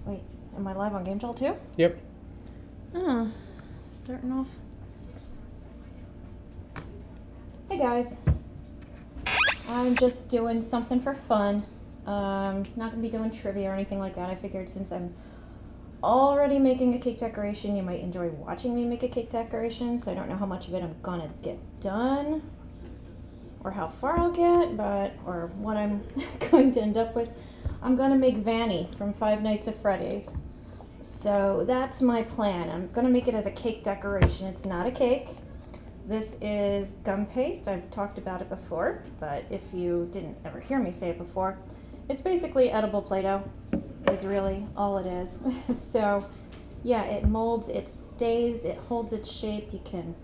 Wait, am I live on Game Jolt too? Yep. Oh, starting off. Hey guys. I'm just doing something for fun. Not gonna be doing trivia or anything like that. I figured since I'm already making a cake decoration, you might enjoy watching me make a cake decoration, so I don't know how much of it I'm gonna get done or how far I'll get, or what I'm going to end up with. I'm gonna make Vanny from Five Nights at Freddy's. So that's my plan. I'm gonna make it as a cake decoration. It's not a cake. This is gum paste. I've talked about it before, but if you didn't ever hear me say it before, it's basically edible Play-Doh is really all it is. So yeah, it molds, it stays, it holds its shape. You can,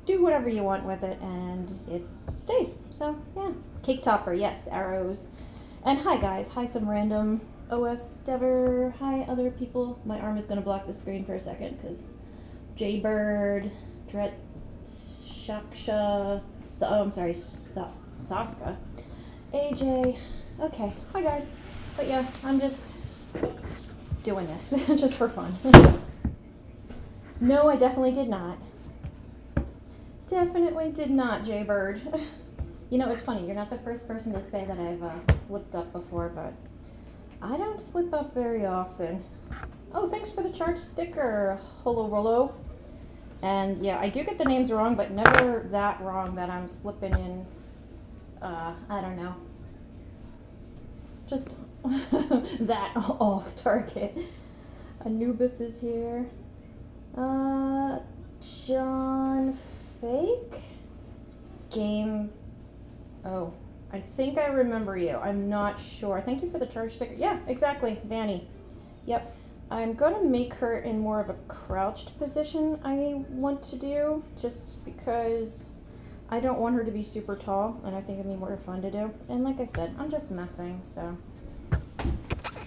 do whatever you want with it and it stays. So yeah, cake topper, yes, arrows. And hi guys, hi some random OS Dever, hi other people. My arm is gonna block the screen for a second because Jaybird, Dret, Shaksha, Saska, AJ. Okay, hi guys. But yeah, I'm just doing this just for fun. No, I definitely did not. Definitely did not, Jaybird. It's funny, you're not the first person to say that I've slipped up before, but I don't slip up very often. Oh, thanks for the charge sticker, Holo Rolo. And yeah, I do get the names wrong, but never that wrong that I'm slipping in, I don't know, just that off target. Anubis is here. John Fake? Game. Oh, I think I remember you. I'm not sure. Thank you for the charge sticker. Yeah, exactly. Vanny. Yep. I'm going to make her in more of a crouched position, I want to do, just because I don't want her to be super tall, and I think it'd be more fun to do. And like I said, I'm just messing, so.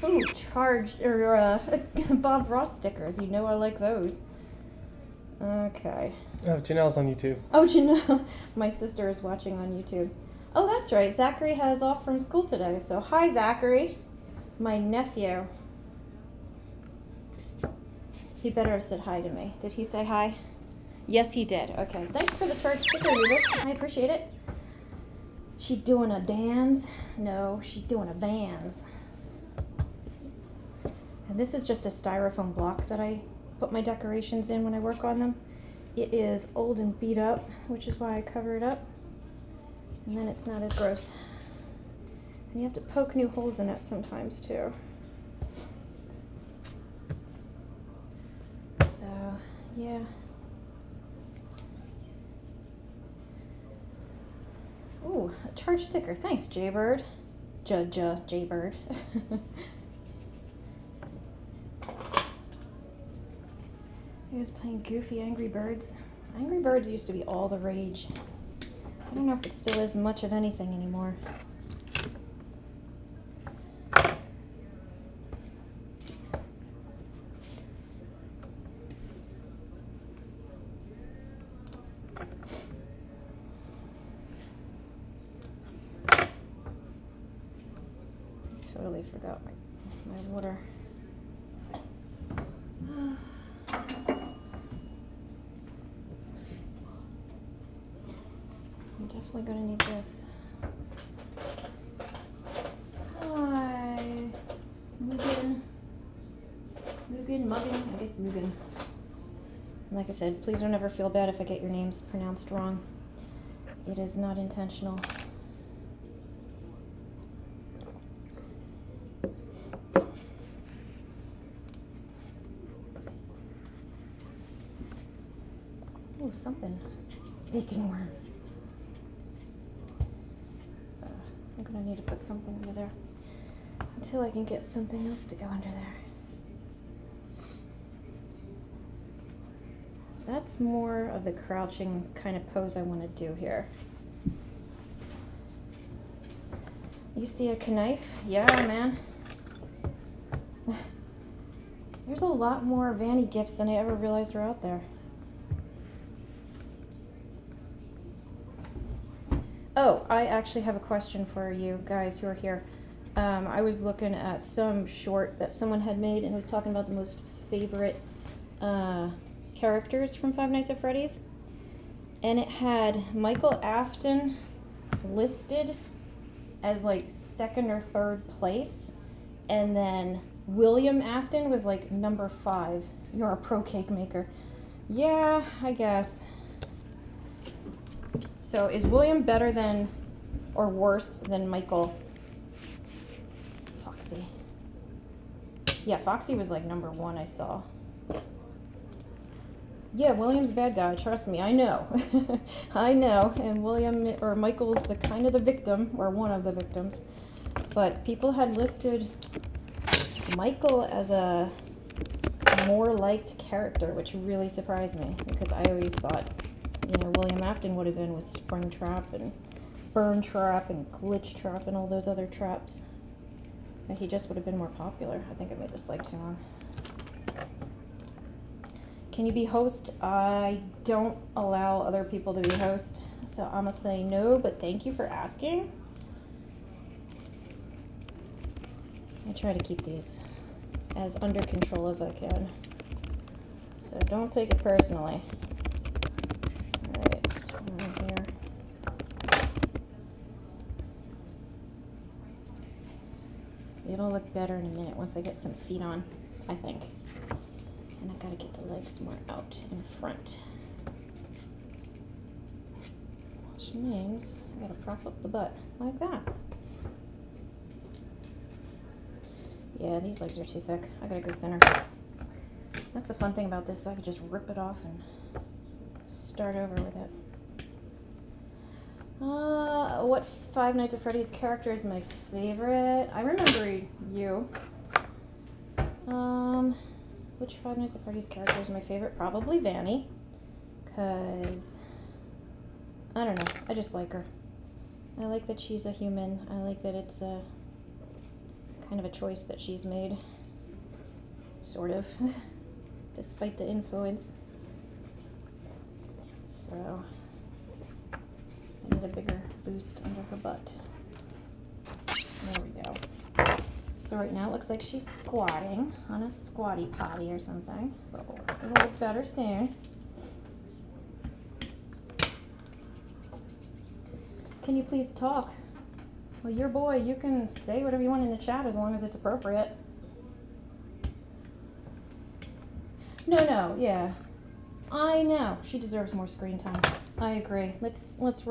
Ooh, Bob Ross stickers. You know I like those. Okay. Oh, Janelle's on YouTube. Oh, Janelle. My sister is watching on YouTube. Oh, that's right. Zachary has off from school today, so hi, Zachary. My nephew. He better have said hi to me. Did he say hi? Yes, he did. Okay. Thank you for the charge sticker, Rubus. I appreciate it. She doing a dance? No, she doing a Vans. And this is just a styrofoam block that I put my decorations in when I work on them. It is old and beat up, which is why I cover it up. And then it's not as gross. And you have to poke new holes in it sometimes too. So, yeah. Ooh, a charge sticker. Thanks, Jaybird. Jaybird. He was playing Goofy Angry Birds. Angry Birds used to be all the rage. I don't know if it still is much of anything anymore. Totally forgot my water. I'm definitely gonna need this. Hi, Muggin. I guess Muggin. And like I said, please don't ever feel bad if I get your names pronounced wrong. It is not intentional. Oh, something. Bacon worm. I'm gonna need to put something under there until I can get something else to go under there. So that's more of the crouching kind of pose I want to do here. You see a knife? Yeah, man. There's a lot more Vanny gifts than I ever realized were out there. Oh, I actually have a question for you guys who are here. I was looking at some short that someone had made and it was talking about the most favorite characters from Five Nights at Freddy's. And it had Michael Afton listed as like second or third place. And then William Afton was like number 5. You're a pro cake maker. Yeah, I guess. So is William better than or worse than Michael? Foxy. Yeah, Foxy was like number 1 I saw. Yeah, William's a bad guy, trust me, I know. I know, and William, or Michael's the kind of the victim, or one of the victims. But people had listed Michael as a more liked character, which really surprised me, because I always thought, you know, William Afton would have been with Springtrap and Burn Trap and Glitch Trap and all those other traps. And he just would have been more popular. I think I made this like too long. Can you be host? I don't allow other people to be host, so I'm gonna say no, but thank you for asking. I try to keep these as under control as I can, so don't take it personally. Alright, so right here. It'll look better in a minute once I get some feet on, I think. And I gotta get the legs more out in front. Which means I gotta prop up the butt like that. Yeah, these legs are too thick. I gotta go thinner. That's the fun thing about this. I could just rip it off and start over with it. What Five Nights at Freddy's character is my favorite? I remember you. Which Five Nights at Freddy's character is my favorite? Probably Vanny. Because, I don't know, I just like her. I like that she's a human. I like that it's a kind of a choice that she's made. Sort of. Despite the influence. So, I need a bigger boost under her butt. There we go. So right now it looks like she's squatting on a squatty potty or something. But it'll look better soon. Can you please talk? Well, your boy, you can say whatever you want in the chat as long as it's appropriate. No, yeah. I know. She deserves more screen time. I agree. Let's start,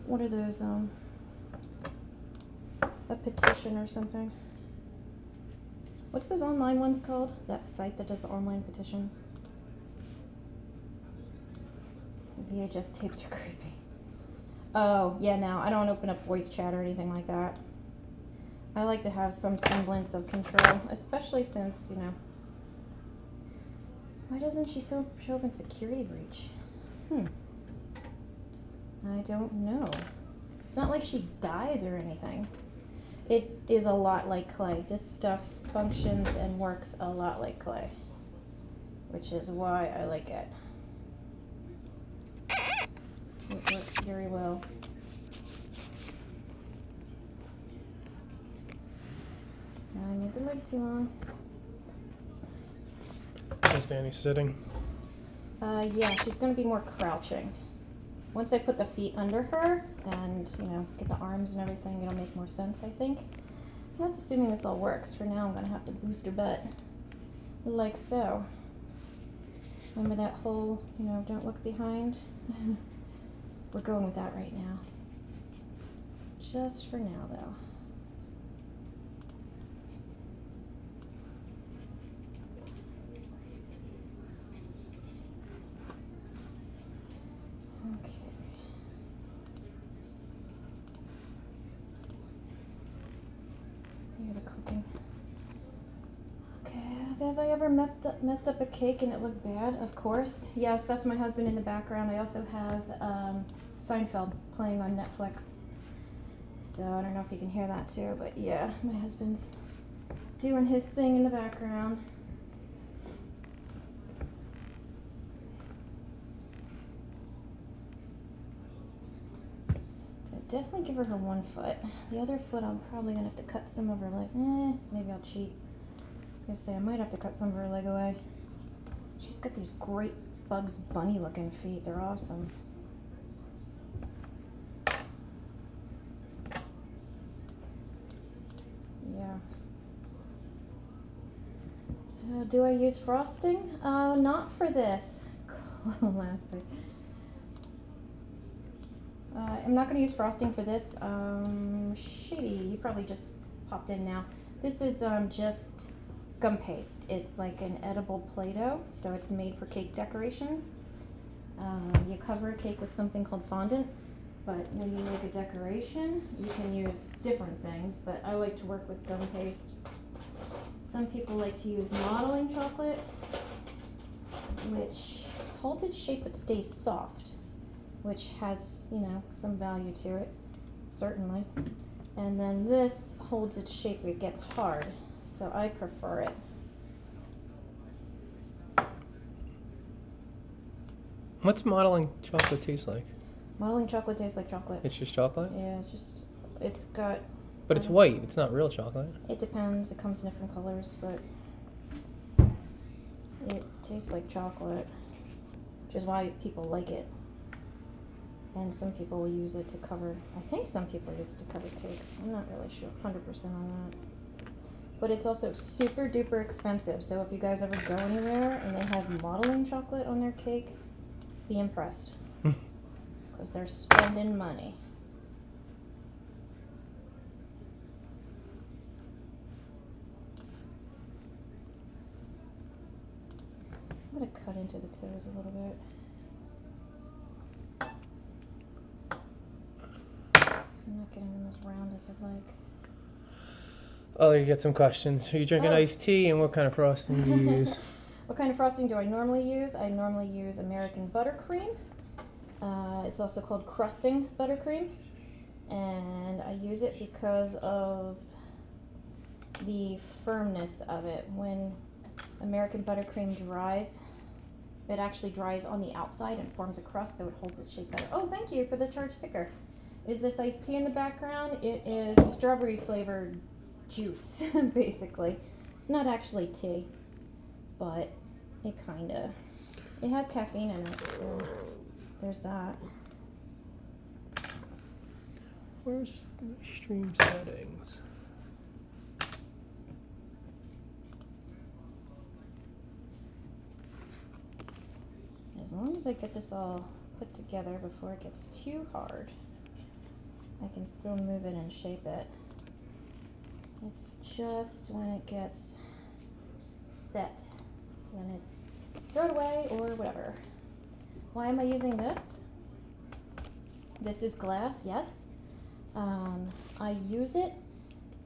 what are those, a petition or something. What's those online ones called? That site that does the online petitions? VHS tapes are creepy. Oh, yeah, no, I don't open up voice chat or anything like that. I like to have some semblance of control, especially since, you know, why doesn't she show up in security breach? I don't know. It's not like she dies or anything. It is a lot like clay. This stuff functions and works a lot like clay, which is why I like it. It works very well. Now I made the leg too long. Is Vanny sitting? Yeah, she's going to be more crouching. Once I put the feet under her and, you know, get the arms and everything, it'll make more sense, I think. That's assuming this all works. For now, I'm going to have to boost her butt. Like so. Remember that whole, you know, don't look behind? We're going with that right now. Just for now, though. Okay. Hear the clicking. Okay, have I ever messed up a cake and it looked bad? Of course. Yes, that's my husband in the background. I also have Seinfeld playing on Netflix. So I don't know if you can hear that too, but yeah, my husband's doing his thing in the background. definitely give her 1 foot. The other foot, I'm probably gonna have to cut some of her leg. Maybe I'll cheat. I was gonna say I might have to cut some of her leg away. She's got these great Bugs Bunny looking feet. They're awesome. Yeah. So do I use frosting? Not for this. Elastic. I'm not going to use frosting for this. Shady, you probably just popped in now. This is just gum paste. It's like an edible Play-Doh, so it's made for cake decorations. You cover a cake with something called fondant, but when you make a decoration, you can use different things, but I like to work with gum paste. Some people like to use modeling chocolate, which holds its shape but stays soft, which has, you know, some value to it, certainly. And then this holds its shape, it gets hard, so I prefer it. What's modeling chocolate taste like? Modeling chocolate tastes like chocolate. It's just chocolate? Yeah, it's got... But it's white, it's not real chocolate. It depends, it comes in different colors, but it tastes like chocolate, which is why people like it. And some people will use it to cover, I think some people use it to cover cakes. I'm not really sure, 100% on that. But it's also super duper expensive, so if you guys ever go anywhere and they have modeling chocolate on their cake, be impressed. Because they're spending money. I'm going to cut into the toes a little bit. So I'm not getting them as round as I'd like. Oh, you get some questions. Are you drinking iced tea, and what kind of frosting do you use? What kind of frosting do I normally use? I normally use American buttercream. It's also called crusting buttercream. And I use it because of the firmness of it. When American buttercream dries, it actually dries on the outside and forms a crust, so it holds its shape better. Oh, thank you for the charge sticker. Is this iced tea in the background? It is strawberry flavored juice, basically. It's not actually tea, but it has caffeine in it, so there's that. Where's the stream settings? As long as I get this all put together before it gets too hard, I can still move it and shape it. It's just when it gets set, then it's throw it away or whatever. Why am I using this? This is glass, yes. I use it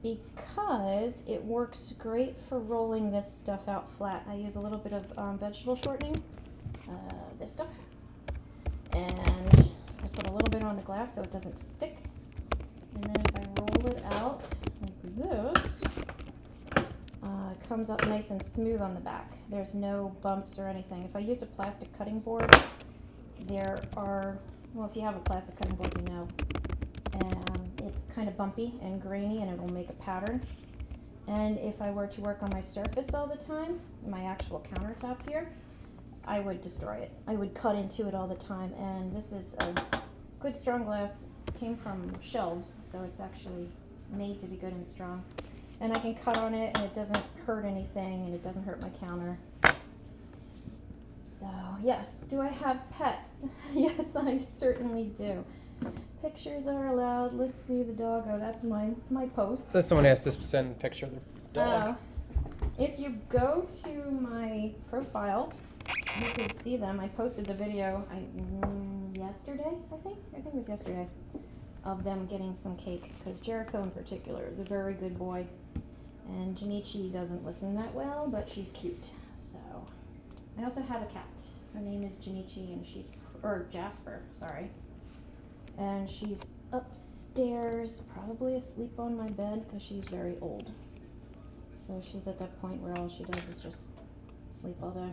because it works great for rolling this stuff out flat. I use a little bit of vegetable shortening, this stuff, and I put a little bit on the glass so it doesn't stick. And then if I roll it out like this, it comes up nice and smooth on the back. There's no bumps or anything. If I used a plastic cutting board, there are, well, if you have a plastic cutting board, you know, it's kind of bumpy and grainy and it'll make a pattern. And if I were to work on my surface all the time, my actual countertop here, I would destroy it. I would cut into it all the time. And this is a good strong glass. Came from shelves, so it's actually made to be good and strong. And I can cut on it and it doesn't hurt anything and it doesn't hurt my counter. So yes, do I have pets? Yes, I certainly do. Pictures are allowed. Let's see the doggo. That's my post. So someone has to send a picture of their dog. If you go to my profile, you can see them. I posted a video yesterday, I think it was yesterday, of them getting some cake, because Jericho in particular is a very good boy, and Janichi doesn't listen that well, but she's cute. So I also have a cat. Her name is Janichi, and Jasper, sorry. And she's upstairs, probably asleep on my bed because she's very old. So she's at that point where all she does is just sleep all day.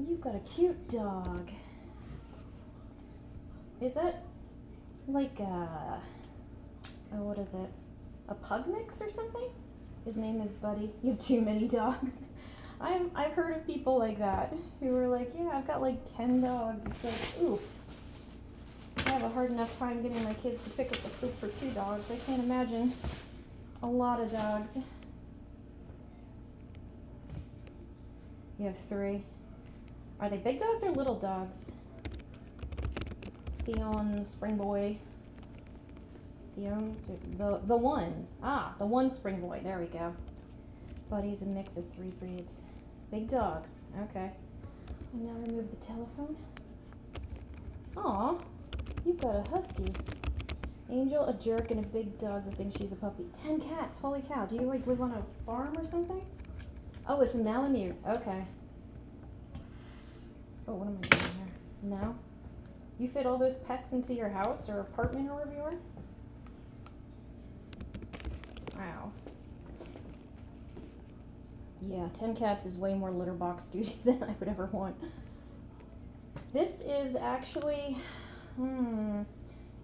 You've got a cute dog. Is that like a, oh, what is it? A pug mix or something? His name is Buddy. You have too many dogs. I've heard of people like that who are like, yeah, I've got like 10 dogs. It's like, oof. I have a hard enough time getting my kids to pick up the poop for 2 dogs. I can't imagine a lot of dogs. You have 3. Are they big dogs or little dogs? Theon, Spring Boy. Theon, the one. Ah, the one Spring Boy. There we go. Buddy's a mix of 3 breeds. Big dogs. Okay. And now remove the telephone. Aw, you've got a husky. Angel, a jerk, and a big dog that thinks she's a puppy. 10 cats. Holy cow. Do you like live on a farm or something? Oh, it's a Malamute. Okay. Oh, what am I doing here? No? You fit all those pets into your house or apartment or wherever you are? Wow. Yeah, 10 cats is way more litter box duty than I would ever want. This is actually,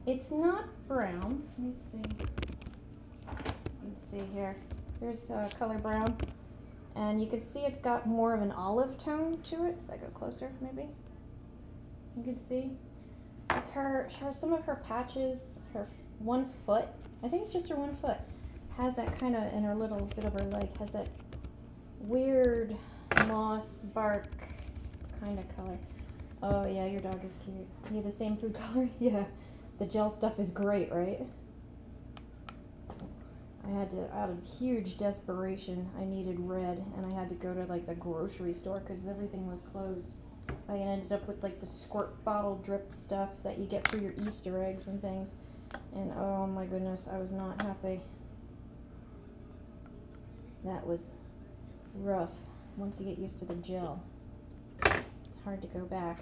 it's not brown. Let me see. Let's see here. Here's color brown. And you can see it's got more of an olive tone to it. If I go closer, maybe. You can see. It's some of her patches, her one foot, I think it's just her one foot, has that kind of, and her little bit of her leg, has that weird moss bark kind of color. Oh yeah, your dog is cute. You have the same food color? Yeah. The gel stuff is great, right? out of huge desperation, I needed red, and I had to go to like the grocery store because everything was closed. I ended up with like the squirt bottle drip stuff that you get for your Easter eggs and things. And oh my goodness, I was not happy. That was rough once you get used to the gel. It's hard to go back.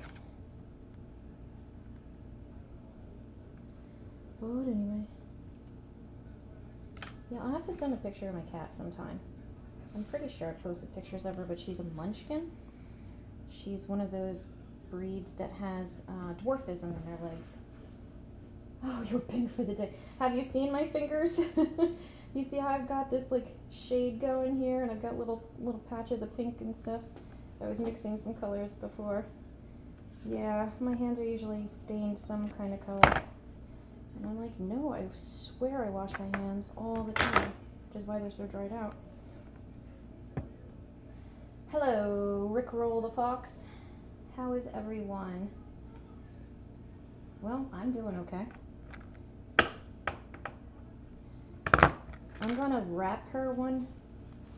But anyway. Yeah, I'll have to send a picture of my cat sometime. I'm pretty sure I posted pictures of her, but she's a munchkin. She's one of those breeds that has dwarfism in their legs. Oh, you're pink for the day. Have you seen my fingers? You see how I've got this like shade going here, and I've got little patches of pink and stuff. So I was mixing some colors before. Yeah, my hands are usually stained some kind of color. And I'm like, no, I swear I wash my hands all the time, which is why they're so dried out. Hello, Rickroll the Fox. How is everyone? Well, I'm doing okay. I'm gonna wrap her one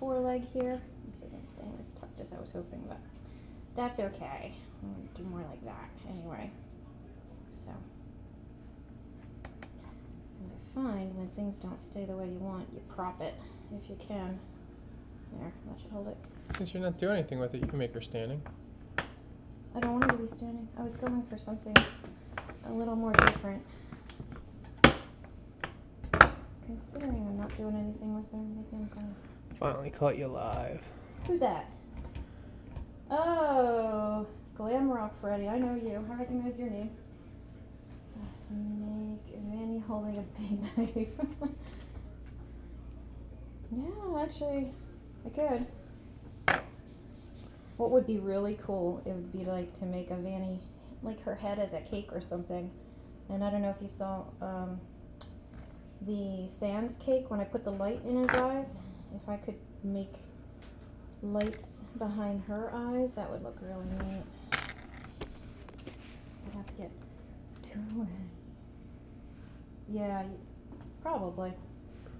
foreleg here. This isn't staying as tucked as I was hoping, but that's okay. I'm gonna do more like that anyway. So, and I find when things don't stay the way you want, you prop it if you can. There, that should hold it. Since you're not doing anything with it, you can make her standing. I don't want her to be standing. I was going for something a little more different. Considering I'm not doing anything with her, maybe I'm gonna... Finally caught you live. Who's that? Oh, Glam Rock Freddy. I know you. I recognize your name. Make Vanny holding a big knife. Yeah, actually, I could. What would be really cool, it would be like to make a Vanny, like her head as a cake or something. And I don't know if you saw the Sans cake when I put the light in his eyes. If I could make lights behind her eyes, that would look really neat. I'd have to get to it. Yeah, probably.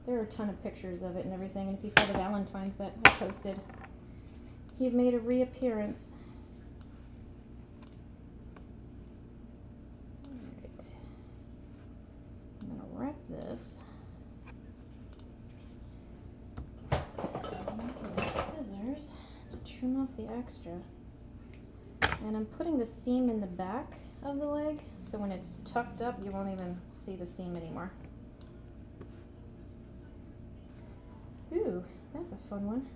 There are a ton of pictures of it and everything. And if you saw the Valentines that I posted, he made a reappearance. Alright. I'm gonna wrap this. Use some scissors to trim off the extra. And I'm putting the seam in the back of the leg, so when it's tucked up, you won't even see the seam anymore. Ooh, that's a fun one.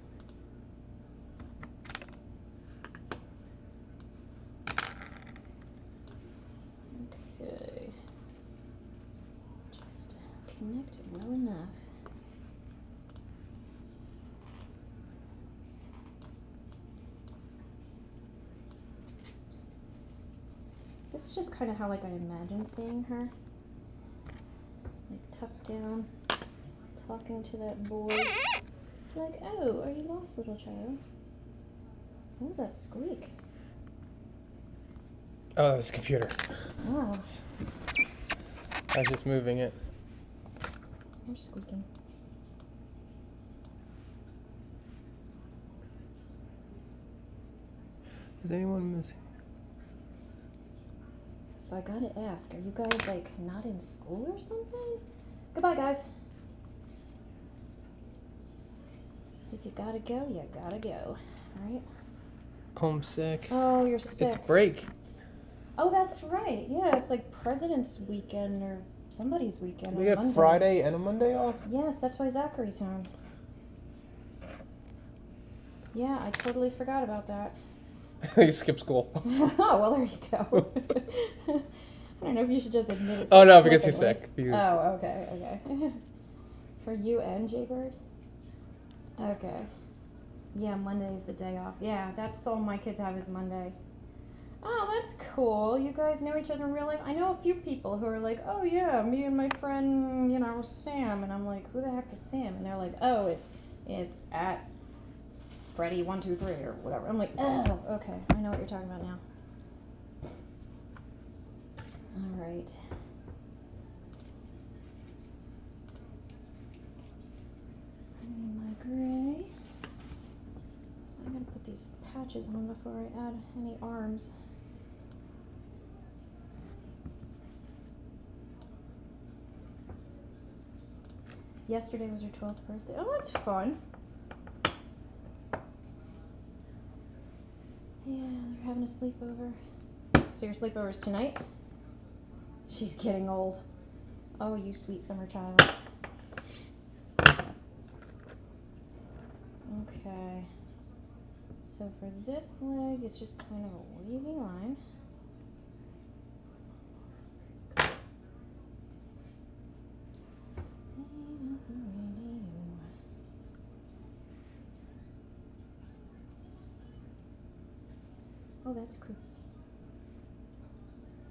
This is just kind of how like I imagine seeing her. Like tucked down, talking to that boy. Like, oh, are you lost, little child? What was that squeak? Oh, that was the computer. Oh, I was just moving it. we're squeaking. Is anyone missing? So I gotta ask, are you guys like not in school or something? Goodbye, guys. If you gotta go, you gotta go. Alright? Homesick. Oh, you're sick. It's break. Oh, that's right. Yeah, it's like President's Weekend or somebody's weekend. We on got Monday. Friday and a Monday off. Yes, that's why Zachary's home. Yeah, I totally forgot about that. You skip school. Oh, well, there you go. I don't know if you should just admit it. Oh no, because he's flippantly. sick. Because Oh, okay. For you and Jaybird? Okay. Yeah, Monday's the day off. Yeah, that's all my kids have is Monday. Oh, that's cool. You guys know each other in real life? I know a few people who are like, oh yeah, me and my friend, you know, Sam. And I'm like, who the heck is Sam? And they're like, oh, it's at Freddy 123 or whatever. I'm like, oh, okay. I know what you're talking about now. All right. I need my gray. So I'm gonna put these patches on before I add any arms. Yesterday was her 12th birthday. Oh, that's fun. Yeah, they're having a sleepover. So your sleepover is tonight? She's getting old. Oh, you sweet summer child. Okay. So for this leg, it's just kind of a wavy line. Oh, that's cool.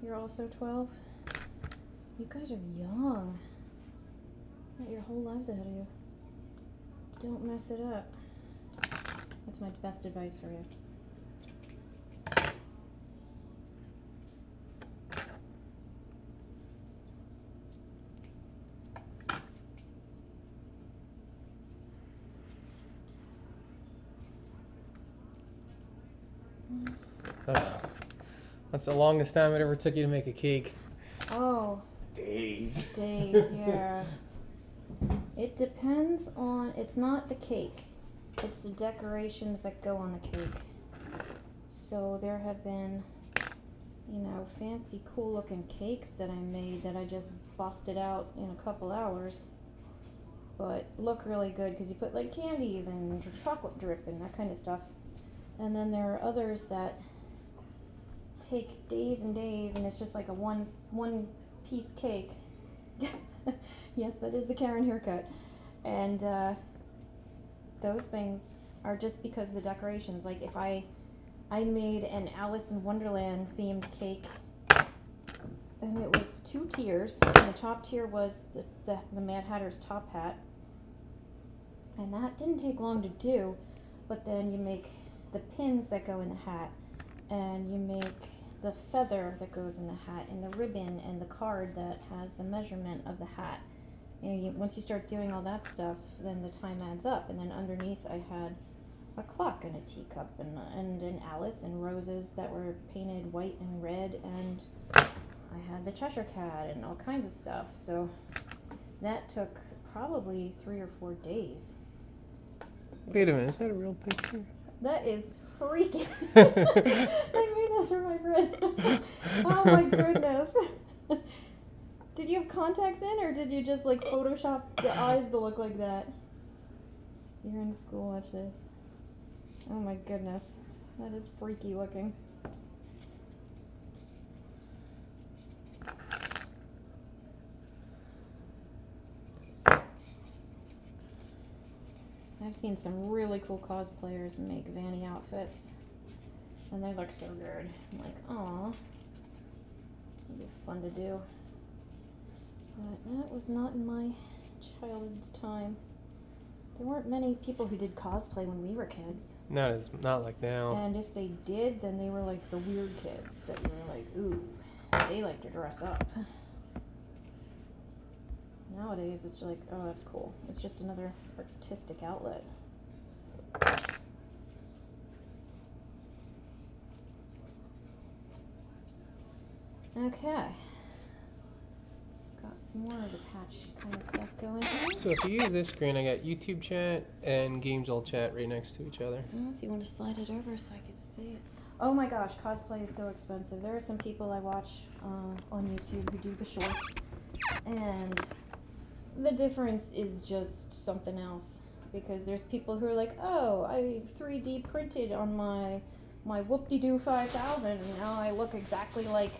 You're also 12? You guys are young. Got your whole lives ahead of you. Don't mess it up. That's my best advice for you. That's the longest time it ever took you to make a cake. Oh. Days. Days, yeah. It depends on, it's not the cake. It's the decorations that go on the cake. So there have been, you know, fancy, cool looking cakes that I made that I just busted out in a couple hours. But look really good because you put like candies and chocolate drip and that kind of stuff. And then there are others that take days and days and it's just like a one piece cake. Yes, that is the Karen haircut. And those things are just because of the decorations. Like if I made an Alice in Wonderland themed cake, and it was 2 tiers, and the top tier was the Mad Hatter's top hat, and that didn't take long to do. But then you make the pins that go in the hat, and you make the feather that goes in the hat, and the ribbon, and the card that has the measurement of the hat. And once you start doing all that stuff, then the time adds up. And then underneath I had a clock and a teacup and an Alice and roses that were painted white and red, and I had the Cheshire Cat and all kinds of stuff. So that took probably 3 or 4 days. Wait a minute, is that a real picture? That is freaking. I made this for my friend. Oh my goodness. Did you have contacts in, or did you just like Photoshop the eyes to look like that? You're in school, watch this. Oh my goodness. That is freaky looking. I've seen some really cool cosplayers make Vanny outfits, and they look so good. I'm like, aw. It'd be fun to do. But that was not in my childhood's time. There weren't many people who did cosplay when we were kids. Not like now. And if they did, then they were like the weird kids that you were like, ooh, they like to dress up. Nowadays, it's like, oh, that's cool. It's just another artistic outlet. Okay. Just got some more of the patch kind of stuff going here. So if you use this screen, I got YouTube chat and Games All Chat right next to each other. Well, if you want to slide it over so I could see it. Oh my gosh, cosplay is so expensive. There are some people I watch on YouTube who do the shorts, and the difference is just something else. Because there's people who are like, oh, I 3D printed on my Whoop-de-Doo 5000, and now I look exactly like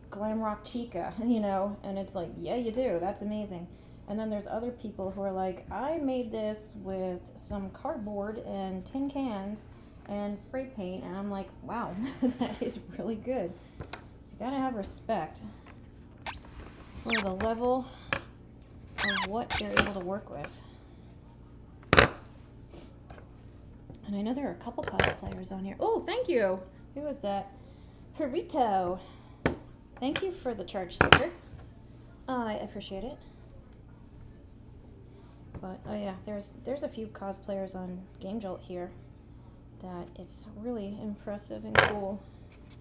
Glam Rock Chica, you know? And it's like, yeah, you do. That's amazing. And then there's other people who are like, I made this with some cardboard and tin cans and spray paint, and I'm like, wow, that is really good. So you gotta have respect for the level of what they're able to work with. And I know there are a couple cosplayers on here. Oh, thank you. Who was that? Perito. Thank you for the charge sticker. I appreciate it. But oh yeah, there's a few cosplayers on Game Jolt here that it's really impressive and cool.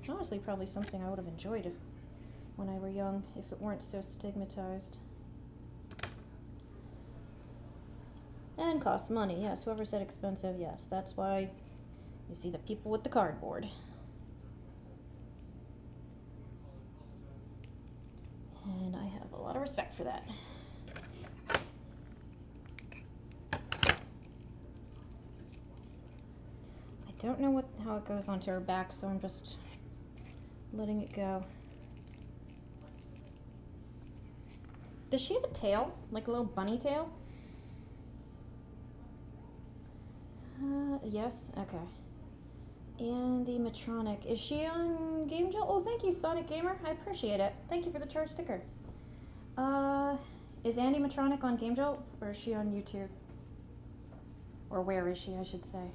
Honestly, probably something I would have enjoyed when I were young, if it weren't so stigmatized. And costs money, yes. Whoever said expensive, yes. That's why you see the people with the cardboard. And I have a lot of respect for that. I don't know how it goes onto her back, so I'm just letting it go. Does she have a tail? Like a little bunny tail? Yes? Okay. Andy Matronic. Is she on Game Jolt? Oh, thank you, Sonic Gamer. I appreciate it. Thank you for the charge sticker. Is Andy Matronic on Game Jolt, or is she on YouTube? Or where is she, I should say.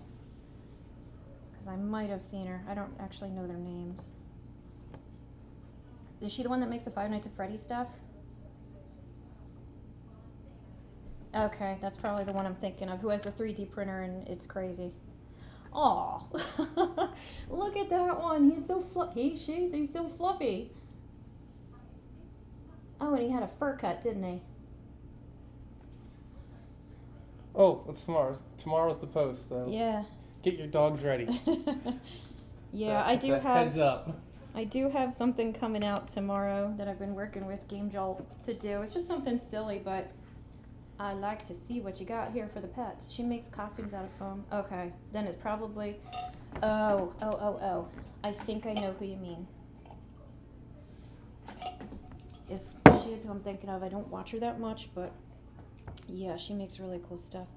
Because I might have seen her. I don't actually know their names. Is she the one that makes the Five Nights at Freddy stuff? Okay, that's probably the one I'm thinking of, who has the 3D printer and it's crazy. Aw, look at that one. He's so fluffy. He's so fluffy. Oh, and he had a fur cut, didn't he? Oh, what's tomorrow? Tomorrow's the post, though. Yeah. Get your dogs ready. Yeah, I do have. Heads up. I do have something coming out tomorrow that I've been working with Game Jolt to do. It's just something silly, but I like to see what you got here for the pets. She makes costumes out of foam. Okay, then it's probably... Oh. I think I know who you mean. If she is who I'm thinking of, I don't watch her that much, but yeah, she makes really cool stuff.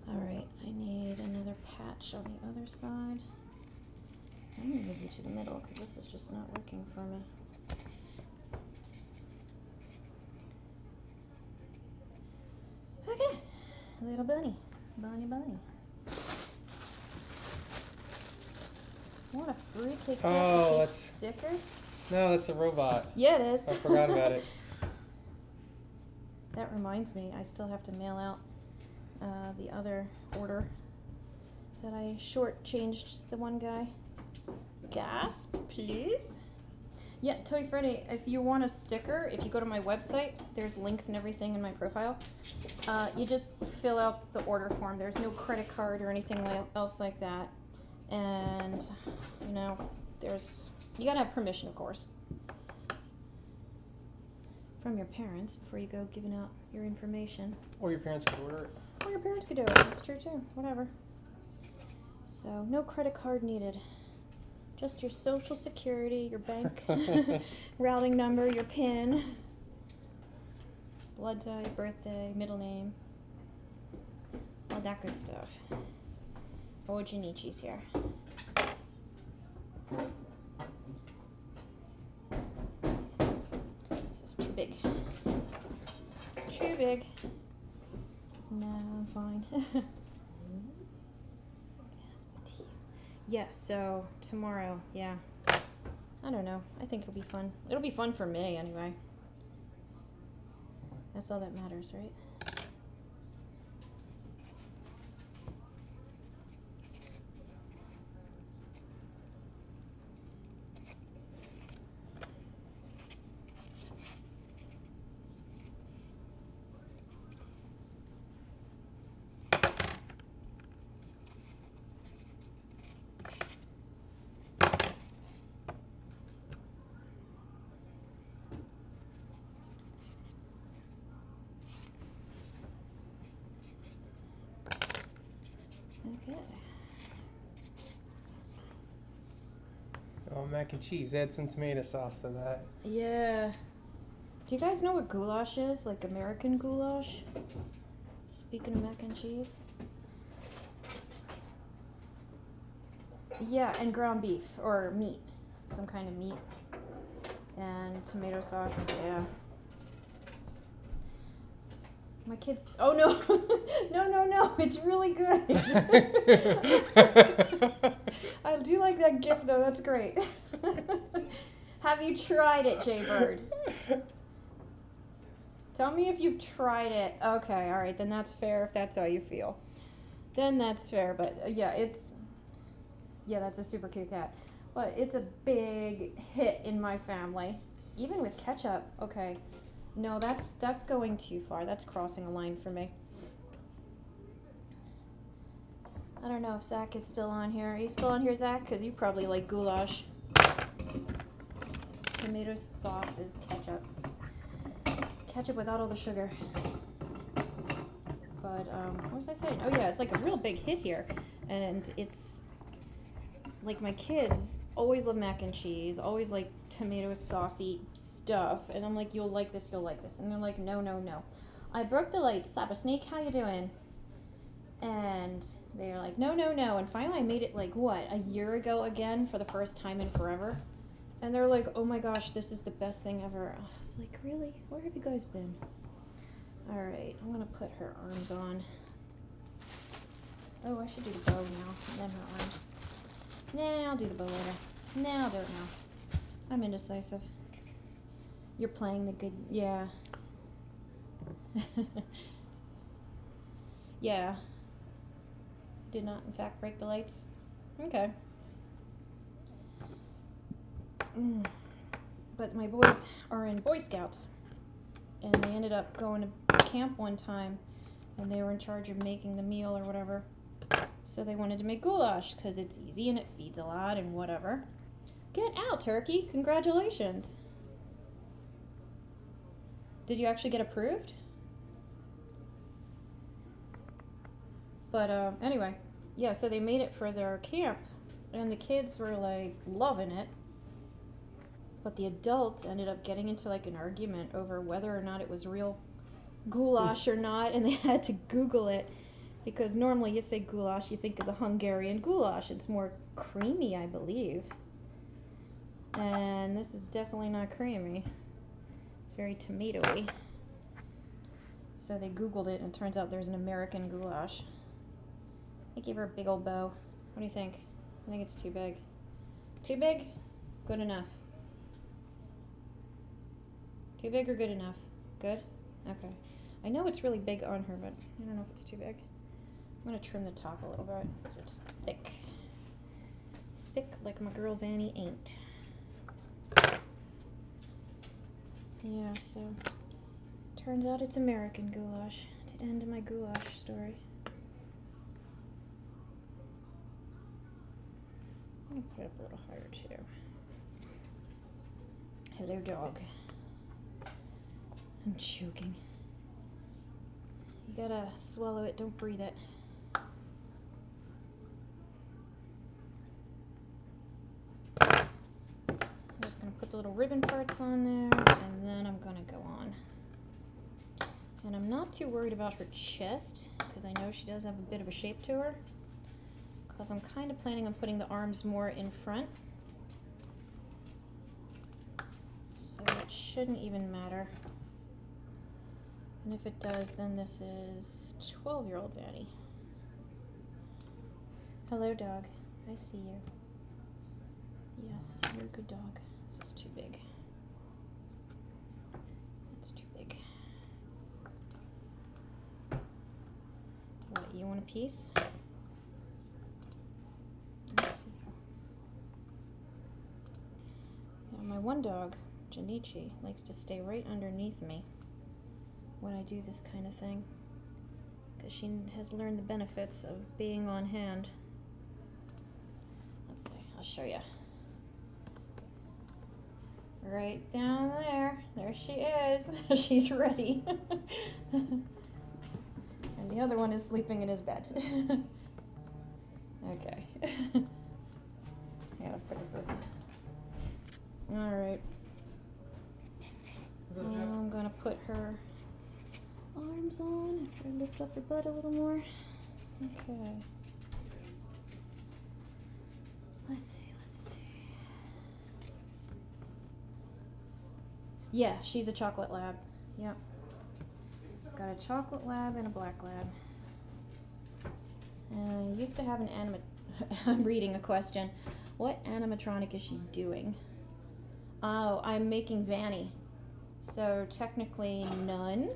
Alright, I need another patch on the other side. I'm going to move you to the middle because this is just not working for me. Okay, little bunny. Bunny. What a freaky sticker. No, that's a robot. Yeah, it is. I forgot about it. That reminds me, I still have to mail out the other order that I shortchanged the one guy. Gasp, please. Yeah, Toy Freddy, if you want a sticker, if you go to my website, there's links and everything in my profile. You just fill out the order form. There's no credit card or anything else like that. And, you know, you gotta have permission, of course, from your parents before you go giving out your information. Or your parents could order it. Or your parents could do it. That's true, too. Whatever. So, no credit card needed. Just your social security, your bank routing number, your PIN, blood type, birthday, middle name, all that good stuff. Oh, Janichi's here. too big. No, I'm fine. Yeah, so tomorrow, yeah. I don't know. I think it'll be fun. It'll be fun for me anyway. That's all that matters, right? Okay. Oh, mac and cheese. Add some tomato sauce to that. Yeah. Do you guys know what goulash is? Like American goulash? Speaking of mac and cheese. Yeah, and ground beef or meat. Some kind of meat. And tomato sauce. Yeah. My kids. Oh no. No. It's really good. I do like that gift though. That's great. Have you tried it, Jay Bird? Tell me if you've tried it. Okay, all right, then that's fair if that's how you feel. Then that's fair, but that's a super cute cat. But it's a big hit in my family. Even with ketchup. Okay. No, that's going too far. That's crossing a line for me. I don't know if Zach is still on here. Are you still on here, Zach? Because you probably like goulash. Tomato sauce is ketchup. Ketchup without all the sugar. But, what was I saying? Oh yeah, it's like a real big hit here. And it's, like my kids always love mac and cheese, always like tomato saucy stuff. And I'm like, you'll like this. And they're like, no. I broke the lights. Saba Snake, how you doing? And they're like, no. And finally I made it like, what, a year ago again for the first time in forever. And they're like, oh my gosh, this is the best thing ever. I was like, really? Where have you guys been? All right, I'm going to put her arms on. Oh, I should do the bow now, and then her arms. Nah, I'll do the bow later. Nah, I'll do it now. I'm indecisive. You're playing the good, yeah. Yeah. Did not, in fact, break the lights. Okay. But my boys are in Boy Scouts, and they ended up going to camp one time, and they were in charge of making the meal or whatever. So they wanted to make goulash because it's easy and it feeds a lot and whatever. Get out, turkey! Congratulations. Did you actually get approved? But anyway, yeah. So they made it for their camp, and the kids were like loving it. But the adults ended up getting into like an argument over whether or not it was real goulash or not, and they had to Google it because normally you say goulash, you think of the Hungarian goulash. It's more creamy, I believe. And this is definitely not creamy. It's very tomatoey. So they Googled it, and it turns out there's an American goulash. I gave her a big old bow. What do you think? I think it's too big. Too big? Good enough. Too big or good enough? Good? Okay. I know it's really big on her, but I don't know if it's too big. I'm going to trim the top a little bit because it's thick. Thick like my girl Vanny ain't. Yeah, so turns out it's American goulash to end my goulash story. I'm going to put it up a little higher too. Hello, dog. I'm choking. You gotta swallow it, don't breathe it. I'm just gonna put the little ribbon parts on there, and then I'm gonna go on. And I'm not too worried about her chest, because I know she does have a bit of a shape to her. Because I'm kind of planning on putting the arms more in front. So it shouldn't even matter. And if it does, then this is 12-year-old Vanny. Hello, dog. I see you. Yes, you're a good dog. This is too big. That's too big. What, you want a piece? Let's see. Now, my one dog, Janichi, likes to stay right underneath me when I do this kind of thing, because she has learned the benefits of being on hand. Let's see, I'll show you. Right down there. There she is. She's ready. And the other one is sleeping in his bed. Okay. I gotta fix this. Alright. I'm gonna put her arms on after I lift up her butt a little more. Okay. Let's see. Yeah, she's a chocolate lab. Yep. Got a chocolate lab and a black lab. And I used to have an I'm reading a question. What animatronic is she doing? Oh, I'm making Vanny. So technically none.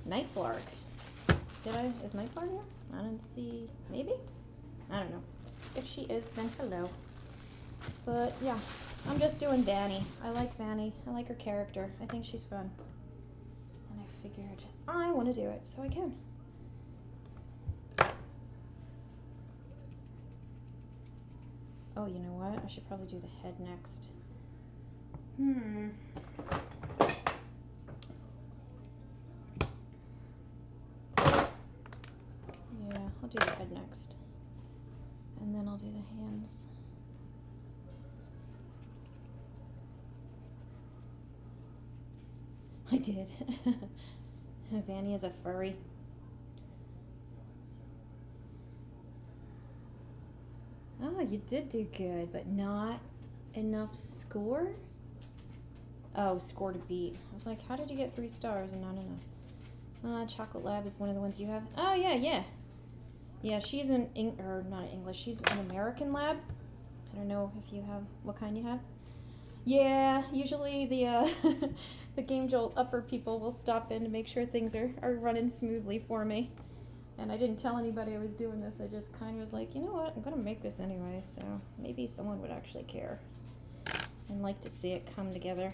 Nightblark. Is Nightblark here? I didn't see, maybe? I don't know. If she is, then hello. But yeah, I'm just doing Vanny. I like Vanny. I like her character. I think she's fun. And I figured I want to do it, so I can. Oh, you know what? I should probably do the head next. Yeah, I'll do the head next. And then I'll do the hands. I did. Vanny is a furry. Oh, you did do good, but not enough score? Oh, score to beat. I was like, how did you get 3 stars and not enough? Chocolate Lab is one of the ones you have. Oh, yeah. Yeah, she's not an English, she's an American lab. I don't know if you have, what kind you have? Yeah, usually the the Game Jolt upper people will stop in to make sure things are running smoothly for me. And I didn't tell anybody I was doing this. I just kind of was like, you know what, I'm going to make this anyway, so maybe someone would actually care and like to see it come together.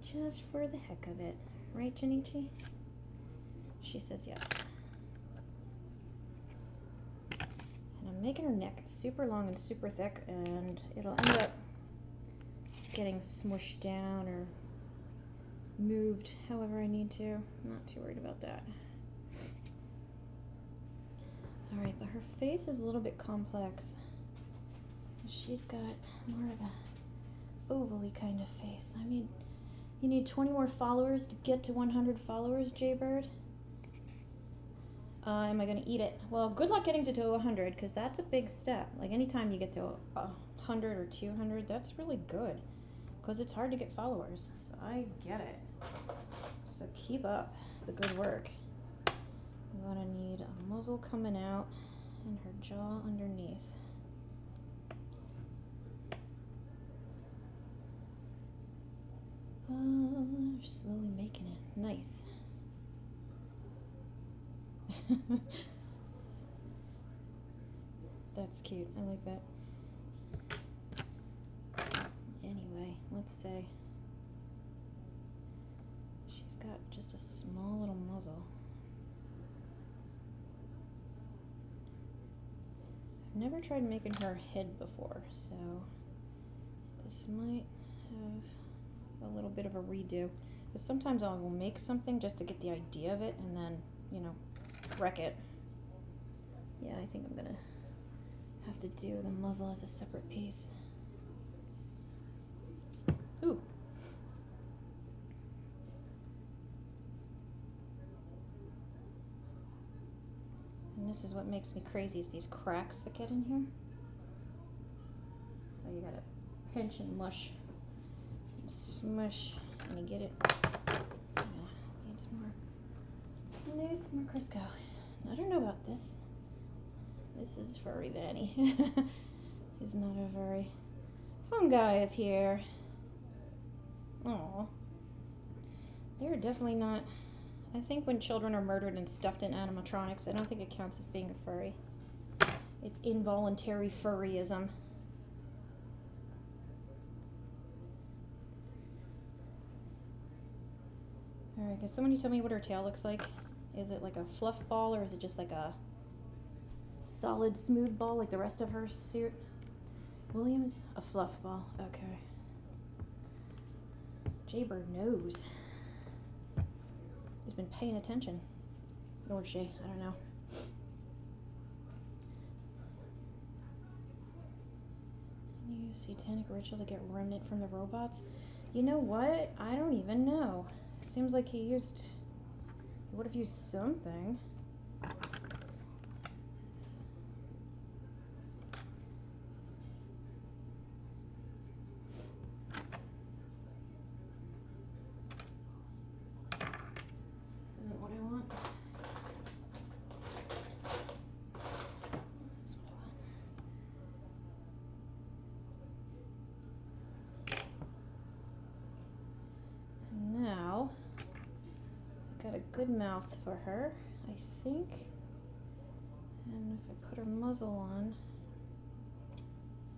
Just for the heck of it. Right, Janichi? She says yes. And I'm making her neck super long and super thick, and it'll end up getting smushed down or moved however I need to. I'm not too worried about that. Alright, but her face is a little bit complex. She's got more of a ovally kind of face. I mean, you need 20 more followers to get to 100 followers, Jaybird. Am I going to eat it? Well, good luck getting to 100, because that's a big step. Like, anytime you get to 100 or 200, that's really good. Because it's hard to get followers. So I get it. So keep up the good work. I'm going to need a muzzle coming out and her jaw underneath. Slowly making it. Nice. That's cute. I like that. Anyway, let's say she's got just a small little muzzle. I've never tried making her head before, so this might have a little bit of a redo. But sometimes I will make something just to get the idea of it and then, you know, wreck it. Yeah, I think I'm gonna have to do the muzzle as a separate piece. Ooh. And this is what makes me crazy, is these cracks that get in here. So you gotta pinch and mush and smush Let me get it. Yeah, needs some more Crisco. I don't know about this. This is furry Vanny. He's not a very fun guy is here. Aw. They're definitely not. I think when children are murdered and stuffed in animatronics, I don't think it counts as being a furry. It's involuntary furryism. Alright, can somebody tell me what her tail looks like? Is it like a fluff ball or is it just like a solid smooth ball like the rest of her suit? William's a fluff ball. Okay. Jaybird knows. He's been paying attention. Or she, I don't know. Use satanic ritual to get remnant from the robots. You know what? I don't even know. Seems like he used. He would have used something. This isn't what I want. This is what I want. Now, I've got a good mouth for her, I think. And if I put her muzzle on,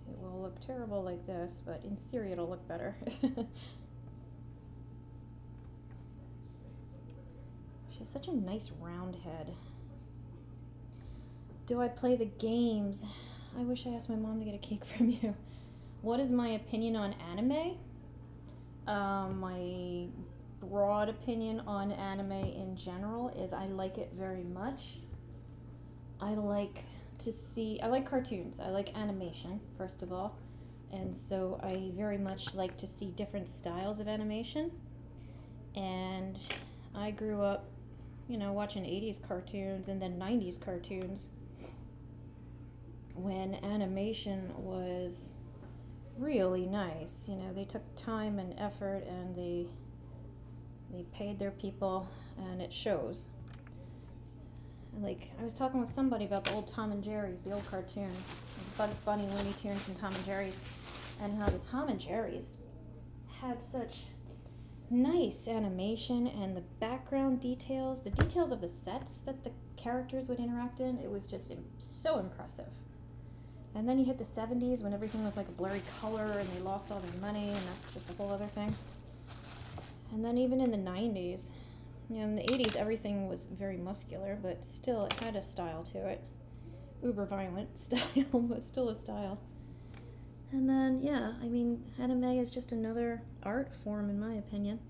it will look terrible like this, but in theory it'll look better. She has such a nice round head. Do I play the games? I wish I asked my mom to get a cake from you. What is my opinion on anime? My broad opinion on anime in general is I like it very much. I like cartoons. I like animation, first of all. And so I very much like to see different styles of animation. And I grew up, watching 80s cartoons and then 90s cartoons when animation was really nice. They took time and effort and they paid their people and it shows. Like, I was talking with somebody about the old Tom and Jerry's, the old cartoons, Bugs Bunny, Looney Tunes, and Tom and Jerry's, and how the Tom and Jerry's had such nice animation and the background details, the details of the sets that the characters would interact in. It was just so impressive. And then you hit the 70s when everything was like a blurry color and they lost all their money, and that's just a whole other thing. And then even in the 90s, in the 80s everything was very muscular, but still it had a style to it. Uber violent style, but still a style. And then, yeah, anime is just another art form in my opinion.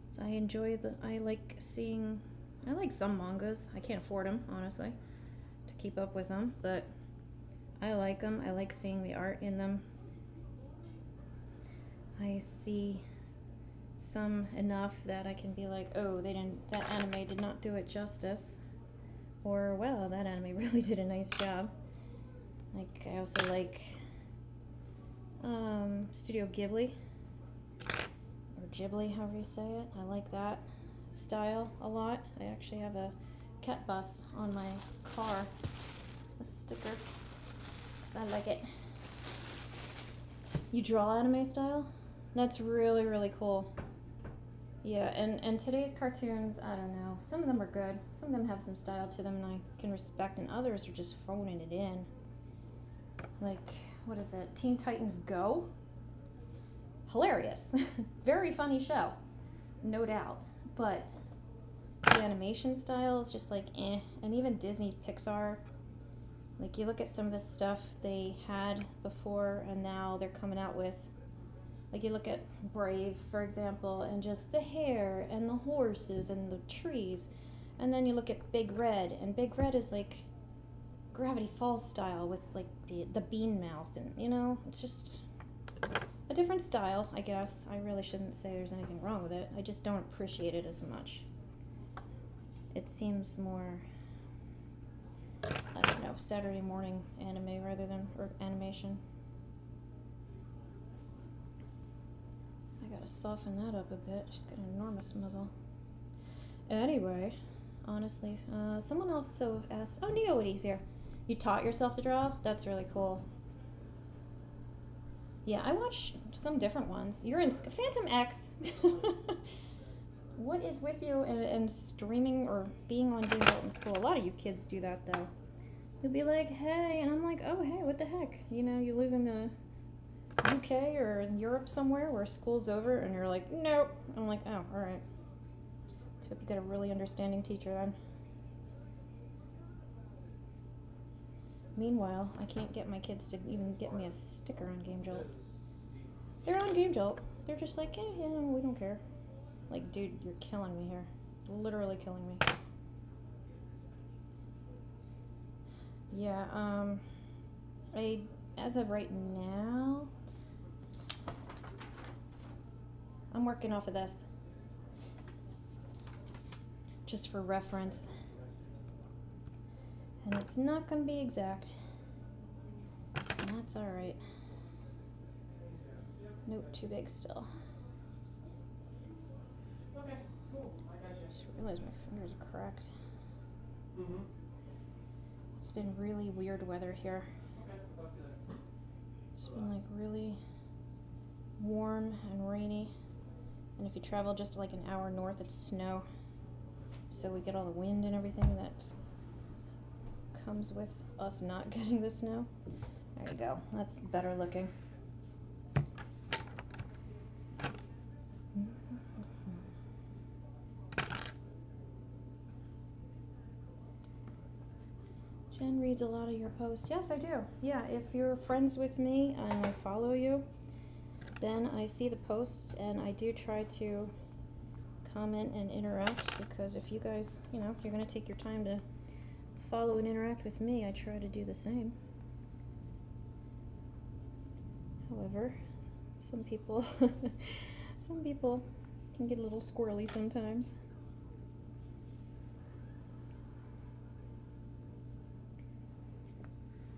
So I like some mangas. I can't afford them, honestly, to keep up with them, but I like them. I like seeing the art in them. I see some enough that I can be like, oh, that anime did not do it justice. Or, wow, that anime really did a nice job. Like, I also like Studio Ghibli, or Ghibli, however you say it. I like that style a lot. I actually have a cat bus on my car, a sticker, because I like it. You draw anime style? That's really, really cool. Yeah, and today's cartoons, I don't know. Some of them are good. Some of them have some style to them and I can respect, and others are just phoning it in. Like, what is that? Teen Titans Go? Hilarious. Very funny show. No doubt. But the animation style is just like, eh. And even Disney, Pixar, like, you look at some of the stuff they had before and now they're coming out with. Like, you look at Brave, for example, and just the hair and the horses and the trees. And then you look at Big Red, and Big Red is like Gravity Falls style with like the bean mouth, and it's just a different style, I guess. I really shouldn't say there's anything wrong with it. I just don't appreciate it as much. It seems more, I don't know, Saturday morning anime rather than animation. I got gotta soften that up a bit. She's got an enormous muzzle. Anyway, honestly, someone also asked, oh, Neoity's here. You taught yourself to draw? That's really cool. Yeah, I watched some different ones. You're in Phantom X. What is with you and streaming or being on Game Jolt in school? A lot of you kids do that, though. You'll be like, hey, and I'm like, oh, hey, what the heck? You know, you live in the UK or in Europe somewhere where school's over, and you're like, nope. I'm like, oh, all right. So hope you got a really understanding teacher then. Meanwhile, I can't get my kids to even get me a sticker on Game Jolt. They're on Game Jolt. They're just like, yeah, we don't care. Like, dude, you're killing me here. Literally killing me. Yeah, as of right now, I'm working off of this. Just for reference. And it's not going to be exact. And that's alright. Nope, too big still. Okay, cool. I got you. Just realized my fingers are cracked. Mm-hmm. It's been really weird weather here. Okay, I'll talk to you later. It's been like really warm and rainy. And if you travel just like an hour north, it's snow. So we get all the wind and everything that comes with us not getting the snow. There you go. That's better looking. Jen reads a lot of your posts. Yes, I do. Yeah, if you're friends with me and I follow you, then I see the posts and I do try to comment and interact, because if you guys, you know, you're going to take your time to follow and interact with me, I try to do the same. However, some people can get a little squirrely sometimes.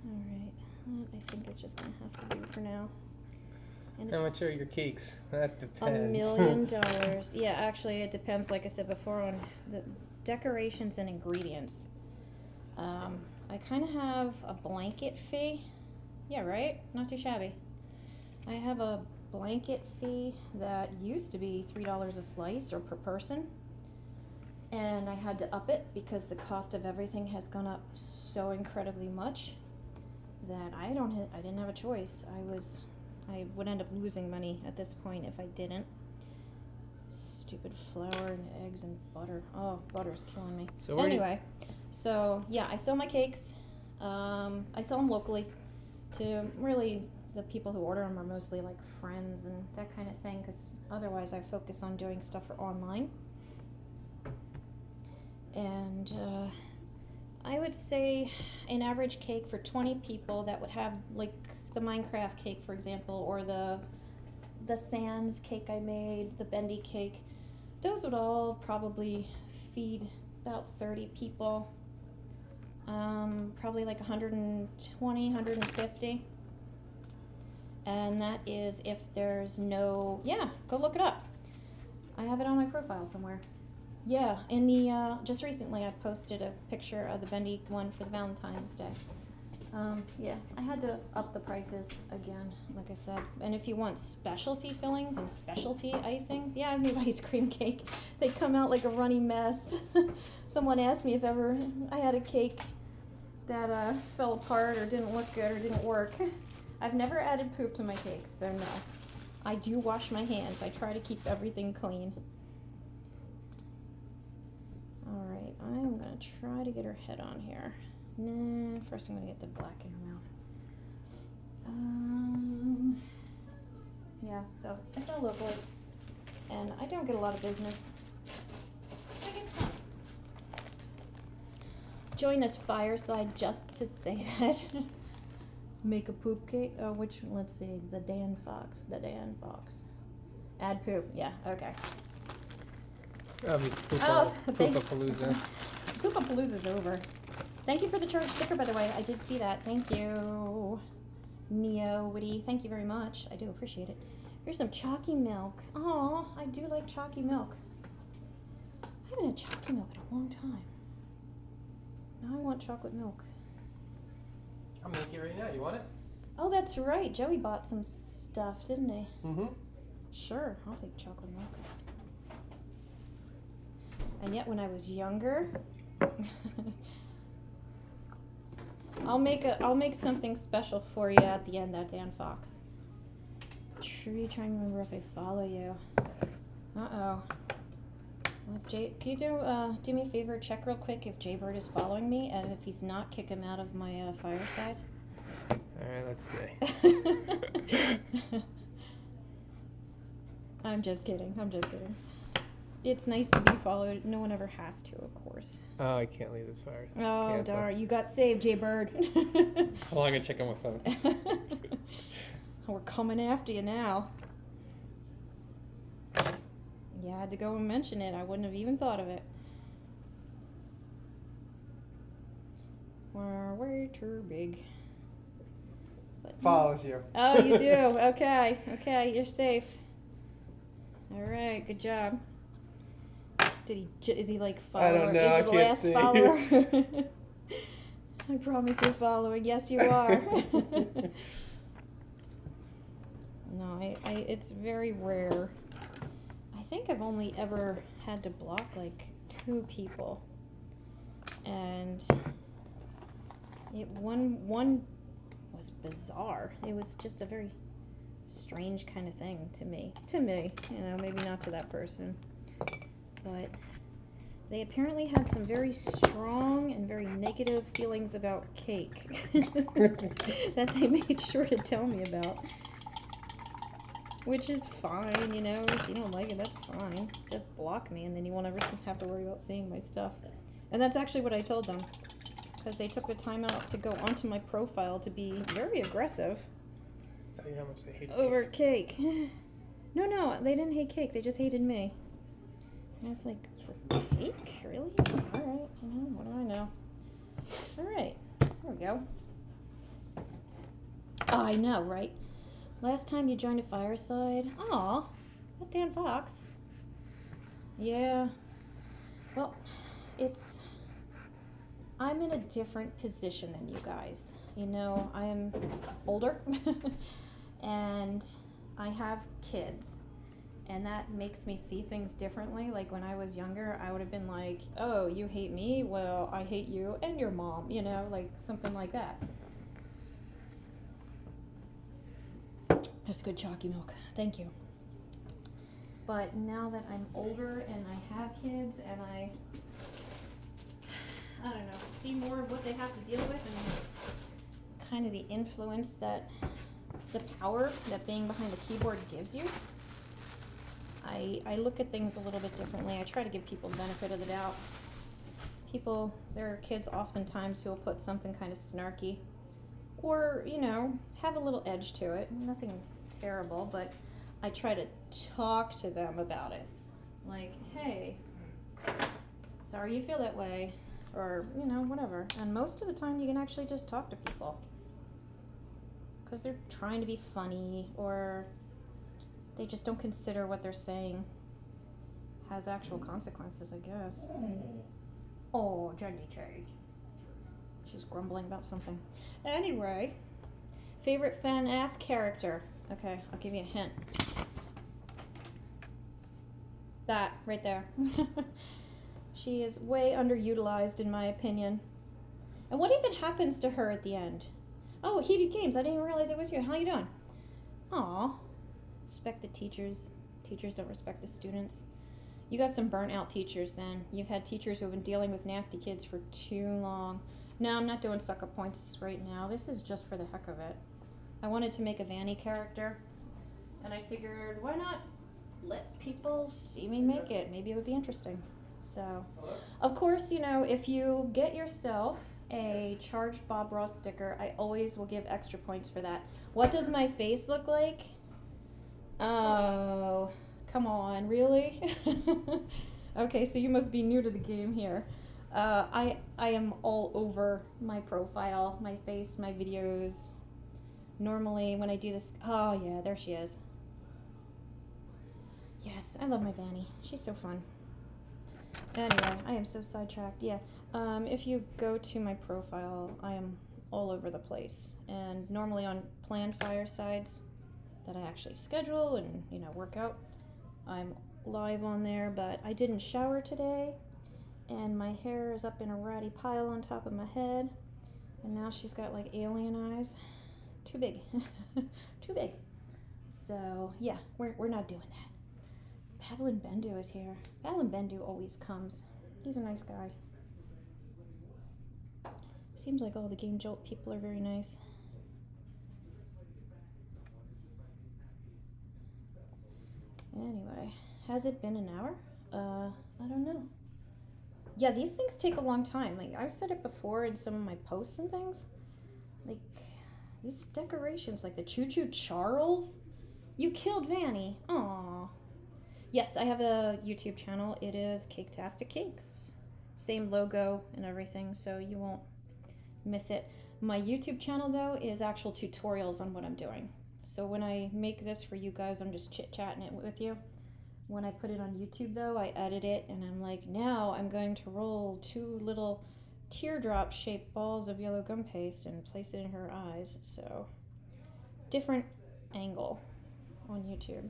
Alright, that I think is just gonna have to do for now. And How it's much are your cakes? That depends. $1 million. Yeah, actually it depends, like I said before, on the decorations and ingredients. I kind of have a blanket fee. Yeah, right? Not too shabby. I have a blanket fee that used to be $3 a slice or per person. And I had to up it because the cost of everything has gone up so incredibly much that I didn't have a choice. I would end up losing money at this point if I didn't. Stupid flour and eggs and butter. Oh, butter's killing me. So anyway, so yeah, I sell my cakes. I sell them locally to really the people who order them are mostly like friends and that kind of thing, because otherwise I focus on doing stuff for online. And I would say an average cake for 20 people that would have like the Minecraft cake, for example, or the Sans cake I made, the bendy cake, those would all probably feed about 30 people. Probably like 120, 150. And that is if there's no, yeah, go look it up. I have it on my profile somewhere. Yeah, in the, just recently I posted a picture of the bendy one for the Valentine's Day. Yeah, I had to up the prices again, like I said. And if you want specialty fillings and specialty icings, yeah, I've made ice cream cake. They come out like a runny mess. Someone asked me if ever I had a cake that fell apart or didn't look good or didn't work. I've never added poop to my cakes, so no. I do wash my hands. I try to keep everything clean. Alright, I'm gonna try to get her head on here. Nah, first I'm gonna get the black in her mouth. Yeah, so I sell locally, and I don't get a lot of business. I get some. Join this fireside just to say that. Make a poop cake. Oh, which? Let's see. The Dan Fox. Add poop. Yeah. Okay. Obviously, thank you. Poopapalooza. Poopapalooza's over. Thank you for the church sticker, by the way. I did see that. Thank you, Neo Witty. Thank you very much. I do appreciate it. Here's some chalky milk. Oh, I do like chalky milk. I haven't had chalky milk in a long time. Now I want chocolate milk. I'll make it right now. You want it? Oh, that's right. Joey bought some stuff, didn't he? Mm-hmm. Sure, I'll take chocolate milk. And yet when I was younger, I'll make something special for you at the end, that Dan Fox. Tree, trying to remember if I follow you. Uh-oh. Well, can you do me a favor, check real quick if Jaybird is following me, and if he's not, kick him out of my fireside. Alright, let's see. I'm just kidding. It's nice to be followed. No one ever has to, of course. Oh, I can't leave this fire. Oh, Cancel. darn. You got saved, Jaybird. How long I check on my phone? We're coming after you now. You had to go and mention it. I wouldn't have even thought of it. We're way too big. But Follows you. Oh, you do? Okay. Okay, you're safe. Alright, good job. Is he like follower? I don't know, Is he I the can't last see. follower? I promise you're following. Yes, you are. No, it's very rare. I think I've only ever had to block like 2 people. And one was bizarre. It was just a very strange kind of thing to me. You know, maybe not to that person. But they apparently had some very strong and very negative feelings about cake that they made sure to tell me about. Which is fine, you know, if you don't like it, that's fine. Just block me and then you won't ever have to worry about seeing my stuff. And that's actually what I told them. Because they took the time out to go onto my profile to be very aggressive. Tell you how much they hate Over cake. No, they didn't hate cake, they just hated me. And I was like, for cake? Really? Alright, what do I know? Alright, there we go. Oh, I know, right? Last time you joined a fireside. Aw, is that Dan Fox? Yeah. Well, I'm in a different position than you guys. You know, I am older and I have kids. And that makes me see things differently. Like when I was younger, I would have been like, oh, you hate me? Well, I hate you and your mom, you know, like something like that. That's good chalky milk. Thank you. But now that I'm older and I have kids and I don't know, see more of what they have to deal with and kind of the influence that the power that being behind the keyboard gives you, I look at things a little bit differently. I try to give people the benefit of the doubt. There are kids oftentimes who will put something kind of snarky or, you know, have a little edge to it. Nothing terrible, but I try to talk to them about it. Like, hey, sorry you feel that way, or, you know, whatever. And most of the time you can actually just talk to people because they're trying to be funny or they just don't consider what they're saying has actual consequences, I guess. Oh, Jenny J. She's grumbling about something. Anyway, favorite FNAF character. Okay, I'll give you a hint. That, right there. She is way underutilized in my opinion. And what even happens to her at the end? Oh, Heated Games. I didn't even realize it was you. How you doing? Aw. Respect the teachers. Teachers don't respect the students. You got some burnt out teachers then. You've had teachers who have been dealing with nasty kids for too long. No, I'm not doing suck-up points right now. This is just for the heck of it. I wanted to make a Vanny character, and I figured, why not let people see me make it? Maybe it would be interesting. So, of course, you know, if you get yourself a charged Bob Ross sticker, I always will give extra points for that. What does my face look like? Oh, come on, really? Okay, so you must be new to the game here. I am all over my profile, my face, my videos. Normally when I do this, oh yeah, there she is. Yes, I love my Vanny. She's so fun. Anyway, I am so sidetracked. Yeah. If you go to my profile, I am all over the place. And normally on planned firesides that I actually schedule and, work out, I'm live on there, but I didn't shower today, and my hair is up in a ratty pile on top of my head, and now she's got like alien eyes. Too big. Too big. So, yeah, we're not doing that. Pablin Bendu is here. Pablin Bendu always comes. He's a nice guy. Seems like all the Game Jolt people are very nice. Anyway, has it been an hour? I don't know. Yeah, these things take a long time. Like, I've said it before in some of my posts and things. Like, these decorations, like the Choo Choo Charles. You killed Vanny. Aww. Yes, I have a YouTube channel. It is Cake-tastic Cakes. Same logo and everything, so you won't miss it. My YouTube channel, though, is actual tutorials on what I'm doing. So when I make this for you guys, I'm just chit-chatting it with you. When I put it on YouTube, though, I edit it, and I'm like, now I'm going to roll 2 little teardrop-shaped balls of yellow gum paste and place it in her eyes. So, different angle on YouTube.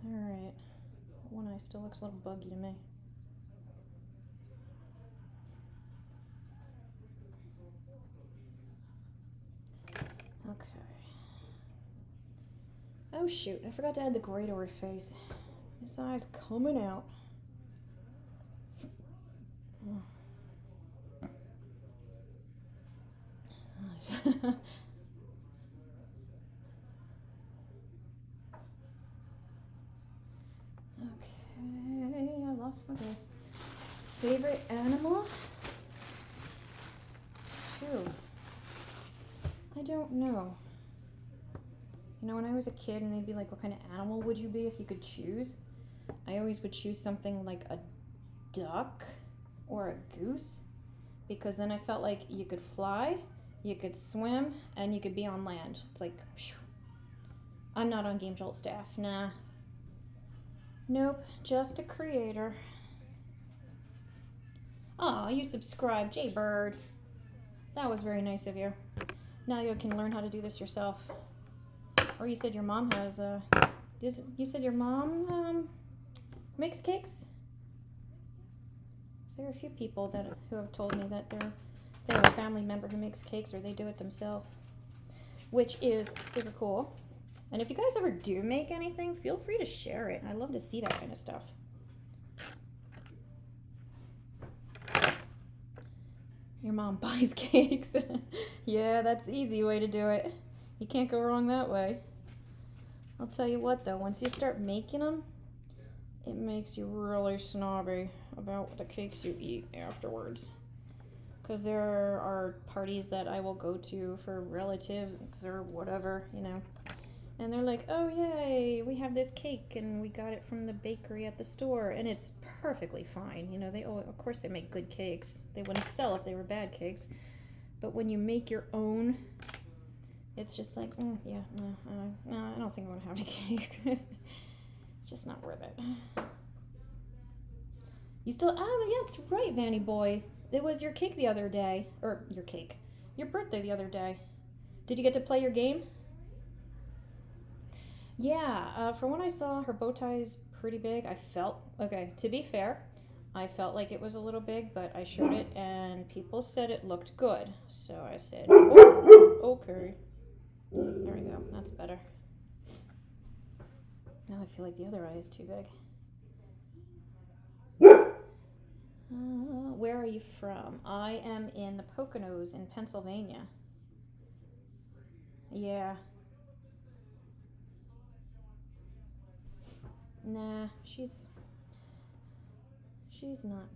Alright. One eye still looks a little buggy to me. Okay. Oh shoot, I forgot to add the gray to her face. This eye's coming out. Okay, I lost my goal. Favorite animal? Phew. I don't know. When I was a kid and they'd be like, what kind of animal would you be if you could choose? I always would choose something like a duck or a goose, because then I felt like you could fly, you could swim, and you could be on land. It's like, phew. I'm not on Game Jolt staff. Nah. Nope, just a creator. Aw, you subscribed, Jaybird. That was very nice of you. Now you can learn how to do this yourself. Or you said your mom has you said your mom makes cakes? There are a few people who have told me that they have a family member who makes cakes, or they do it themselves, which is super cool. And if you guys ever do make anything, feel free to share it. I love to see that kind of stuff. Your mom buys cakes. Yeah, that's the easy way to do it. You can't go wrong that way. I'll tell you what, though, once you start making them, it makes you really snobby about the cakes you eat afterwards. Because there are parties that I will go to for relatives or whatever, and they're like, oh yay, we have this cake and we got it from the bakery at the store, and it's perfectly fine. Of course they make good cakes. They wouldn't sell if they were bad cakes. But when you make your own, it's just like, no, I don't think I'm gonna have a cake. It's just not worth it. You still, oh yeah, that's right, Vanny boy. It was your cake the other day, or your birthday the other day. Did you get to play your game? Yeah, from what I saw, her bow tie is pretty big. To be fair, I felt like it was a little big, but I showed it and people said it looked good. So I said, oh, okay. There we go, that's better. Now I feel like the other eye is too big. Where are you from? I am in the Poconos in Pennsylvania. Yeah. Nah, she's not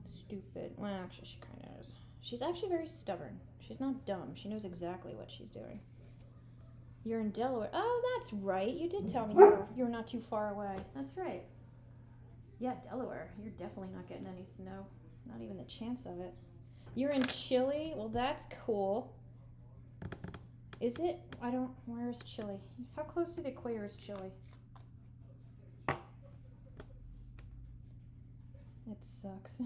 stupid. Well, actually, she kind of is. She's actually very stubborn. She's not dumb. She knows exactly what she's doing. You're in Delaware. Oh, that's right. You did tell me you're not too far away. That's right. Yeah, Delaware. You're definitely not getting any snow. Not even the chance of it. You're in Chile? Well, that's cool. Is it? I don't. Where is Chile? How close to the equator is Chile? It sucks.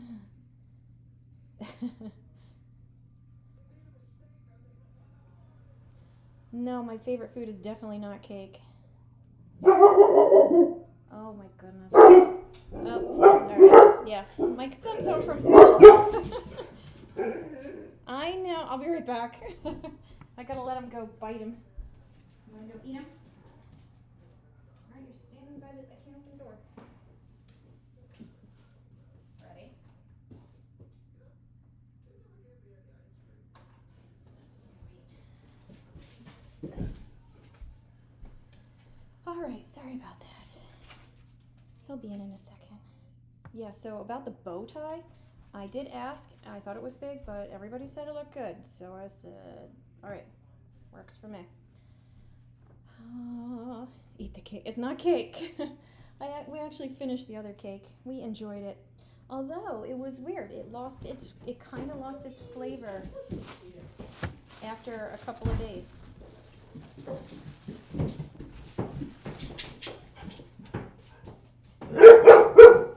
No, my favorite food is definitely not cake. Oh my goodness. Oh, alright. Yeah. My son's home from school. I know. I'll be right back. I gotta let him go bite him. You wanna go eat him? Alright, you're standing by the. I can't open the door. Ready? Alright, sorry about that. He'll be in a second. Yeah, so about the bow tie, I did ask. I thought it was big, but everybody said it looked good. So I said, alright, works for me. Eat the cake. It's not cake. We actually finished the other cake. We enjoyed it. Although it was weird. It kind of lost its flavor after a couple of days.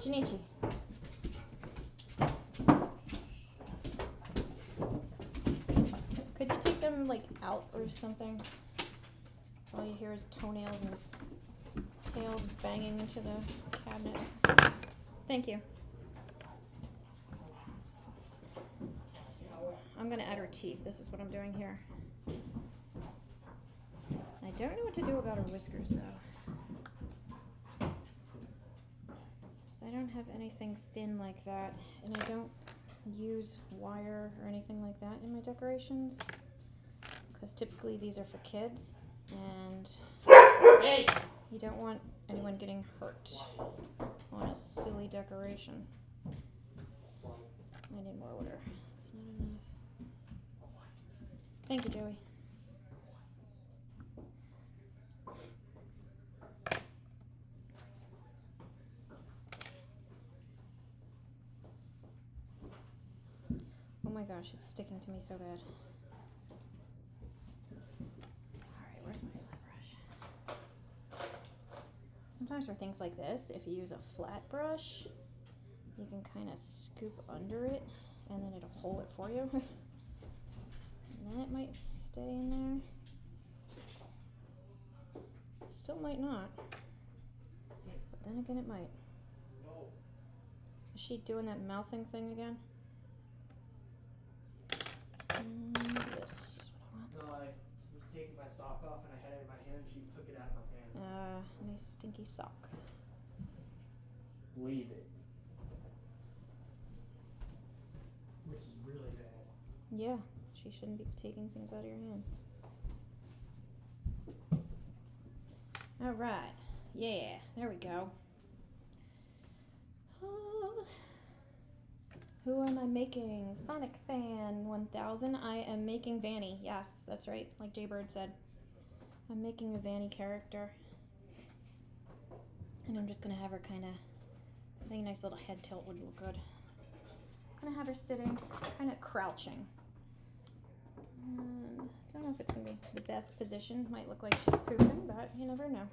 Jinichi. Could you take them like out or something? All you hear is toenails and tails banging into the cabinets. Thank you. So, I'm gonna add her teeth. This is what I'm doing here. I don't know what to do about her whiskers though. I don't have anything thin like that, and I don't use wire or anything like that in my decorations, because typically these are for kids, and you don't want anyone getting hurt on a silly decoration. I need more water. It's not enough. Thank you, Joey. Oh my gosh, it's sticking to me so bad. Alright, where's my flat brush? Sometimes for things like this, if you use a flat brush, you can kind of scoop under it and then it'll hold it for you. And then it might stay in there. Still might not. But then again, it might. Is she doing that mouthing thing again? Yes. No, I was taking my sock off and I had it in my hand and she took it out of my hand. Nice stinky sock. Leave it. Which is really bad. Yeah, she shouldn't be taking things out of your hand. Alright. Yeah, there we go. Who am I making? Sonic Fan 1000. I am making Vanny. Yes, that's right. Like Jaybird said. I'm making a Vanny character. And I'm just going to have her kind of... I think a nice little head tilt would look good. I'm going to have her sitting, kind of crouching. And I don't know if it's going to be the best position. Might look like she's pooping, but you never know.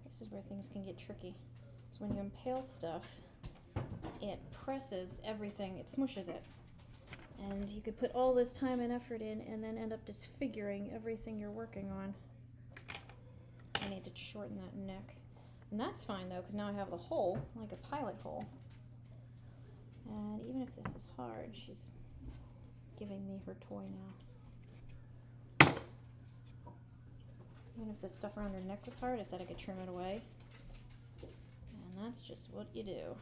This is where things can get tricky. So when you impale stuff, it presses everything, it smushes it. And you could put all this time and effort in and then end up disfiguring everything you're working on. I need to shorten that neck. And that's fine though, because now I have the hole, like a pilot hole. And even if this is hard, she's giving me her toy now. Even if the stuff around her neck was hard, I said I could trim it away. And that's just what you do.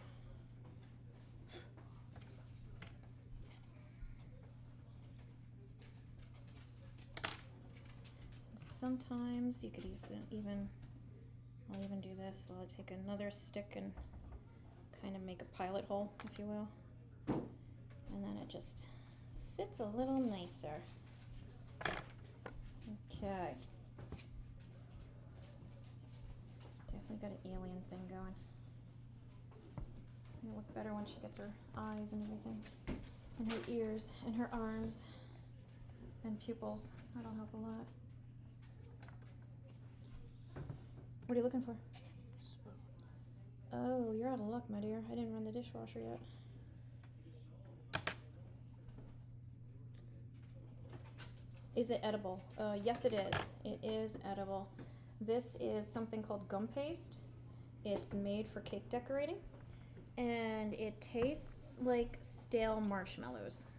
Sometimes you could use it I'll even do this, so I'll take another stick and kind of make a pilot hole, if you will. And then it just sits a little nicer. Okay. got an alien thing going. It'll look better when she gets her eyes and everything. And her ears and her arms and pupils. That'll help a lot. What are you looking for? Spoon. Oh, you're out of luck, my dear. I didn't run the dishwasher yet. Is it edible? Yes, it is. It is edible. This is something called gum paste. It's made for cake decorating. And it tastes like stale marshmallows.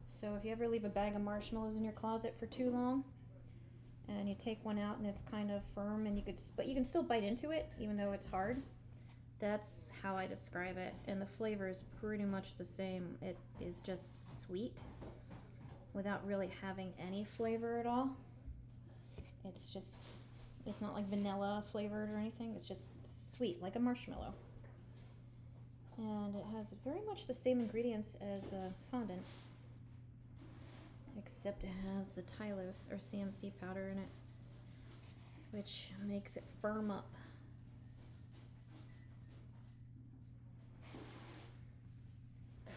So if you ever leave a bag of marshmallows in your closet for too long, and you take one out and it's kind of firm, and but you can still bite into it even though it's hard. That's how I describe it. And the flavor is pretty much the same. It is just sweet without really having any flavor at all. It's not like vanilla flavored or anything. It's just sweet, like a marshmallow. And it has very much the same ingredients as fondant, except it has the Tylose or CMC powder in it, which makes it firm up.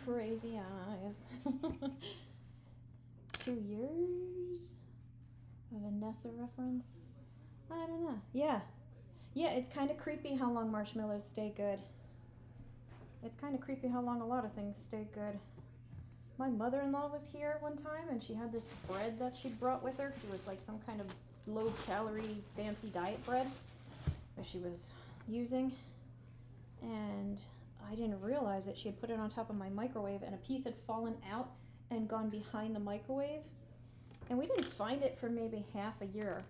Crazy eyes. 2 years? A Vanessa reference? I don't know. Yeah, it's kind of creepy how long marshmallows stay good. It's kind of creepy how long a lot of things stay good. My mother-in-law was here one time, and she had this bread that she brought with her. It was like some kind of low-calorie, fancy diet bread that she was using. And I didn't realize that she had put it on top of my microwave, and a piece had fallen out and gone behind the microwave. And we didn't find it for maybe half a year.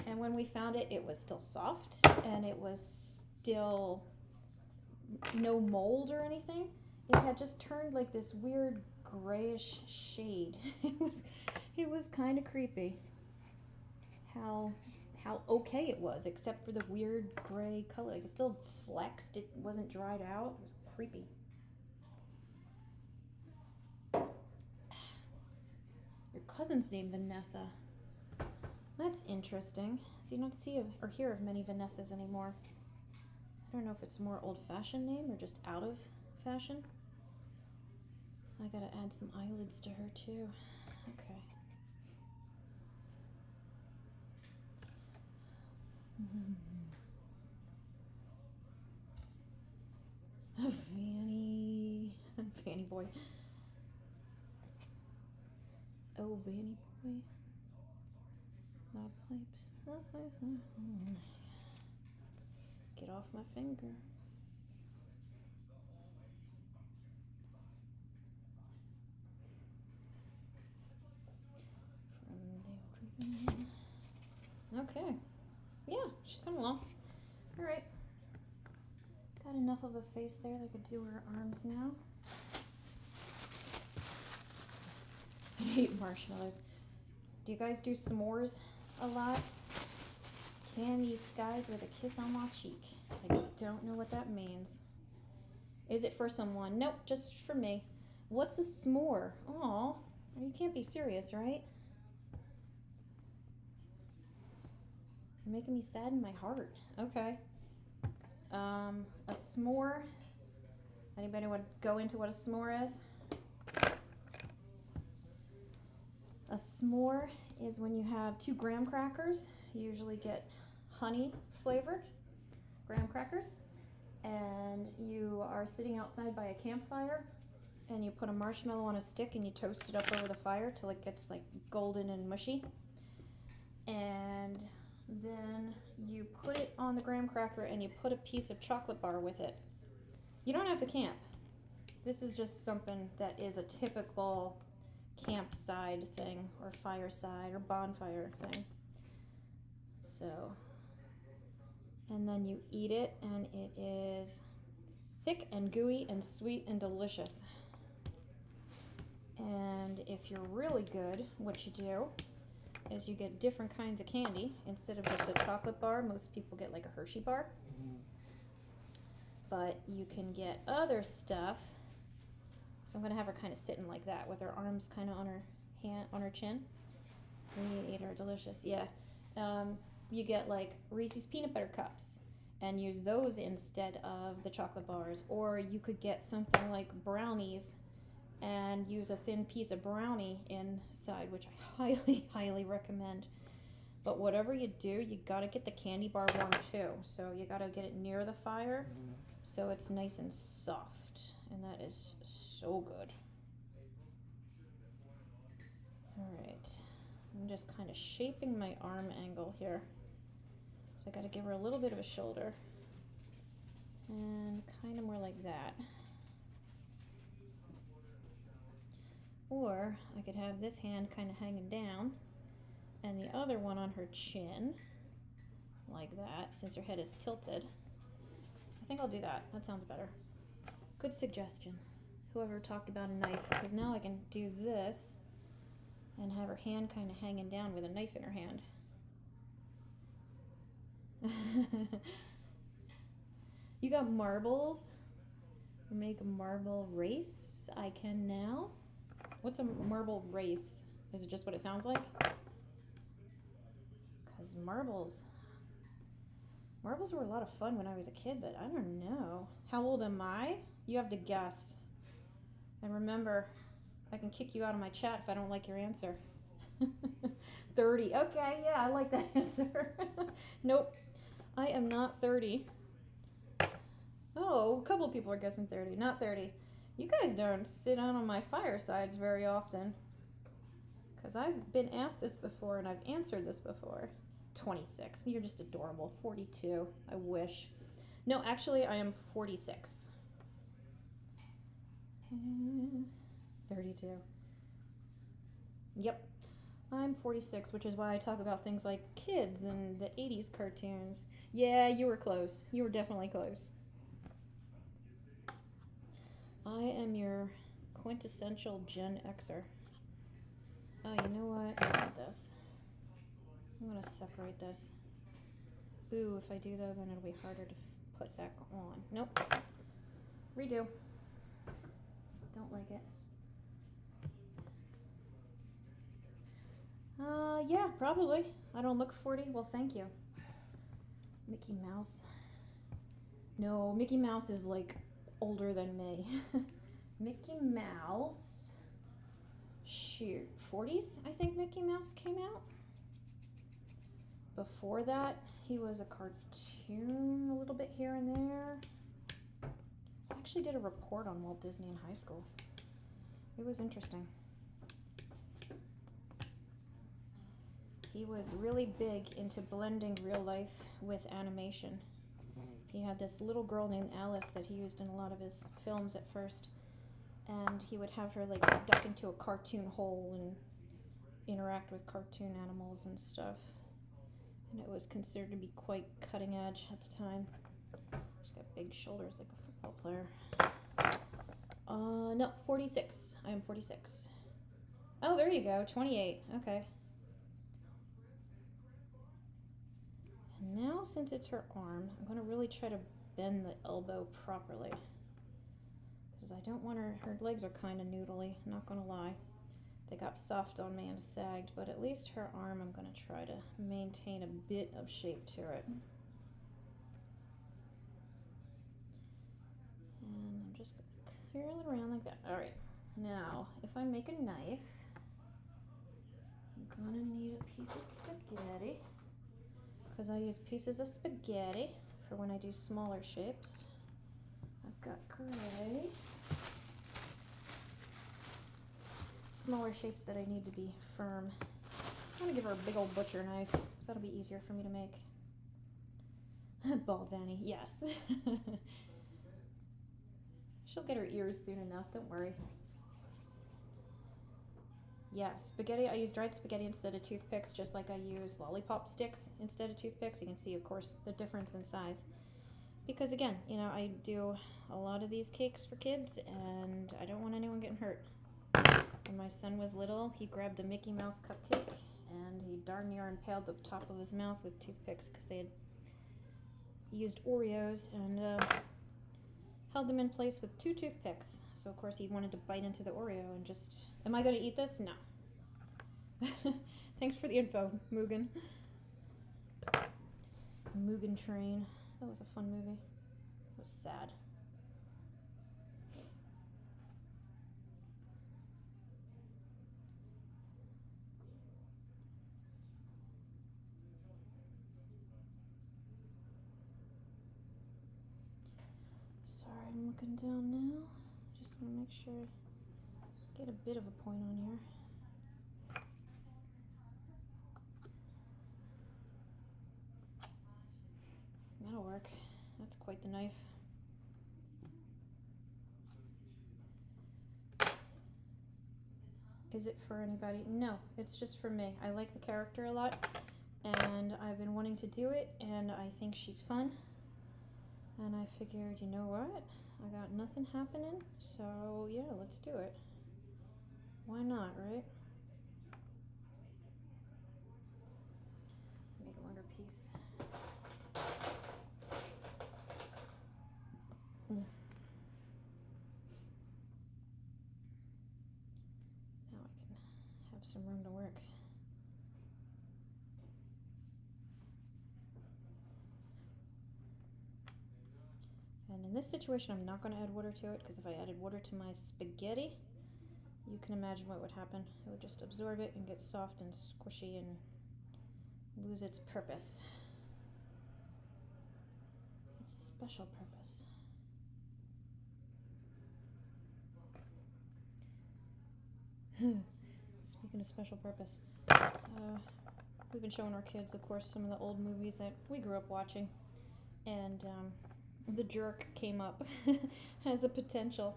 And when we found it, it was still soft, and it was still no mold or anything. It had just turned like this weird grayish shade. It was kind of creepy how okay it was, except for the weird gray color. Like, it still flexed. It wasn't dried out. It was creepy. Your cousin's named Vanessa. That's interesting. So you don't see or hear of many Vanessas anymore. I don't know if it's a more old-fashioned name or just out of fashion. I gotta add some eyelids to her too. Okay. Vanny. Vanny boy. Oh, Vanny boy. Knob pipes. Get off my finger. Okay. Yeah, she's coming along. All right. Got enough of a face there that I could do her arms now. I hate marshmallows. Do you guys do s'mores a lot? Candy skies with a kiss on my cheek. I don't know what that means. Is it for someone? Nope, just for me. What's a s'more? Aw, you can't be serious, right? You're making me sad in my heart. Okay. A s'more. Anybody want to go into what a s'more is? A s'more is when you have 2 graham crackers. You usually get honey flavored graham crackers. And you are sitting outside by a campfire, and you put a marshmallow on a stick and you toast it up over the fire till it gets like golden and mushy. And then you put it on the graham cracker and you put a piece of chocolate bar with it. You don't have to camp. This is just something that is a typical campside thing, or fireside or bonfire thing. So, and then you eat it, and it is thick and gooey and sweet and delicious. And if you're really good, what you do is you get different kinds of candy. Instead of just a chocolate bar, most people get like a Hershey bar. But you can get other stuff. So I'm gonna have her kind of sitting like that with her arms kind of on her hand, on her chin. We ate her delicious, yeah. You get like Reese's peanut butter cups. and use those instead of the chocolate bars. Or you could get something like brownies and use a thin piece of brownie inside, which I highly, highly recommend. But whatever you do, you gotta get the candy bar warm too. So you gotta get it near the fire so it's nice and soft. And that is so good. All right, I'm just kind of shaping my arm angle here. So I gotta give her a little bit of a shoulder. And kind of more like that. Or I could have this hand kind of hanging down and the other one on her chin, like that, since her head is tilted. I think I'll do that. That sounds better. Good suggestion. Whoever talked about a knife, because now I can do this and have her hand kind of hanging down with a knife in her hand. You got marbles? Make a marble race? I can now. What's a marble race? Is it just what it sounds like? Because marbles were a lot of fun when I was a kid, but I don't know. How old am I? You have to guess. And remember, I can kick you out of my chat if I don't like your answer. 30. Okay, yeah, I like that answer. Nope, I am not 30. Oh, a couple of people are guessing 30. Not 30. You guys don't sit on my firesides very often. Because I've been asked this before and I've answered this before. 26. You're just adorable. 42. I wish. No, actually, I am 46. 32. Yep. I'm 46, which is why I talk about things like kids and the 80s cartoons. Yeah, you were close. You were definitely close. I am your quintessential Gen Xer. Oh, you know what? I want this. I'm gonna separate this. Ooh, if I do though, then it'll be harder to put back on. Nope. Redo. Don't like it. Yeah, probably. I don't look 40. Well, thank you. Mickey Mouse. No, Mickey Mouse is like older than me. Mickey Mouse. Shoot, 40s, I think Mickey Mouse came out. Before that, he was a cartoon a little bit here and there. I actually did a report on Walt Disney in high school. It was interesting. He was really big into blending real life with animation. He had this little girl named Alice that he used in a lot of his films at first. And he would have her like duck into a cartoon hole and interact with cartoon animals and stuff. And it was considered to be quite cutting edge at the time. She's got big shoulders like a football player. No, 46. I am 46. Oh, there you go, 28. Okay. And now, since it's her arm, I'm going to really try to bend the elbow properly. Because I don't want her legs are kind of noodly, not going to lie. They got soft on me and sagged, but at least her arm I'm going to try to maintain a bit of shape to it. And I'm just going to curl it around like that. Alright, now if I make a knife, I'm going to need a piece of spaghetti. Because I use pieces of spaghetti for when I do smaller shapes. I've got gray. Smaller shapes that I need to be firm. I'm going to give her a big old butcher knife, because that'll be easier for me to make. Bald Vanny, yes. She'll get her ears soon enough, don't worry. Yeah, spaghetti, I use dried spaghetti instead of toothpicks, just like I use lollipop sticks instead of toothpicks. You can see, of course, the difference in size. Because again, you know, I do a lot of these cakes for kids, and I don't want anyone getting hurt. When my son was little, he grabbed a Mickey Mouse cupcake, and he darn near impaled the top of his mouth with toothpicks, because they had used Oreos, and held them in place with 2 toothpicks. So, of course, he wanted to bite into the Oreo and just... Am I going to eat this? No. Thanks for the info, Mugen. Mugen train. That was a fun movie. It was sad. Sorry, I'm looking down now. Just want to make sure I get a bit of a point on here. That'll work. That's quite the knife. Is it for anybody? No, it's just for me. I like the character a lot, and I've been wanting to do it, and I think she's fun. And I figured, you know what? I got nothing happening, so yeah, let's do it. Why not, right? Make a longer piece. Now I can have some room to work. And in this situation, I'm not going to add water to it, because if I added water to my spaghetti, you can imagine what would happen. It would just absorb it and get soft and squishy and lose its purpose. Its special purpose. Speaking of special purpose, we've been showing our kids, of course, some of the old movies that we grew up watching, and The Jerk came up as a potential.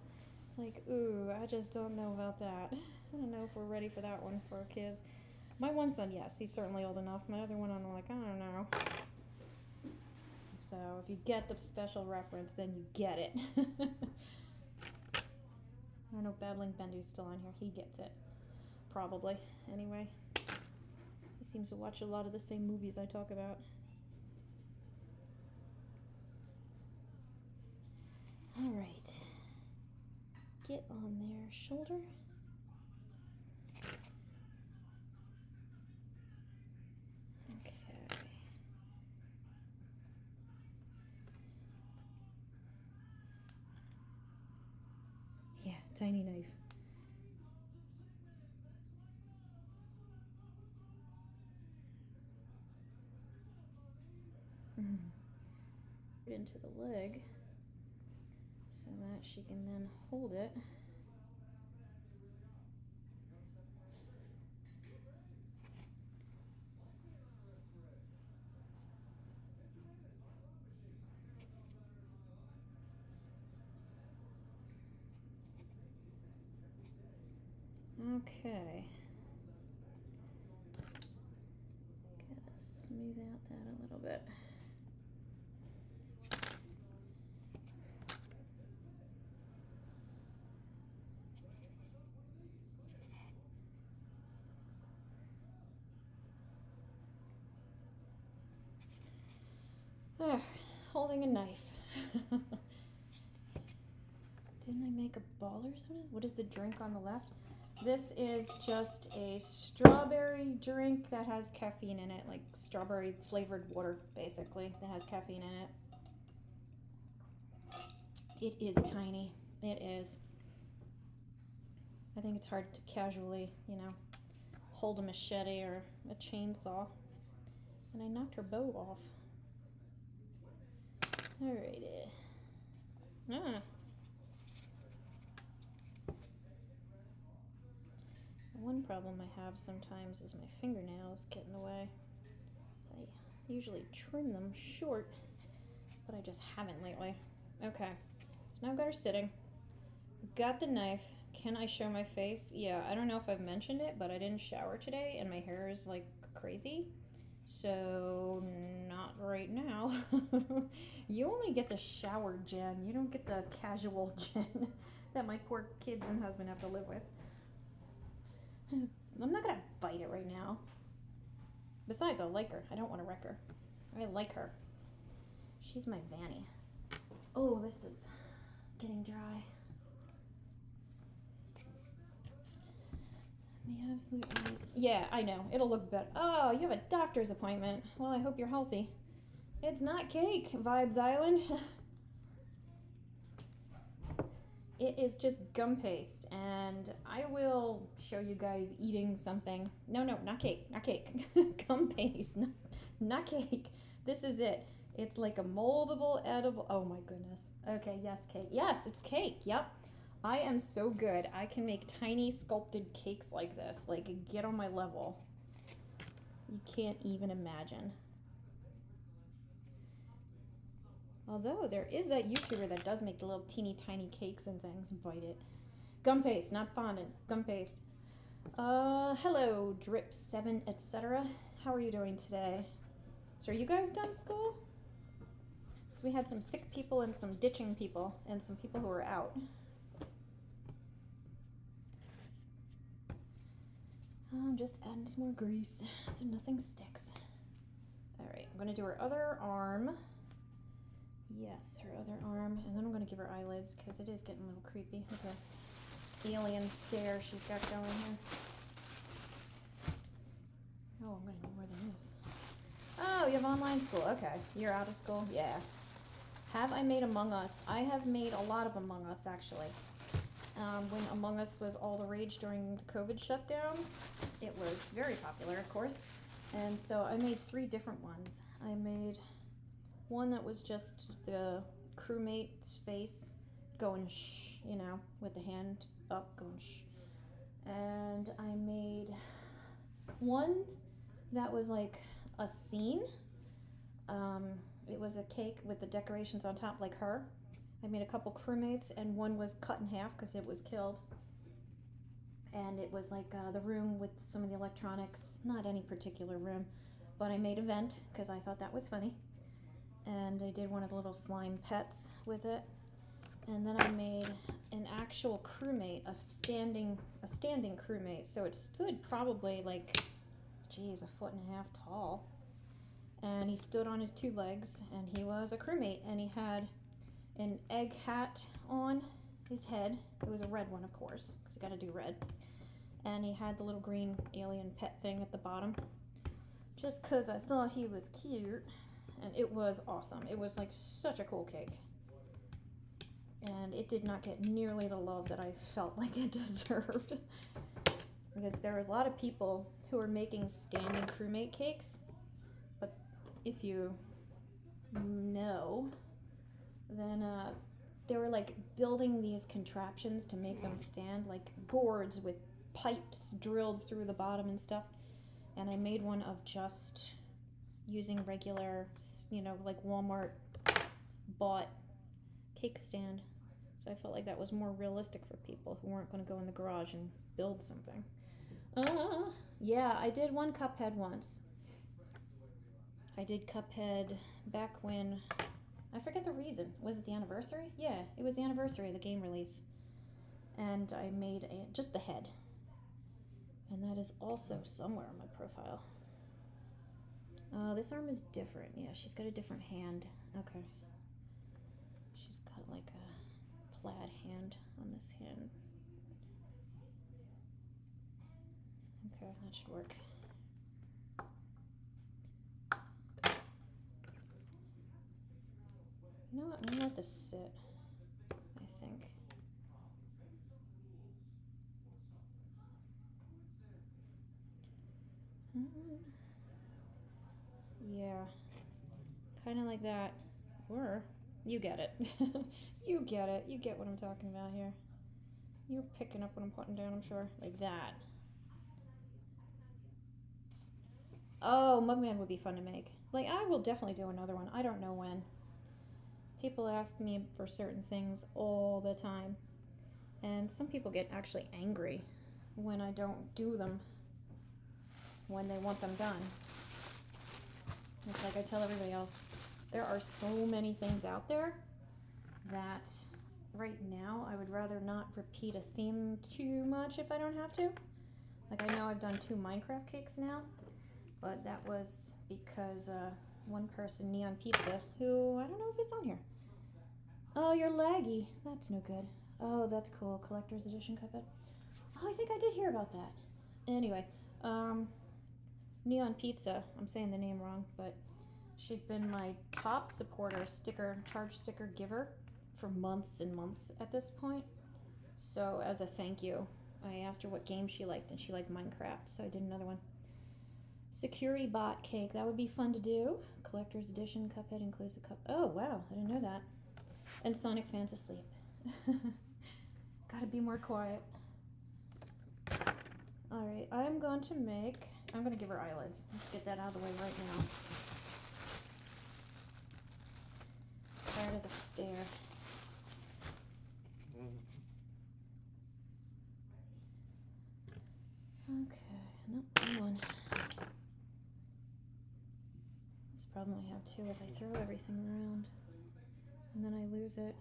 It's like, ooh, I just don't know about that. I don't know if we're ready for that one for our kids. My one son, yes, he's certainly old enough. My other one, I'm like, I don't know. So if you get the special reference, then you get it. I don't know if Babbling Bendy's still on here. He gets it. Probably. Anyway. He seems to watch a lot of the same movies I talk about. Alright. Get on their shoulder. Okay. Yeah, tiny knife. Into the leg so that she can then hold it. Okay. Gotta smooth out that a little bit. There, holding a knife. Didn't I make a ball or something? What is the drink on the left? This is just a strawberry drink that has caffeine in it, like strawberry flavored water, basically, that has caffeine in it. It is tiny. It is. I think it's hard to casually, hold a machete or a chainsaw. And I knocked her bow off. Alrighty. One problem I have sometimes is my fingernails get in the way. So I usually trim them short, but I just haven't lately. Okay, so now I've got her sitting. Got the knife. Can I show my face? Yeah, I don't know if I've mentioned it, but I didn't shower today and my hair is like crazy. So, not right now. You only get the shower Jen. You don't get the casual Jen that my poor kids and husband have to live with. I'm not gonna bite it right now. Besides, I like her. I don't want to wreck her. I like her. She's my Vanny. Oh, this is getting dry. The absolute reason. Yeah, I know. It'll look better. Oh, you have a doctor's appointment. Well, I hope you're healthy. It's not cake, Vibes Island. It is just gum paste, and I will show you guys eating something. No, not cake, not cake. Gum paste, not cake. This is it. It's like a moldable, edible. Oh my goodness. Okay, yes, cake. Yes, it's cake. Yep. I am so good. I can make tiny sculpted cakes like this. Like, get on my level. You can't even imagine. Although there is that YouTuber that does make the little teeny tiny cakes and things. Bite it. Gum paste, not fondant. Gum paste. Hello, Drip7, etc. How are you doing today? So are you guys done school? So we had some sick people and some ditching people and some people who were out. I'm just adding some more grease so nothing sticks. All right, I'm gonna do her other arm. Yes, her other arm, and then I'm gonna give her eyelids because it is getting a little creepy with the alien stare she's got going here. Oh, I'm gonna need more than this. Oh, you have online school. Okay, you're out of school. Yeah. Have I made Among Us? I have made a lot of Among Us actually. When Among Us was all the rage during the COVID shutdowns, it was very popular, of course. And so I made 3 different ones. I made one that was just the crewmate's face going shh, you know, with the hand up going shh. And I made one that was like a scene. It was a cake with the decorations on top like her. I made a couple crewmates, and one was cut in half because it was killed. And it was like the room with some of the electronics, not any particular room, but I made a vent because I thought that was funny. And I did one of the little slime pets with it. And then I made an actual crewmate, a standing crewmate. So it stood probably like, geez, 1.5 feet tall. And he stood on his 2 legs, and he was a crewmate, and he had an egg hat on his head. It was a red one, of course, because you got to do red. And he had the little green alien pet thing at the bottom, just because I thought he was cute. And it was awesome. It was like such a cool cake. And it did not get nearly the love that I felt like it deserved. Because there were a lot of people who were making standing crewmate cakes. But if you know, then they were like building these contraptions to make them stand, like gourds with pipes drilled through the bottom and stuff. And I made one of just using regular, you know, like Walmart bought cake stand. So I felt like that was more realistic for people who weren't going to go in the garage and build something. Yeah, I did one Cuphead once. I did Cuphead back when, I forget the reason. Was it the anniversary? Yeah, it was the anniversary of the game release. And I made just the head. And that is also somewhere on my profile. This arm is different. Yeah, she's got a different hand. Okay. She's got like a plaid hand on this hand. Okay, that should work. You know what? I'm gonna let this sit, I think. Yeah. Kind of like that. Or, you get it. You get it. You get what I'm talking about here. You're picking up what I'm putting down, I'm sure. Like that. Oh, Mugman would be fun to make. Like, I will definitely do another one. I don't know when. People ask me for certain things all the time. And some people get actually angry when I don't do them when they want them done. It's like I tell everybody else, there are so many things out there that right now I would rather not repeat a theme too much if I don't have to. Like, I know I've done 2 Minecraft cakes now, but that was because one person, Neon Pizza, who I don't know if he's on here. Oh, you're laggy. That's no good. Oh, that's cool. Collector's edition Cuphead. Oh, I think I did hear about that. Anyway, Neon Pizza, I'm saying the name wrong, but She's been my top supporter, charge sticker giver for months and months at this point. So as a thank you, I asked her what game she liked, and she liked Minecraft, so I did another one. Security bot cake, that would be fun to do. Collector's edition, Cuphead includes a cup. Oh wow, I didn't know that. And Sonic Fans Asleep. Gotta be more quiet. Alright, I'm going to give her eyelids. Let's get that out of the way right now. Tired of the stare. Okay, nope, wrong one. That's the problem I have too, is I throw everything around and then I lose it.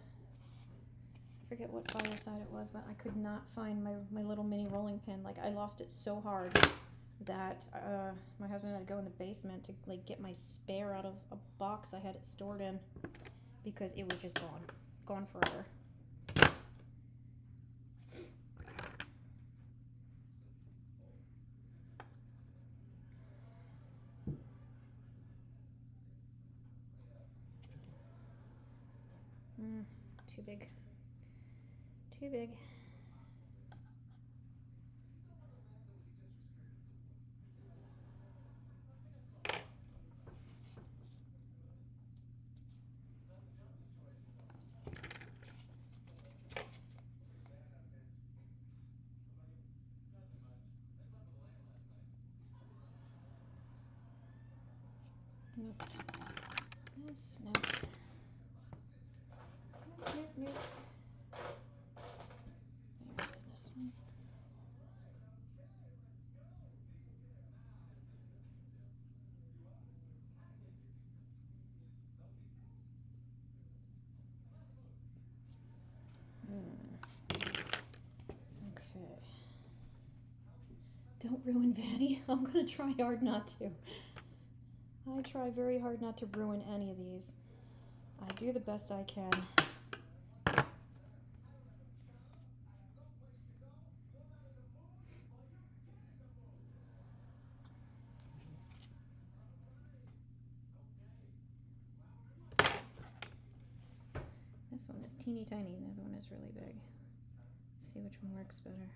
I forget what fireside it was, but I could not find my little mini rolling pin. Like, I lost it so hard that my husband had to go in the basement to like get my spare out of a box I had it stored in, because it was just gone forever. Too big. Too big. Nope. This, nope. Nope. There's this one. Okay. Don't ruin Vanny. I'm gonna try hard not to. I try very hard not to ruin any of these. I do the best I can. This one is teeny tiny, the other one is really big. Let's see which one works better.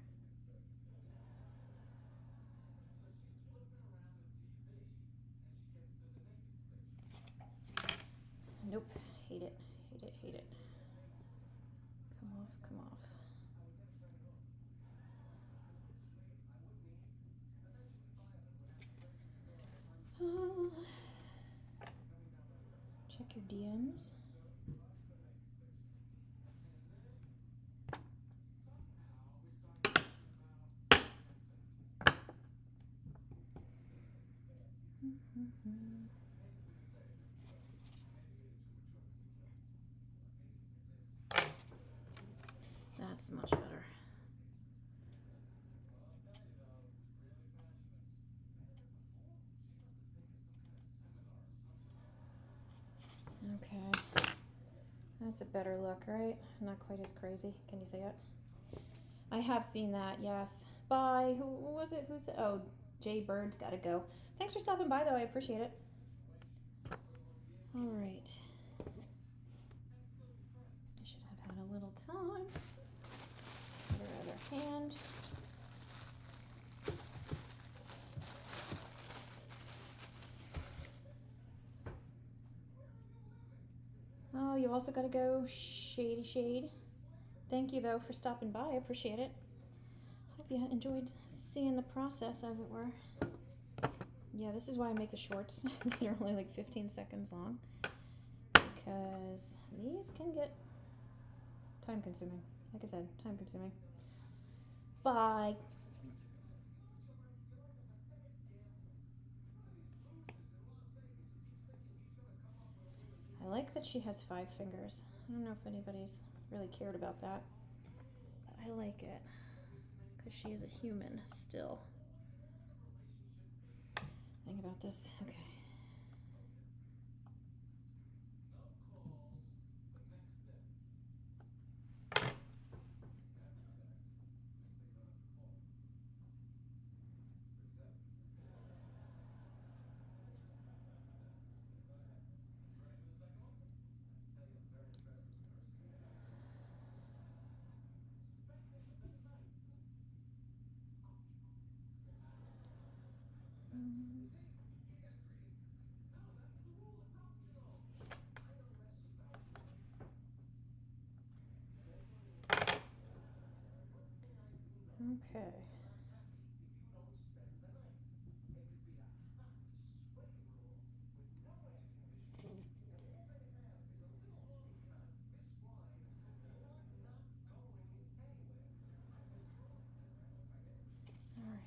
Nope. Hate it. Hate it. Hate it. Come off. Come off. Check your DMs. That's much better. Okay. That's a better look, right? Not quite as crazy. Can you see it? I have seen that, yes. Bye. Who was it? Oh, Jay Bird's gotta go. Thanks for stopping by, though. I appreciate it. All right. I should have had a little time. Put her other hand. Oh, you also gotta go, Shady Shade. Thank you, though, for stopping by. I appreciate it. Hope you enjoyed seeing the process, as it were. Yeah, this is why I make the shorts. They're only like 15 seconds long, because these can get time consuming. Like I said, time consuming. Bye. I like that she has 5 fingers. I don't know if anybody's really cared about that, but I like it, because she is a human still. Think about this. Okay. Okay. All right.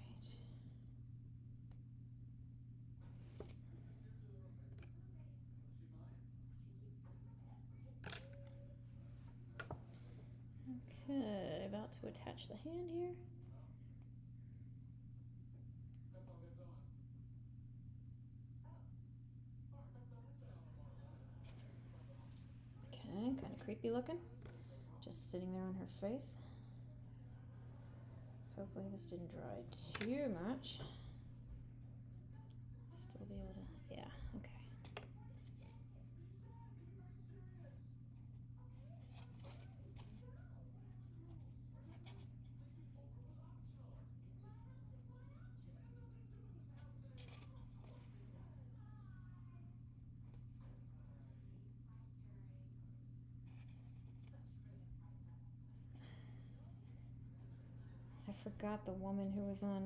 Okay, about to attach the hand here. Okay, kind of creepy looking. Just sitting there on her face. Hopefully this didn't dry too much. Still be able to, yeah, okay. I forgot the woman who was on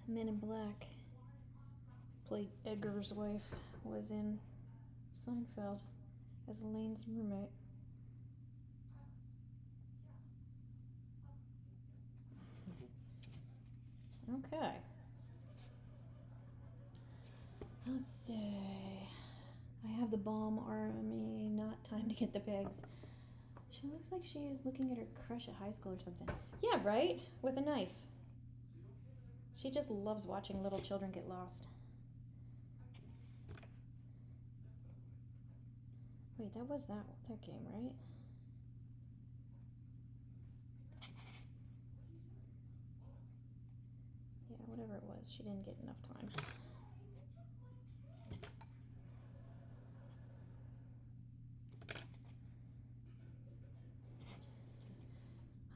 Men in Black, played Edgar's wife, was in Seinfeld as Elaine's roommate. Okay. Let's see. I have the bomb army, not time to get the pigs. She looks like she's looking at her crush at high school or something. Yeah, right? With a knife. She just loves watching little children get lost. Wait, that was that game, right? Yeah, whatever it was. She didn't get enough time.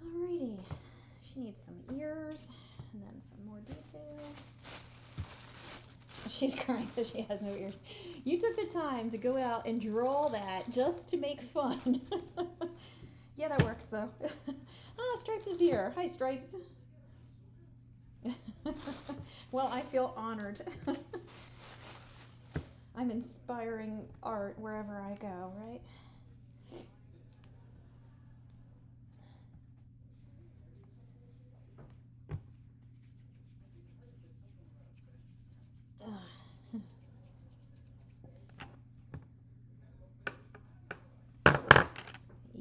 Alrighty. She needs some ears and then some more details. She's crying because she has no ears. You took the time to go out and draw that just to make fun. Yeah, that works though. Ah, Stripes is here. Hi, Stripes. Well, I feel honored. I'm inspiring art wherever I go, right?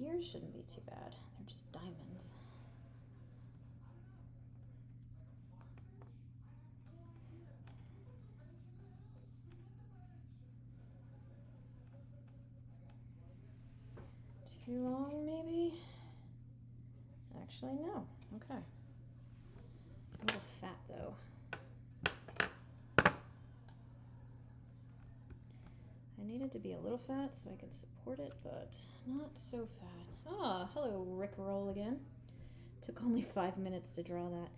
Ears shouldn't be too bad. They're just diamonds. Too long, maybe? Actually, no. Okay. A little fat, though. I need it to be a little fat so I can support it, but not so fat. Ah, hello, Rickroll again. Took only 5 minutes to draw that.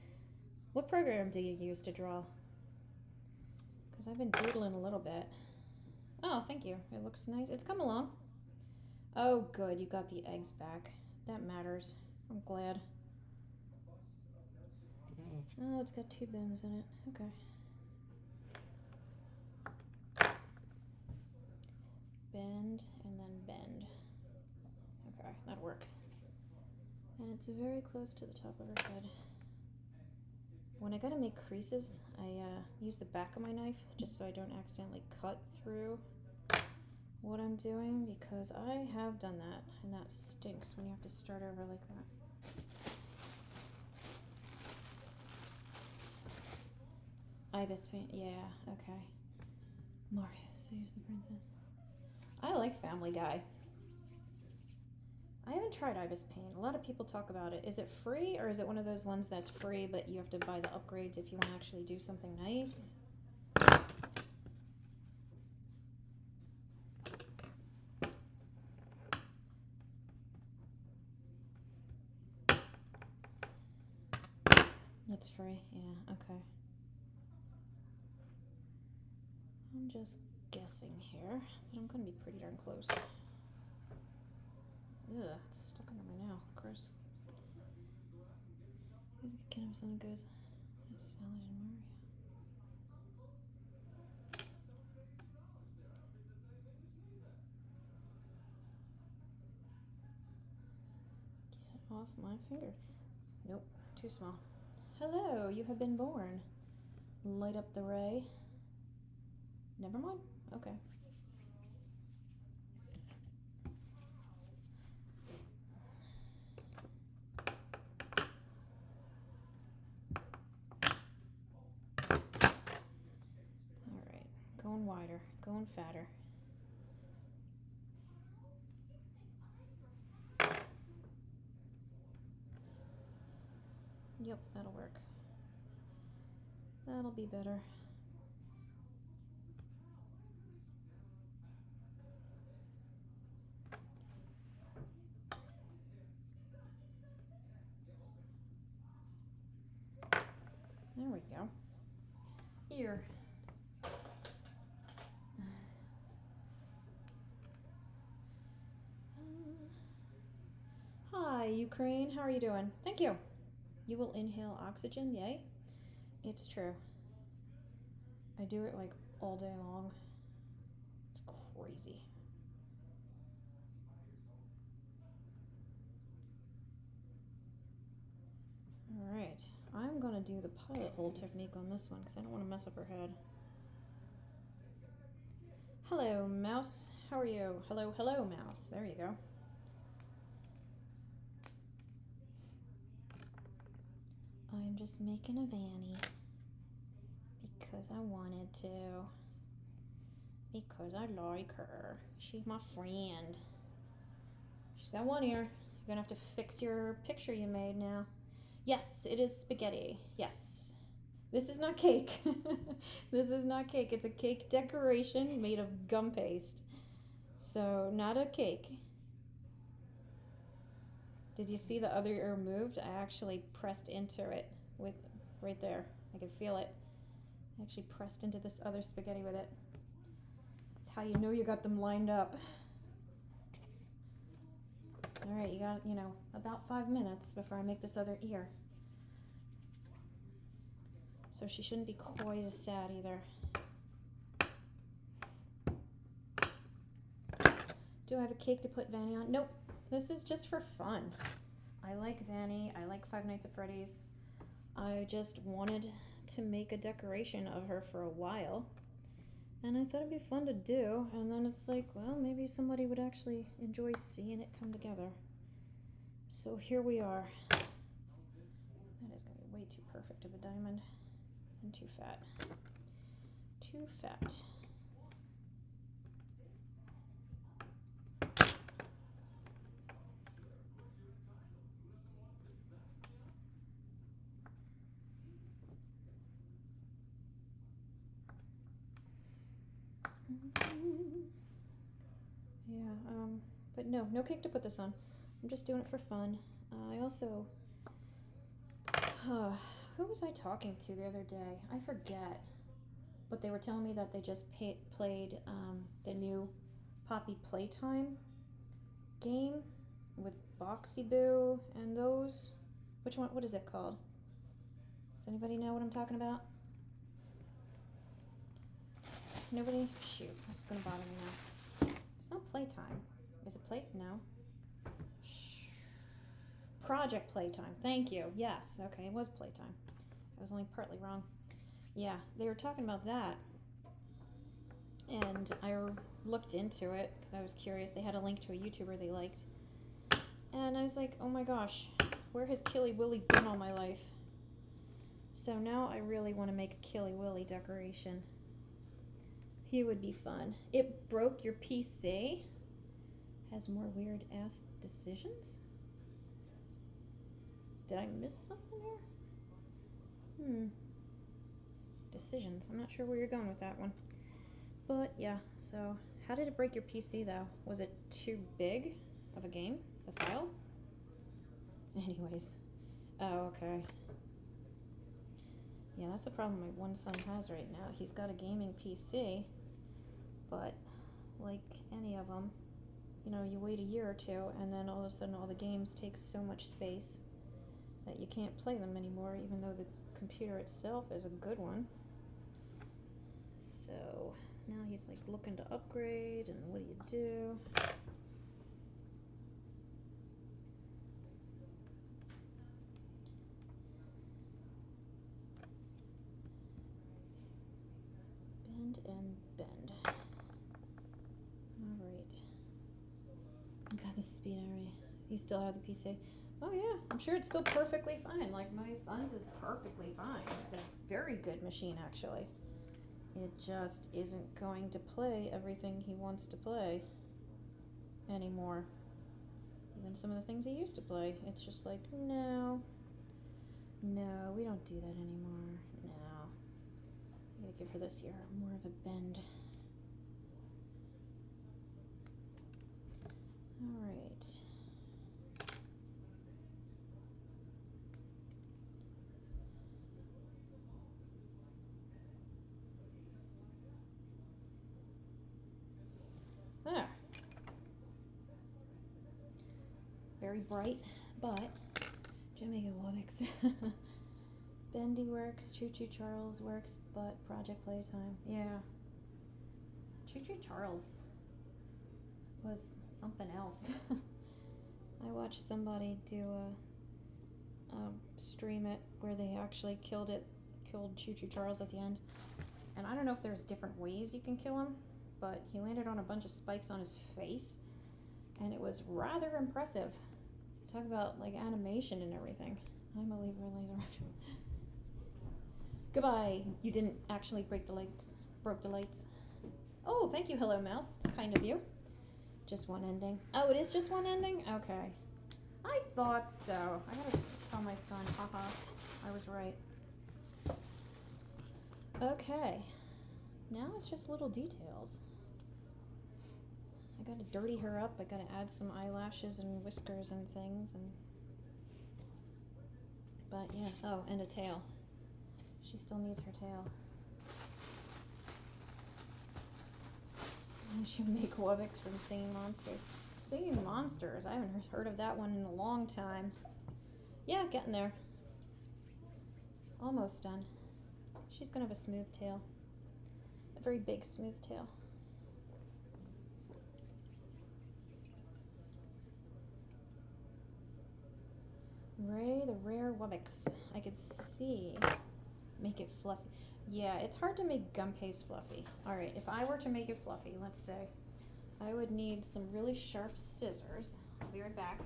What program do you use to draw? Because I've been doodling a little bit. Oh, thank you. It looks nice. It's come along. Oh, good. You got the eggs back. That matters. I'm glad. Oh, it's got 2 bends in it. Okay. Bend and then bend. Okay, that'll work. And it's very close to the top of her head. When I gotta make creases, I use the back of my knife just so I don't accidentally cut through what I'm doing, because I have done that, and that stinks when you have to start over like that. Ibis paint, yeah, okay. Mario saves the princess. I like Family Guy. I haven't tried Ibis Paint. A lot of people talk about it. Is it free, or is it one of those ones that's free but you have to buy the upgrades if you want to actually do something nice? I'm just guessing here, but I'm gonna be pretty darn close. Ugh, it's stuck under my nail. Gross. Music again if someone goes, Sally and Mario. Get off my finger. Nope, too small. Hello, you have been born. Light up the ray. Never mind. Okay. Alright, going wider, going fatter. Yep, that'll work. That'll be better. There we go. Ear. Hi, Ukraine. How are you doing? Thank you. You will inhale oxygen, yay? It's true. I do it like all day long. It's crazy. Alright, I'm gonna do the pilot hole technique on this one because I don't want to mess up her head. Hello, mouse. How are you? Hello, hello, mouse. There you go. I'm just making a Vanny because I wanted to. Because I like her. She's my friend. She's got one ear. You're gonna have to fix your picture you made now. Yes, it is spaghetti. Yes. This is not cake. This is not cake. It's a cake decoration made of gum paste. So, not a cake. Did you see the other ear moved? I actually pressed into it with right there. I could feel it. I actually pressed into this other spaghetti with it. That's how you know you got them lined up. All right, you got, about 5 minutes before I make this other ear. So she shouldn't be quite as sad either. Do I have a cake to put Vanny on? Nope. This is just for fun. I like Vanny. I like Five Nights at Freddy's. I just wanted to make a decoration of her for a while. And I thought it'd be fun to do. And then it's like, well, maybe somebody would actually enjoy seeing it come together. So here we are. That is going to be way too perfect of a diamond. And too fat. Too fat. Yeah, but no cake to put this on. I'm just doing it for fun. I also, who was I talking to the other day? I forget. But they were telling me that they just played the new Poppy Playtime game with Boxy Boo and those. Which one? What is it called? Does anybody know what I'm talking about? Nobody? Shoot, this is gonna bother me now. It's not Playtime. Is it Play? No. Project Playtime. Thank you. Yes. Okay, it was Playtime. I was only partly wrong. Yeah, they were talking about that. And I looked into it because I was curious. They had a link to a YouTuber they liked. And I was like, oh my gosh, where has Killy Willy been all my life? So now I really want to make a Killy Willy decoration. He would be fun. It broke your PC? Has more weird ass decisions? Did I miss something here? Decisions. I'm not sure where you're going with that one. But yeah, so how did it break your PC though? Was it too big of a game? The file? Anyways. Oh, okay. Yeah, that's the problem my one son has right now. He's got a gaming PC, but like any of them, you know, you wait a year or two and then all of a sudden all the games take so much space that you can't play them anymore, even though the computer itself is a good one. So now he's like looking to upgrade, and what do you do? Bend and bend. All right. Got the speed area. You still have the PC? Oh yeah, I'm sure it's still perfectly fine. Like my son's is perfectly fine. It's a very good machine actually. It just isn't going to play everything he wants to play anymore. Even some of the things he used to play. It's just like, no, we don't do that anymore. No. I gotta give her this year more of a bend. All right. Ah. Very bright, but Jamaica Wobix. Bendy works, Choo Choo Charles works, but Project Playtime. Yeah. Choo Choo Charles was something else. I watched somebody do a stream it where they actually killed Choo Choo Charles at the end. And I don't know if there's different ways you can kill him, but he landed on a bunch of spikes on his face, and it was rather impressive. Talk about like animation and everything. I'm a Libra laser. Goodbye. You didn't actually break the lights. Broke the lights. Oh, thank you, Hello Mouse. It's kind of you. Just one ending. Oh, it is just one ending? Okay. I thought so. I gotta tell my son. Haha. I was right. Okay. Now it's just little details. I gotta dirty her up. I gotta add some eyelashes and whiskers and things. But yeah. Oh, and a tail. She still needs her tail. I should make Wobix from Singing Monsters. Singing Monsters? I haven't heard of that one in a long time. Yeah, getting there. Almost done. She's gonna have a smooth tail. A very big smooth tail. Ray the Rare Wobix. I could see. Make it fluffy. Yeah, it's hard to make gum paste fluffy. Alright, if I were to make it fluffy, let's say, I would need some really sharp scissors. I'll be right back.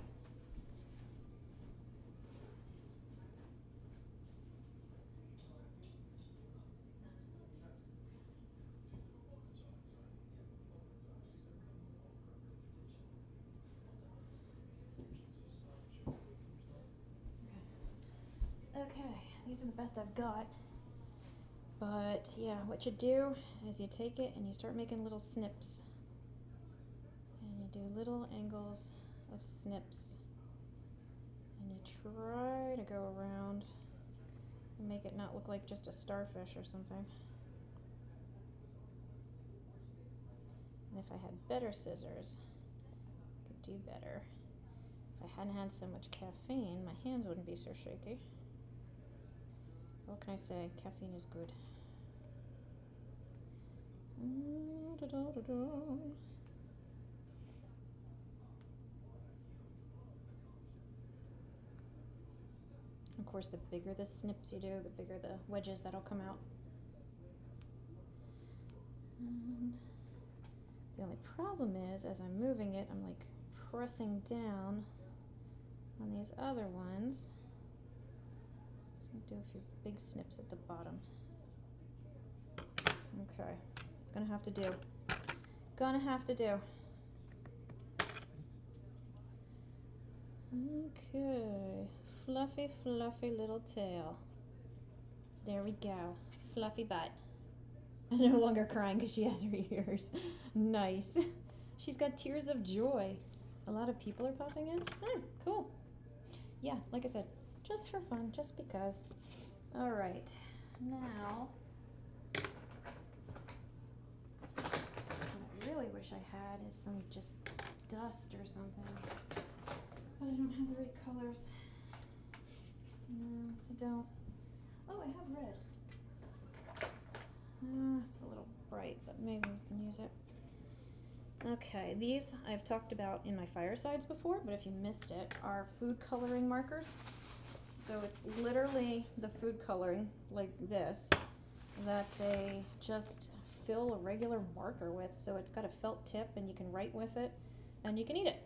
Okay, these are the best I've got. But yeah, what you do is you take it and you start making little snips. And you do little angles of snips. And you try to go around and make it not look like just a starfish or something. And if I had better scissors, I could do better. If I hadn't had so much caffeine, my hands wouldn't be so shaky. What can I say? Caffeine is good. Of course, the bigger the snips you do, the bigger the wedges that'll come out. And the only problem is, as I'm moving it, I'm like pressing down on these other ones. So I'm gonna do a few big snips at the bottom. Okay, it's gonna have to do. Gonna have to do. Okay, fluffy, fluffy little tail. There we go. Fluffy butt. I'm no longer crying because she has her ears. Nice. She's got tears of joy. A lot of people are popping in. Cool. Yeah, like I said, just for fun, just because. All right, now I'm gonna wish I had is some just dust or something. But I don't have the right colors. No, I don't. Oh, I have red. It's a little bright, but maybe we can use it. Okay, these I've talked about in my firesides before, but if you missed it, are food coloring markers. So it's literally the food coloring, like this, that they just fill a regular marker with. So it's got a felt tip and you can write with it and you can eat it.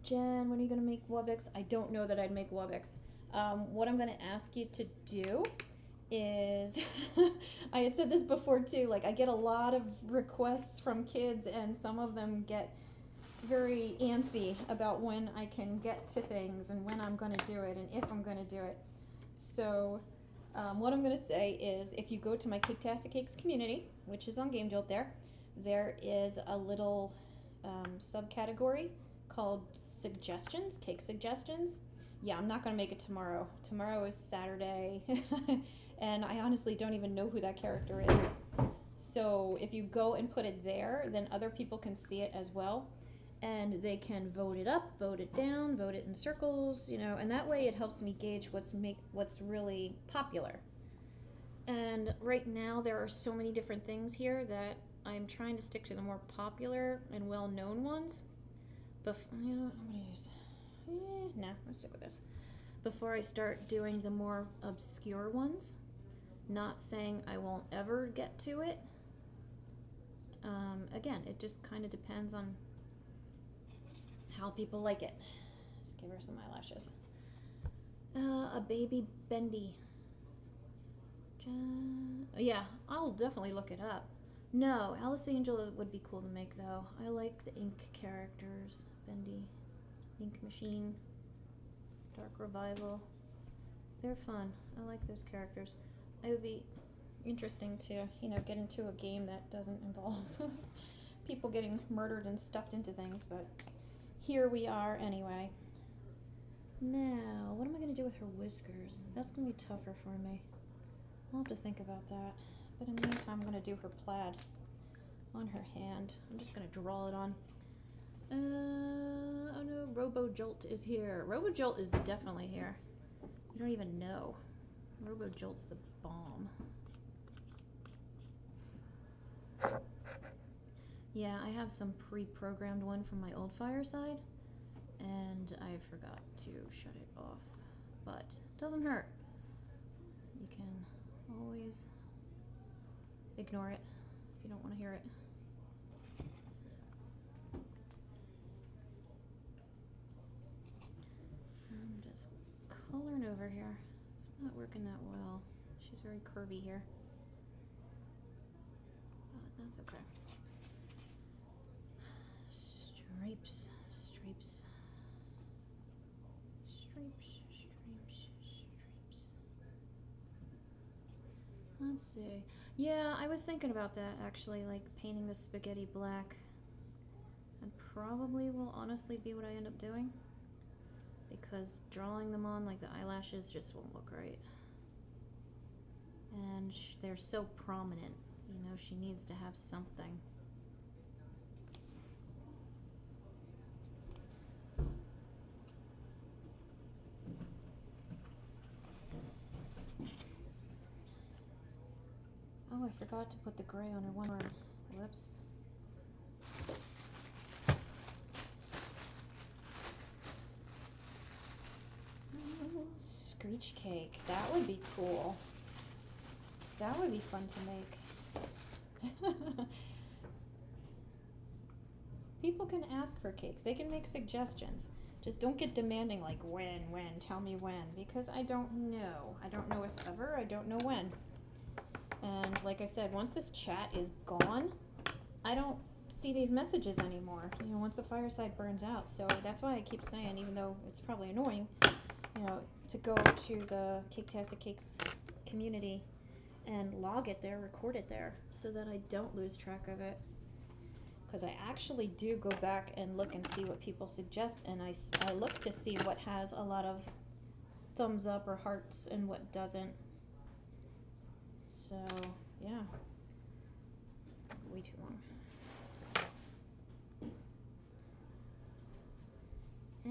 Jen, when are you going to make Wubix? I don't know that I'd make Wubix. What I'm going to ask you to do is, I had said this before too, like I get a lot of requests from kids and some of them get very antsy about when I can get to things and when I'm going to do it and if I'm going to do it. So what I'm going to say is if you go to my Caketastic Cakes community, which is on Game Jolt there is a little subcategory called suggestions, cake suggestions. Yeah, I'm not going to make it tomorrow. Tomorrow is Saturday, and I honestly don't even know who that character is. So if you go and put it there, then other people can see it as well, and they can vote it up, vote it down, vote it in circles, you know, and that way it helps me gauge what's really popular. And right now there are so many different things here that I'm trying to stick to the more popular and well-known ones. But you know, I'm gonna use. Nah, I'm gonna stick with this. Before I start doing the more obscure ones, not saying I won't ever get to it. Again, it just kind of depends on how people like it. Let's give her some eyelashes. A baby bendy. Yeah, I'll definitely look it up. No, Alice Angel would be cool to make though. I like the ink characters. Bendy, Ink Machine, Dark Revival. They're fun. I like those characters. It would be interesting to, you know, get into a game that doesn't involve people getting murdered and stuffed into things, but here we are anyway. Now, what am I going to do with her whiskers? That's going to be tougher for me. I'll have to think about that. But in the meantime, I'm going to do her plaid on her hand. I'm just going to draw it on. Oh no, Robo-Jolt is here. Robo-Jolt is definitely here. You don't even know. Robo-Jolt's the bomb. Yeah, I have some pre-programmed one from my old fireside, and I forgot to shut it off. But it doesn't hurt. You can always ignore it if you don't want to hear it. I'm just coloring over here. It's not working that well. She's very curvy here. But that's okay. Stripes, stripes, stripes, stripes, stripes. Let's see. Yeah, I was thinking about that actually, like painting the spaghetti black. And probably will honestly be what I end up doing. Because drawing them on like the eyelashes just won't look right. And they're so prominent, you know, she needs to have something. Oh, I forgot to put the gray on her one arm. Whoops. Oh, screech cake. That would be cool. That would be fun to make. People can ask for cakes. They can make suggestions. Just don't get demanding like when, tell me when, because I don't know. I don't know if ever, I don't know when. And like I said, once this chat is gone, I don't see these messages anymore, you know, once the fireside burns out. So that's why I keep saying, even though it's probably annoying, you know, to go to the Caketastic Cakes community and log it there, record it there, so that I don't lose track of it. Because I actually do go back and look and see what people suggest, and I look to see what has a lot of thumbs up or hearts and what doesn't. So, yeah. Way too long.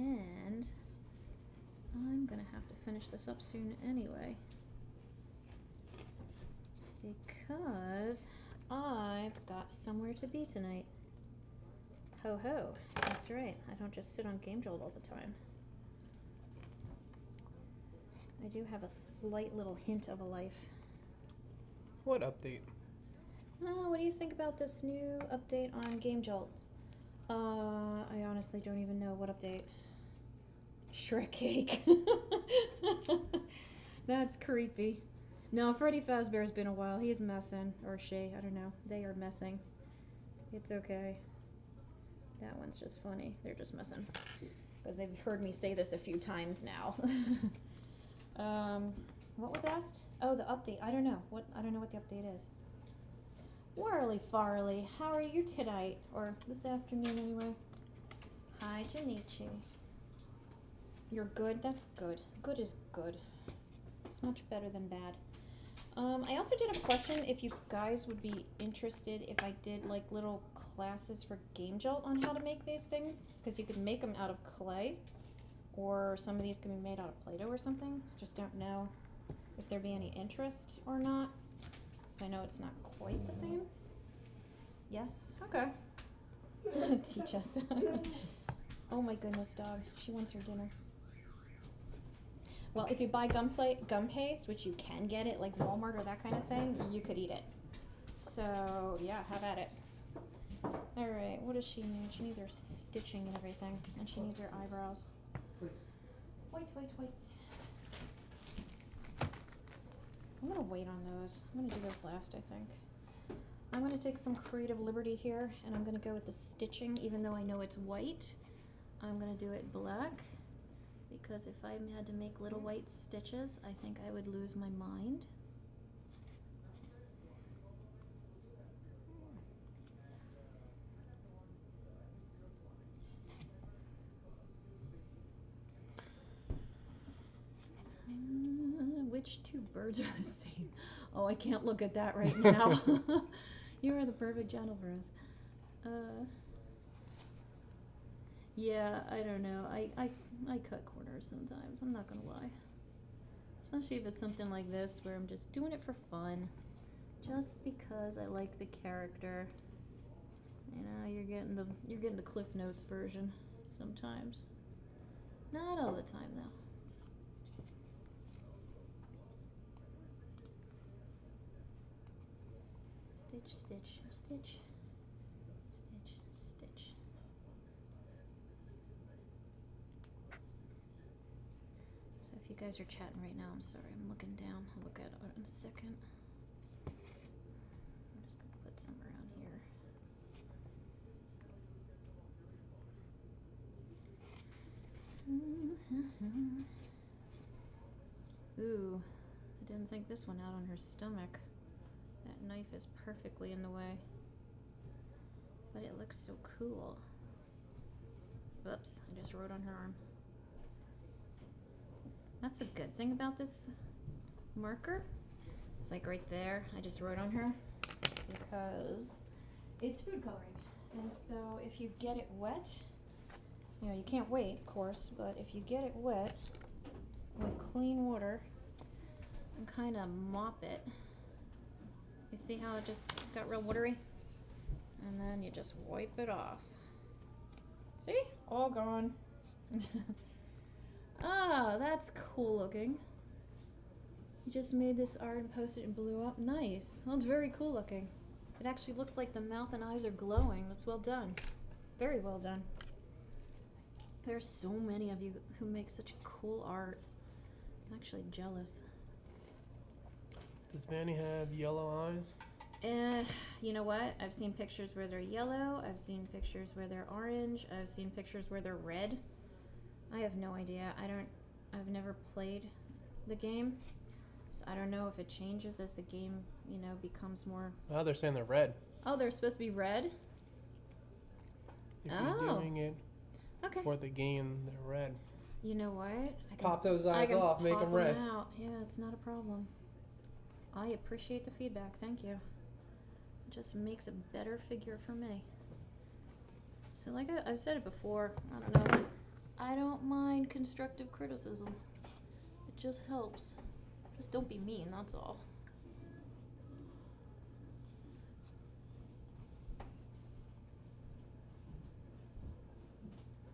And I'm gonna have to finish this up soon anyway, because I've got somewhere to be tonight. Ho ho, that's right, I don't just sit on Game Jolt all the time. I do have a slight little hint of a life. What update? What do you think about this new update on Game Jolt? I honestly don't even know what update. Shrek cake. That's creepy. No, Freddy Fazbear's been a while. He's messing. Or she, I don't know. They are messing. It's okay. That one's just funny. They're just messing. Because they've heard me say this a few times now. What was asked? Oh, the update. I don't know. I don't know what the update is. Warly Farley, how are you tonight? Or this afternoon anyway. Hi, Janichi. You're good? That's good. Good is good. It's much better than bad. I also did a question if you guys would be interested if I did like little classes for Game Jolt on how to make these things. Because you could make them out of clay. Or some of these can be made out of Play-Doh or something. Just don't know if there'd be any interest or not. Because I know it's not quite the same. Yes? Okay. Teach us. Oh my goodness, dog. She wants her dinner. Well, if you buy gum paste, which you can get it, like Walmart or that kind of thing, you could eat it. So, yeah, have at it. Alright, what does she need? She needs her stitching and everything. And she needs her eyebrows. Please. Wait. I'm gonna wait on those. I'm gonna do those last, I think. I'm gonna take some creative liberty here, and I'm gonna go with the stitching, even though I know it's white. I'm gonna do it black, because if I had to make little white stitches, I think I would lose my mind. Which two birds are the same? Oh, I can't look at that right now. You are the perfect channel for us. Yeah, I don't know. I cut corners sometimes. I'm not gonna lie. Especially if it's something like this where I'm just doing it for fun, just because I like the character. You know, you're getting the Cliff Notes version sometimes. Not all the time though. Stitch, stitch, stitch, stitch, stitch. So if you guys are chatting right now, I'm sorry, I'm looking down. I'll look at it in a second. I'm just gonna put some around here. Ooh, I didn't think this one out on her stomach. That knife is perfectly in the way. But it looks so cool. Whoops, I just wrote on her arm. That's the good thing about this marker. It's like right there, I just wrote on her because it's food coloring. And so if you get it wet, you know, you can't wait, of course, but if you get it wet with clean water and kind of mop it, you see how it just got real watery? And then you just wipe it off. See? All gone. Ah, that's cool looking. You just made this art and posted it and blew up. Nice. Well, it's very cool looking. It actually looks like the mouth and eyes are glowing. That's well done. Very well done. There's so many of you who make such cool art. I'm actually jealous. Does Vanny have yellow eyes? You know what? I've seen pictures where they're yellow. I've seen pictures where they're orange. I've seen pictures where they're red. I have no idea. I've never played the game, so I don't know if it changes as the game, you know, becomes more. Oh, they're saying they're red. Oh, they're supposed to be red? If you're doing it for the game, they're red. You know what? I can Pop those eyes off, make them red. Out. Yeah, it's not a problem. I appreciate the feedback. Thank you. It just makes a better figure for me. So like I've said it before, I don't know I don't mind constructive criticism. It just helps. Just don't be mean, that's all.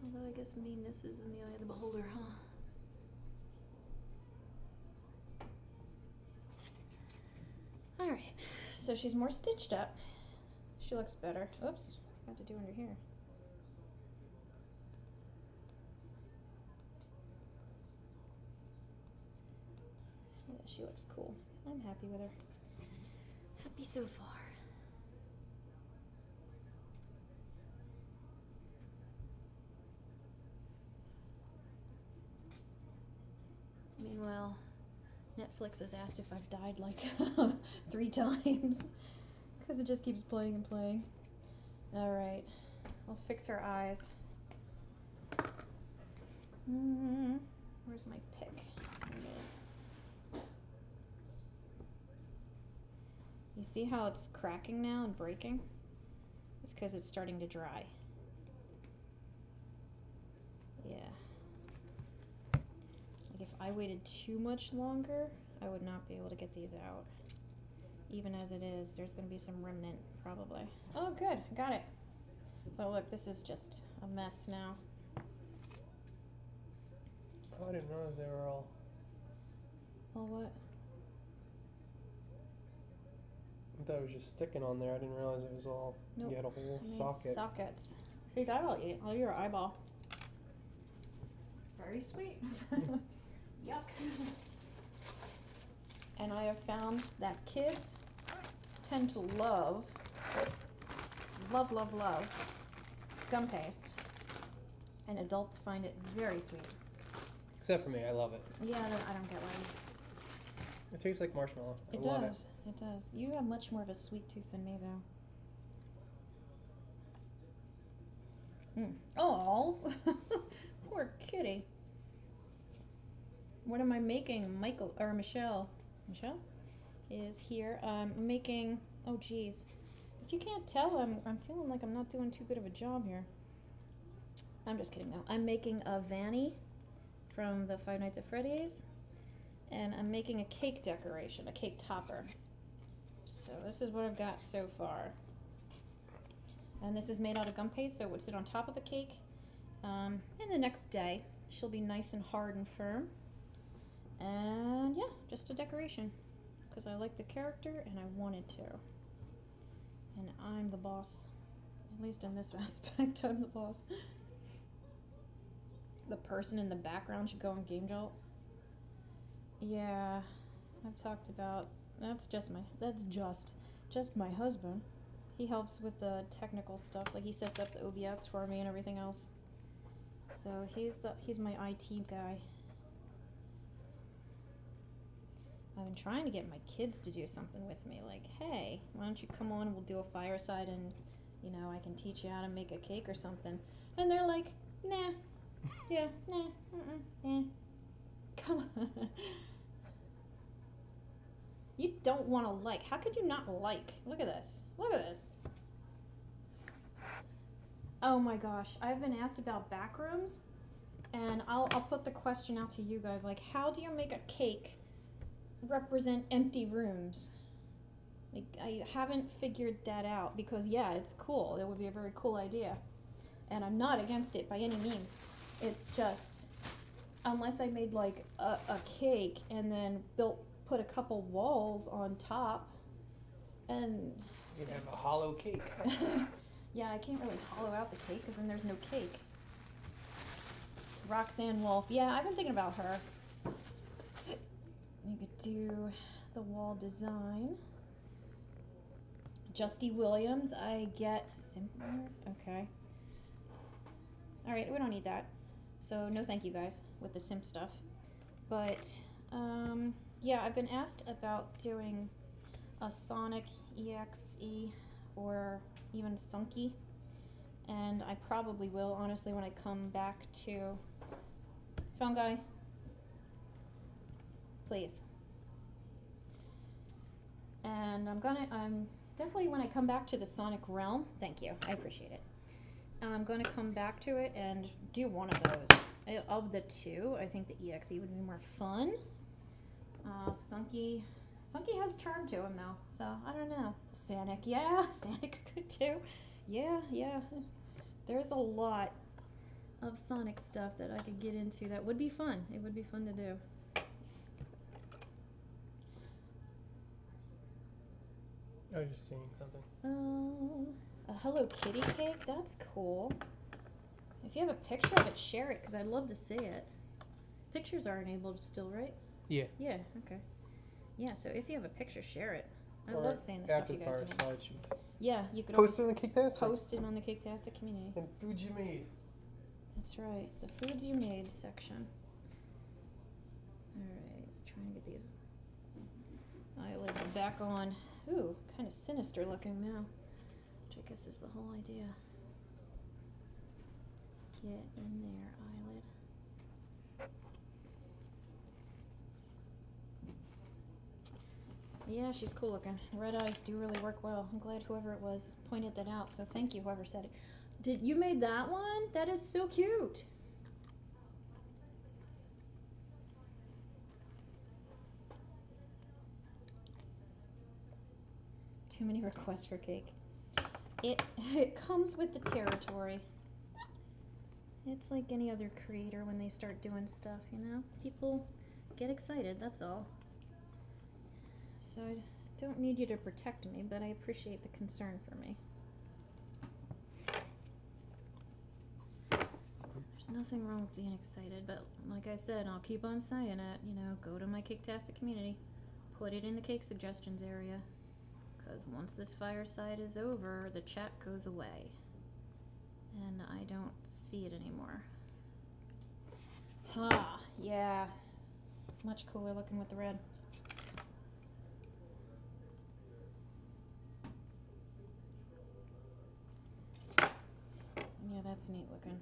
Although I guess meanness is in the eye of the beholder, huh? Alright, so she's more stitched up. She looks better. Oops, got to do under here. Yeah, she looks cool. I'm happy with her. Happy so far. Meanwhile, Netflix has asked if I've died like 3 times because it just keeps playing and playing. All right, I'll fix her eyes. Where's my pick? There it is. You see how it's cracking now and breaking? It's because it's starting to dry. Yeah. Like if I waited too much longer, I would not be able to get these out. Even as it is, there's going to be some remnant, probably. Oh, good. I got it. But look, this is just a mess now. Oh, I didn't realize they were all... All what? I thought it was just sticking on there. I didn't realize it was all... Nope. You had a whole I made socket. sockets. See, that'll eat all your eyeball. Very sweet. Yuck. And I have found that kids tend to love gum paste. And adults find it very sweet. Except for me, I love it. Yeah, I don't get why. It tastes like marshmallow. I It love does. It does. You have much more of a sweet tooth than me, though. Oh, poor kitty. What am I making? Michael or Michelle? Michelle is here. I'm making. Oh, geez. If you can't tell, I'm feeling like I'm not doing too good of a job here. I'm just kidding, though. I'm making a Vanny from the Five Nights at Freddy's, and I'm making a cake decoration, a cake topper. So this is what I've got so far. And this is made out of gum paste, so it would sit on top of the cake. And the next day, she'll be nice and hard and firm. And yeah, just a decoration. Because I like the character and I wanted to. And I'm the boss. At least in this aspect, I'm the boss. The person in the background should go on Game Jolt. Yeah, I've talked about... That's just my husband. He helps with the technical stuff, like he sets up the OBS for me and everything else. So he's my IT guy. I've been trying to get my kids to do something with me, like, hey, why don't you come on and we'll do a fireside and, you know, I can teach you how to make a cake or something. And they're like, nah, yeah, nah, nah. Come on. You don't want to like. How could you not like? Look at this. Look at this. Oh my gosh. I've been asked about back rooms, and I'll put the question out to you guys. Like, how do you make a cake represent empty rooms? Like, I haven't figured that out because, yeah, it's cool. It would be a very cool idea. And I'm not against it by any means. It's just, unless I made like a cake and then put a couple walls on top, and You'd have a hollow cake. yeah, I can't really hollow out the cake because then there's no cake. Roxanne Wolf, yeah, I've been thinking about her. You could do the wall design. Justy Williams, I get simpler. Okay. All right, we don't need that. So no thank you guys with the simp stuff. But yeah, I've been asked about doing a Sonic EXE or even Sunky, and I probably will, honestly, when I come back to Phone Guy. Please. And I'm definitely, when I come back to the Sonic realm, thank you, I appreciate it. I'm going to come back to it and do one of those. Of the two, I think the EXE would be more fun. Sunky has charm to him though, so I don't know. Sonic, yeah, Sonic's good too. Yeah. There's a lot of Sonic stuff that I could get into that would be fun. It would be fun to do. I was just seeing something. Oh, a Hello Kitty cake? That's cool. If you have a picture of it, share it, because I'd love to see it. Pictures are enabled still, right? Yeah. Yeah, okay. Yeah, so if you have a picture, share it. I love seeing the stuff you guys make. Fireside sheets. Yeah, you could Post it in the Cake-tastic. post it on the Cake-tastic community. And food you made. That's right, the foods you made section. Alright, trying to get these eyelids back on. Ooh, kind of sinister looking now, which I guess is the whole idea. Get in there, eyelid. Yeah, she's cool looking. Red eyes do really work well. I'm glad whoever it was pointed that out, so thank you, whoever said it. You made that one? That is so cute. Too many requests for cake. It comes with the territory. It's like any other creator when they start doing stuff, you know? People get excited, that's all. So I don't need you to protect me, but I appreciate the concern for me. There's nothing wrong with being excited, but like I said, I'll keep on saying it, you know, go to my Cake-tastic community, put it in the cake suggestions area, because once this fireside is over, the chat goes away, and I don't see it anymore. Ha, yeah, much cooler looking with the red. Yeah, that's neat looking.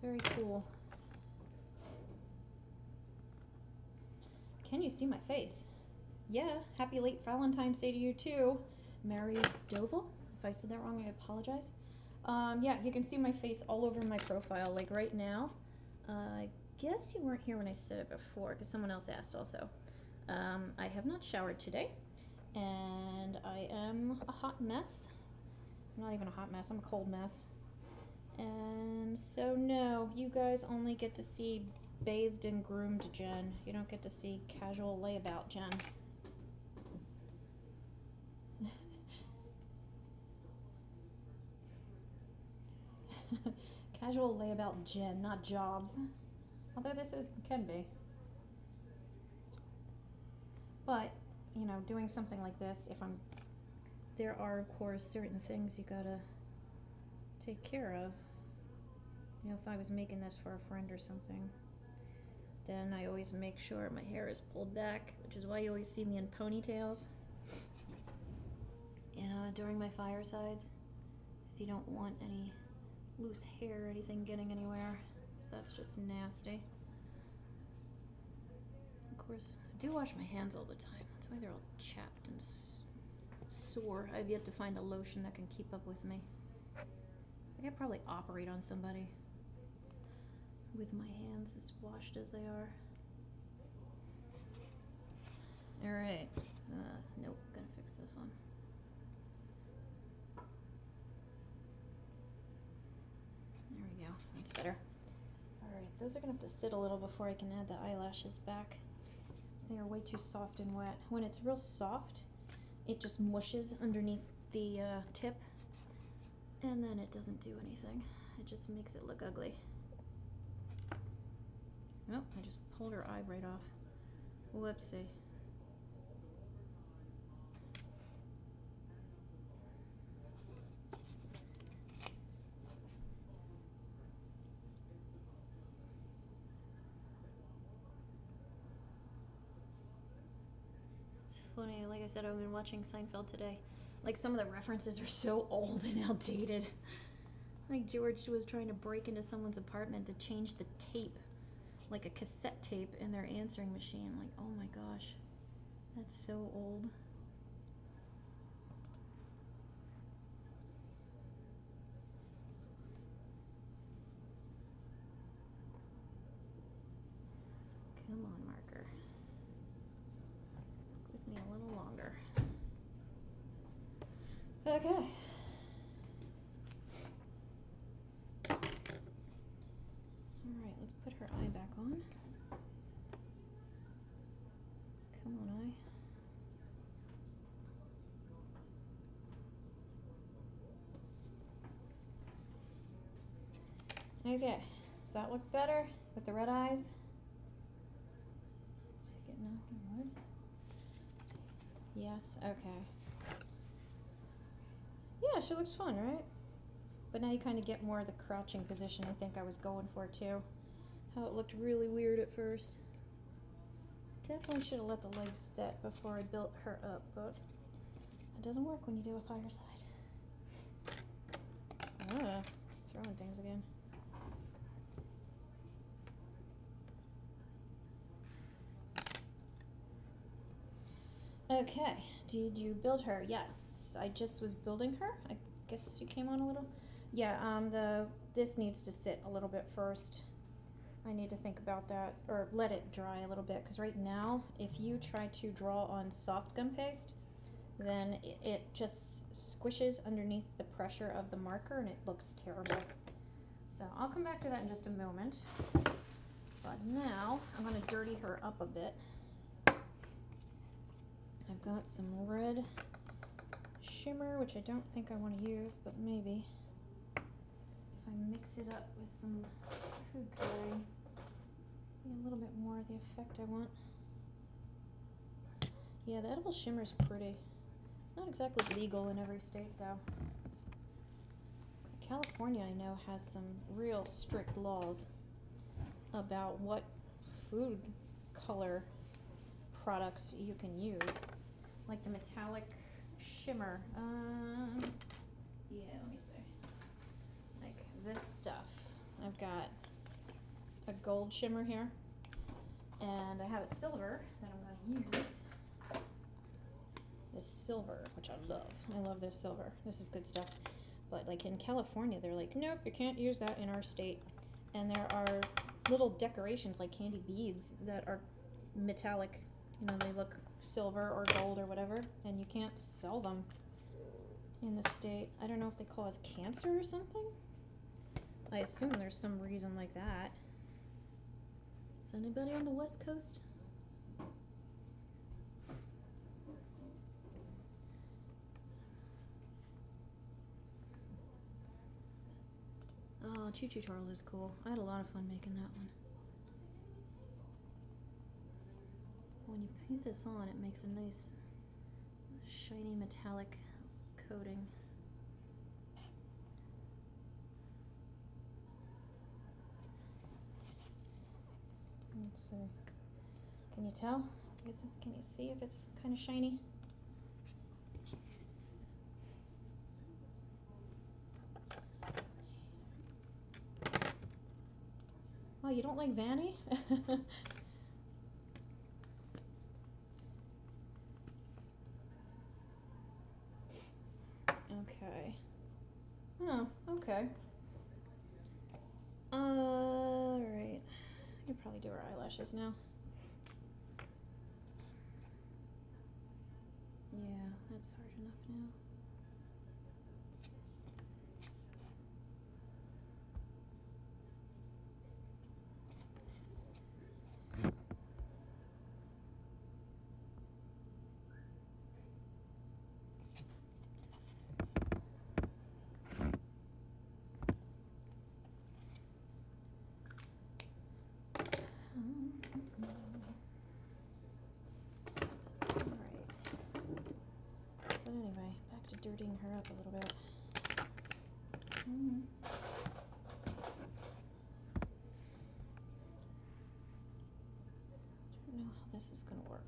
Very cool. Can you see my face? Yeah, happy late Valentine's Day to you too, Mary Doval. If I said that wrong, I apologize. Yeah, you can see my face all over my profile, like right now. I guess you weren't here when I said it before, because someone else asked also. I have not showered today, and I am a hot mess. I'm not even a hot mess, I'm a cold mess. And so no, you guys only get to see bathed and groomed Jen. You don't get to see casual layabout Jen. Casual layabout Jen, not Jobs. Although can be. But, you know, doing something like this, there are of course certain things you gotta take care of. You know, if I was making this for a friend or something, then I always make sure my hair is pulled back, which is why you always see me in ponytails. Yeah, during my firesides, because you don't want any loose hair or anything getting anywhere, so that's just nasty. Of course, I do wash my hands all the time. That's why they're all chapped and sore. I've yet to find a lotion that can keep up with me. I could probably operate on somebody with my hands as washed as they are. Alright. Nope, gotta fix this one. There we go, that's better. Alright, those are gonna have to sit a little before I can add the eyelashes back, because they are way too soft and wet. When it's real soft, it just mushes underneath the tip, and then it doesn't do anything. It just makes it look ugly. Nope, I just pulled her eye right off. Whoopsie. It's funny, like I said, I've been watching Seinfeld today. Like, some of the references are so old and outdated. Like, George was trying to break into someone's apartment to change the tape, like a cassette tape, in their answering machine. Like, oh my gosh, that's so old. Okay. Alright, let's put her eye back on. Come on, eye. Okay, does that look better with the red eyes? Take it, knocking wood. Yes, okay. Yeah, she looks fun, right? But now you kind of get more of the crouching position I think I was going for too. How it looked really weird at first. Definitely should have let the legs set before I built her up, but it doesn't work when you do a fireside. Throwing things again. Okay, did you build her? Yes, I just was building her. I guess you came on a little. Yeah, this needs to sit a little bit first. I need to think about that, or let it dry a little bit, because right now, if you try to draw on soft gum paste, then it just squishes underneath the pressure of the marker and it looks terrible. So I'll come back to that in just a moment. But now I'm going to dirty her up a bit. I've got some red shimmer, which I don't think I want to use, but maybe if I mix it up with some food coloring, be a little bit more of the effect I want. Yeah, the edible shimmer is pretty. It's not exactly legal in every state, though. California, I know, has some real strict laws about what food color products you can use. Like the metallic shimmer. Yeah, let me see. Like this stuff. I've got a gold shimmer here. And I have a silver that I'm going to use. This silver, which I love. I love this silver. This is good stuff. But like in California, they're like, nope, you can't use that in our state. And there are little decorations like candy beads that are metallic. You know, they look silver or gold or whatever. And you can't sell them in the state. I don't know if they cause cancer or something. I assume there's some reason like that. Is anybody on the West Coast? Oh, Choo Choo Charles is cool. I had a lot of fun making that one. When you paint this on, it makes a nice shiny metallic coating. Let's see. Can you tell? Can you see if it's kind of shiny? Oh, you don't like Vanny? Okay. Oh, okay. Alright. I can probably do her eyelashes now. Yeah, that's hard enough now. Alright. But anyway, back to dirtying her up a little bit. I don't know how this is going to work.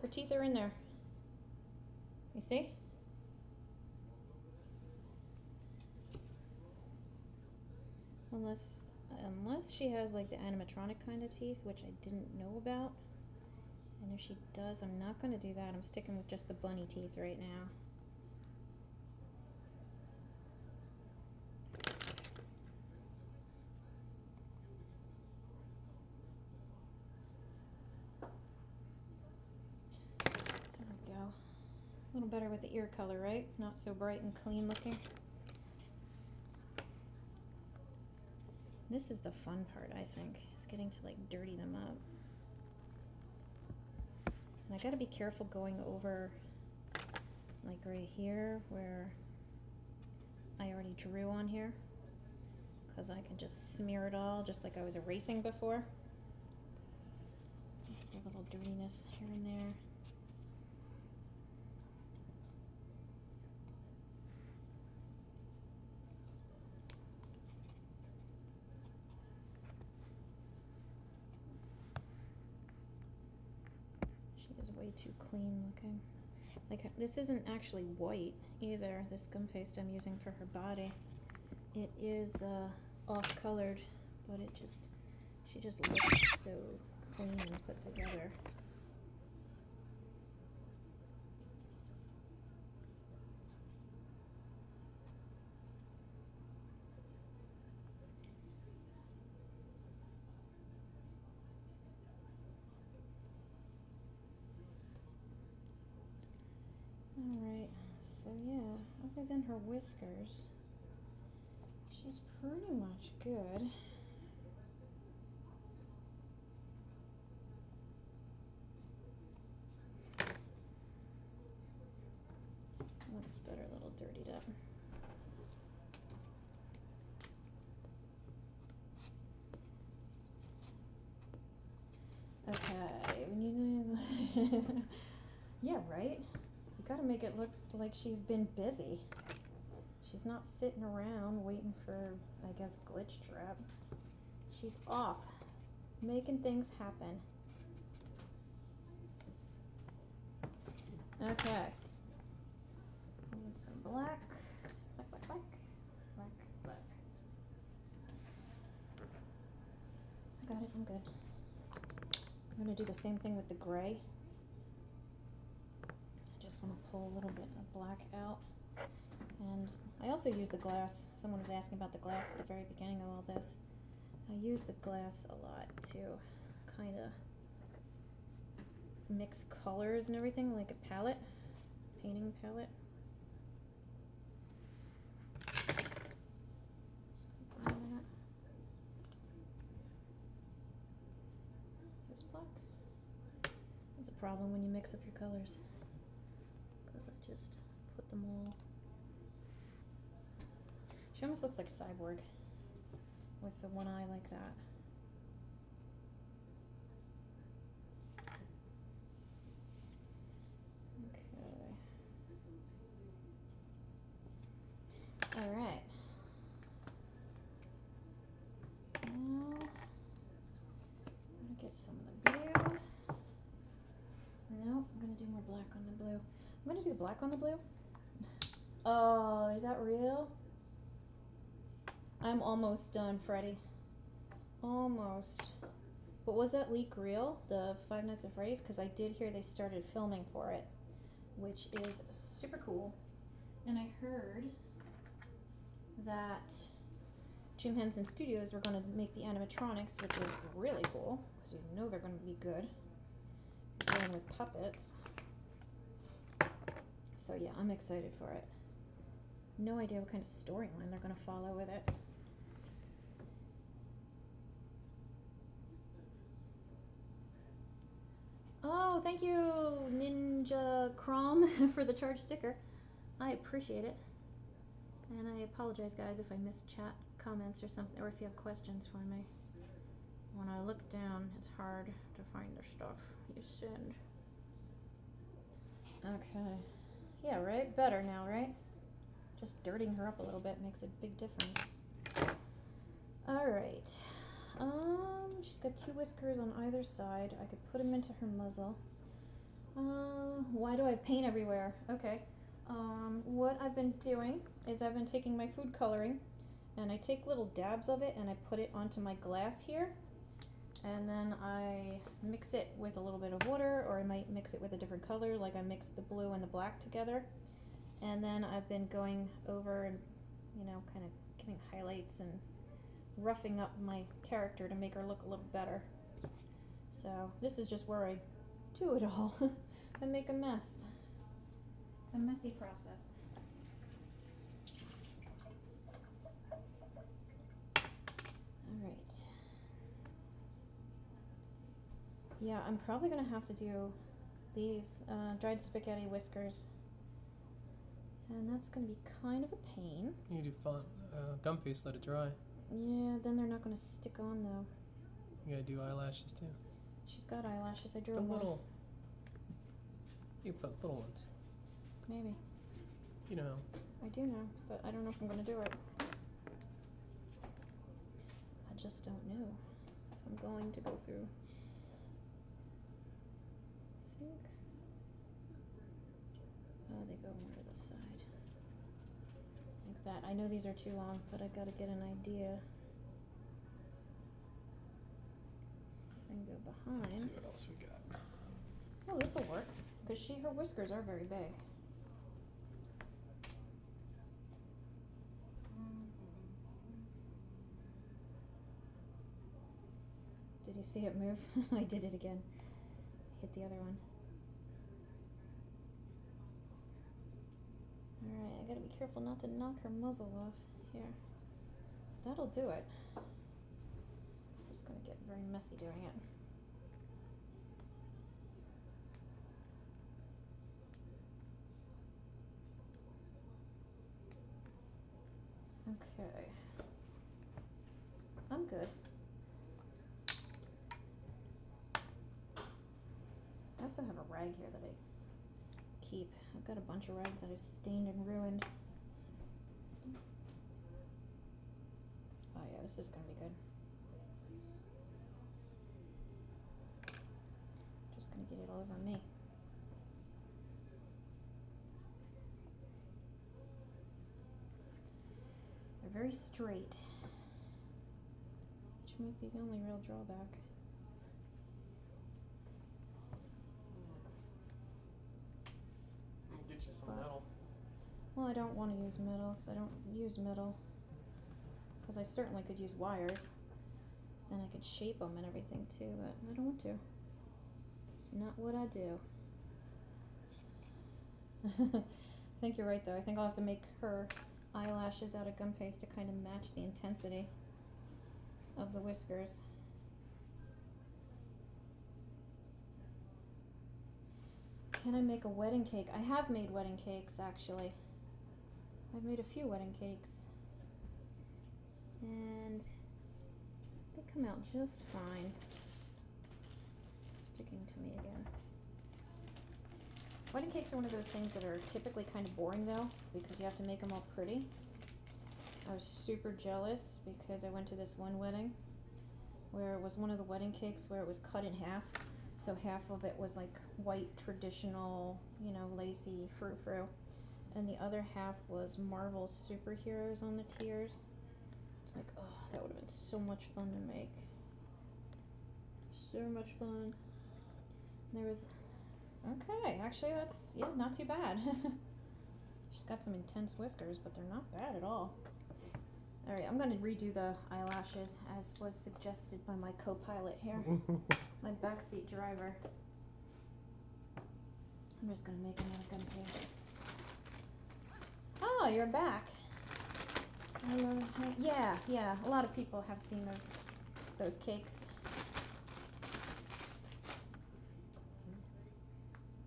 her teeth are in there. You see? Unless she has like the animatronic kind of teeth, which I didn't know about. And if she does, I'm not going to do that. I'm sticking with just the bunny teeth right now. There we go. A little better with the ear color, right? Not so bright and clean looking. This is the fun part, I think, is getting to like dirty them up. And I gotta be careful going over like right here where I already drew on here, because I can just smear it all just like I was erasing before. A little dirtiness here and there. Is way too clean looking. Like, this isn't actually white either, this gum paste I'm using for her body. It is off colored, but she just looks so clean and put together. Alright, so yeah, other than her whiskers, she's pretty much good. Looks better, a little dirtied up. Okay, we need to... Yeah, right? You gotta make it look like she's been busy. She's not sitting around waiting for, I guess, glitch trap. She's off, making things happen. Okay. I need some black. Black, black, black. Black, black. I got it, I'm good. I'm gonna do the same thing with the gray. Just want to pull a little bit of black out. And I also use the glass. Someone was asking about the glass at the very beginning of all this. I use the glass a lot to kind of mix colors and everything, like a palette, painting palette. Is this black? There's a problem when you mix up your colors, because I just put them all. She almost looks like Cyborg with the one eye like that. Okay. All right. Now, I'm gonna get some of the blue. No, I'm gonna do more black on the blue. I'm gonna do the black on the blue. Oh, is that real? I'm almost done, Freddy. Almost. But was that leak real? The Five Nights at Freddy's? Because I did hear they started filming for it, which is super cool. And I heard that Jim Henson Studios were going to make the animatronics, which is really cool, because you know they're going to be good. Dealing with puppets. So yeah, I'm excited for it. No idea what kind of storyline they're going to follow with it. Oh, thank you, Ninja Crom, for the charge sticker. I appreciate it. And I apologize, guys, if I missed chat comments or something, or if you have questions for me. When I look down, it's hard to find the stuff you send. Okay. Yeah, right? Better now, right? Just dirtying her up a little bit makes a big difference. Alright. She's got two whiskers on either side. I could put them into her muzzle. Why do I have paint everywhere? Okay. What I've been doing is I've been taking my food coloring and I take little dabs of it and I put it onto my glass here. And then I mix it with a little bit of water, or I might mix it with a different color, like I mixed the blue and the black together. And then I've been going over and, you know, kind of giving highlights and roughing up my character to make her look a little better. So this is just where I do it all and make a mess. It's a messy process. All right. Yeah, I'm probably gonna have to do these dried spaghetti whiskers. And that's gonna be kind of a pain. You do gum paste, let it dry. Yeah, then they're not gonna stick on though. You gotta do eyelashes too. She's got eyelashes, I drew The them. little. You put little ones. Maybe. You know. I do know, but I don't know if I'm gonna do it. I just don't know if I'm going to go through. See? Oh, they go more to the side. Like that. I know these are too long, but I gotta get an idea. I can go behind. Let's see what else we got. Oh, this will work, because her whiskers are very big. Did you see it move? I did it again. Hit the other one. Alright, I gotta be careful not to knock her muzzle off. Here. That'll do it. I'm just gonna get very messy doing it. Okay. I'm good. I also have a rag here that I keep. I've got a bunch of rags that I've stained and ruined. Oh yeah, this is gonna be good. Just gonna get it all over me. They're very straight, which might be the only real drawback. I'll get you some metal. Well, I don't want to use metal because I don't use metal. Because I certainly could use wires. Then I could shape them and everything too, but I don't want to. It's not what I do. I think you're right though. I think I'll have to make her eyelashes out of gum paste to kind of match the intensity of the whiskers. Can I make a wedding cake? I have made wedding cakes actually. I've made a few wedding cakes. And they come out just fine. Sticking to me again. Wedding cakes are one of those things that are typically kind of boring though, because you have to make them all pretty. I was super jealous because I went to this one wedding where it was one of the wedding cakes where it was cut in half. So half of it was like white, traditional, you know, lacy frou-frou. And the other half was Marvel superheroes on the tiers. It's like, oh, that would have been so much fun to make. So much fun. There was, okay, actually that's, yeah, not too bad. She's got some intense whiskers, but they're not bad at all. All right, I'm gonna redo the eyelashes as was suggested by my co-pilot here, my backseat driver. I'm just gonna make another gum paste. Oh, you're back. Yeah, a lot of people have seen those cakes.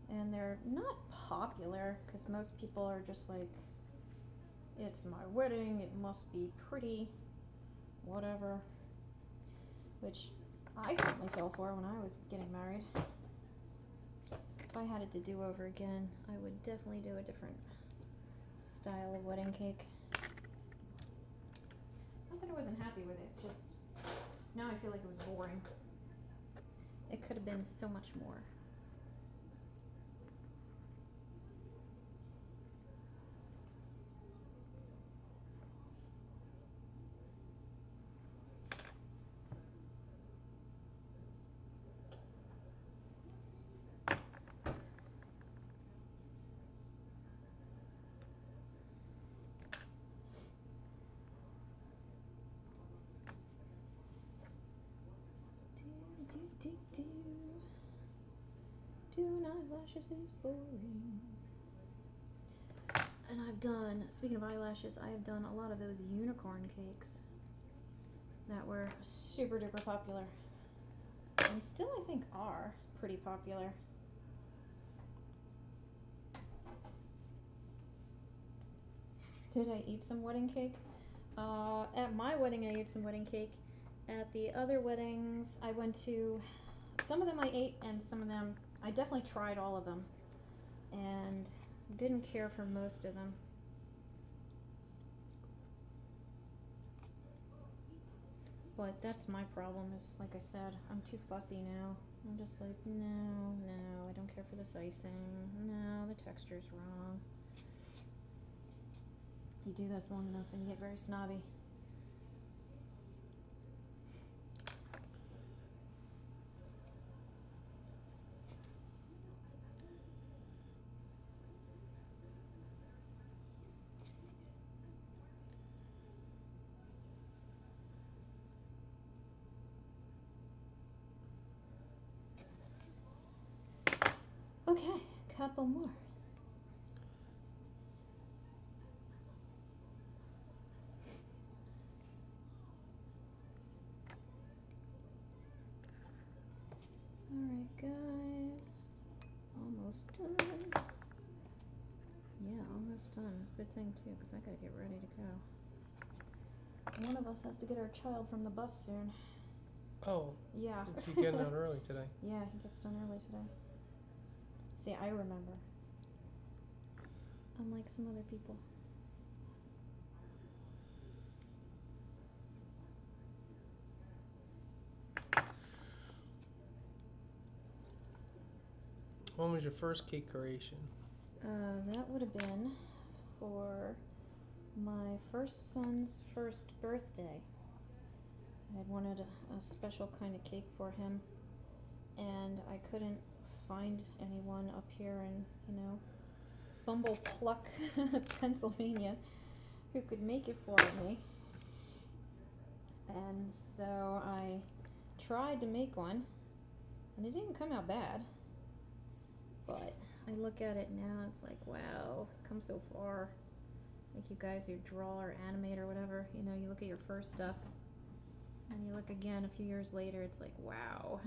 And they're not popular because most people are just like, it's my wedding, it must be pretty, whatever. Which I certainly fell for when I was getting married. If I had it to do over again, I would definitely do a different style of wedding cake. Not that I wasn't happy with it, it's just now I feel like it was boring. It could have been so much more. Doing eyelashes is boring. And I've done, speaking of eyelashes, I have done a lot of those unicorn cakes that were super duper popular. And still, I think, are pretty popular. Did I eat some wedding cake? At my wedding, I ate some wedding cake. At the other weddings, I went to, some of them I ate, and some of them, I definitely tried all of them. And didn't care for most of them. But that's my problem, is like I said, I'm too fussy now. I'm just like, no, I don't care for this icing. No, the texture's wrong. You do this long enough and you get very snobby. Okay, couple more. Alright guys, almost done. Yeah, almost done. Good thing too, because I gotta get ready to go. One of us has to get our child from the bus soon. Oh. Yeah. Is he getting out early today? Yeah, he gets done early today. See, I remember. Unlike some other people. When was your first cake creation? That would have been for my first son's first birthday. I had wanted a special kind of cake for him, and I couldn't find anyone up here in, Bumblepluck, Pennsylvania, who could make it for me. And so I tried to make one, and it didn't come out bad. But I look at it now, and it's like, wow, come so far. Like you guys who draw or animate or whatever, you look at your first stuff, and you look again a few years later, it's like, wow.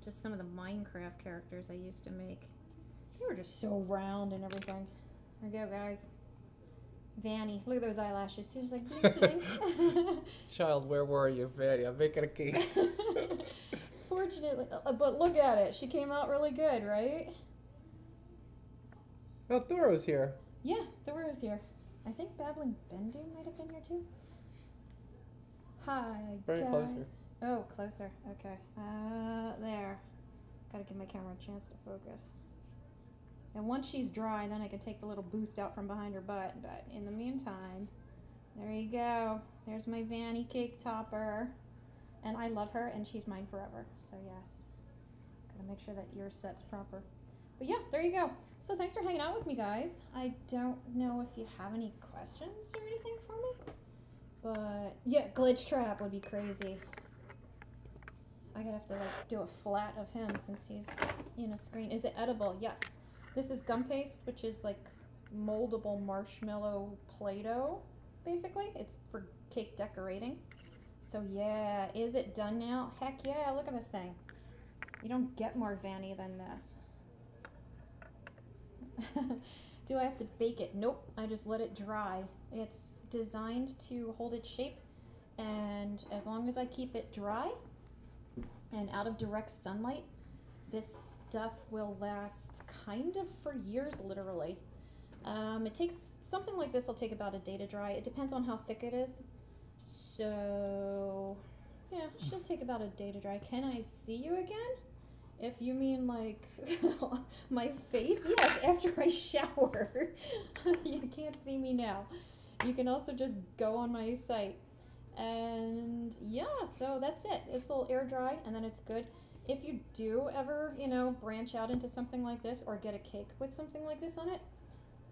Just some of the Minecraft characters I used to make. They were just so round and everything. There we go, guys. Vanny, look at those eyelashes. She's like, bling, bling. Child, where were you, Vanny? I'm making a cake. Fortunately, but look at it. She came out really good, right? Oh, Thora's here. Yeah, Thora's here. I think Babbling Bendu might have been here too. Hi, Bring it guys. closer. Oh, closer. Okay. There. Gotta give my camera a chance to focus. And once she's dry, then I can take the little boost out from behind her butt. But in the meantime, there you go. There's my Vanny cake topper. And I love her, and she's mine forever. So yes, gotta make sure that your set's proper. But yeah, there you go. So thanks for hanging out with me, guys. I don't know if you have any questions or anything for me. But yeah, glitch trap would be crazy. I'm gonna have to do a flat of him since he's in a screen. Is it edible? Yes. This is gum paste, which is like moldable marshmallow Play-Doh, basically. It's for cake decorating. So yeah, is it done now? Heck yeah, look at this thing. You don't get more Vanny than this. Do I have to bake it? Nope, I just let it dry. It's designed to hold its shape, and as long as I keep it dry and out of direct sunlight, this stuff will last kind of for years, literally. It takes, something like this will take about a day to dry. It depends on how thick it is. So, yeah, she'll take about a day to dry. Can I see you again? If you mean like my face, yes, after I shower. You can't see me now. You can also just go on my site. And yeah, so that's it. It's a little air dry and then it's good. If you do ever, branch out into something like this or get a cake with something like this on it,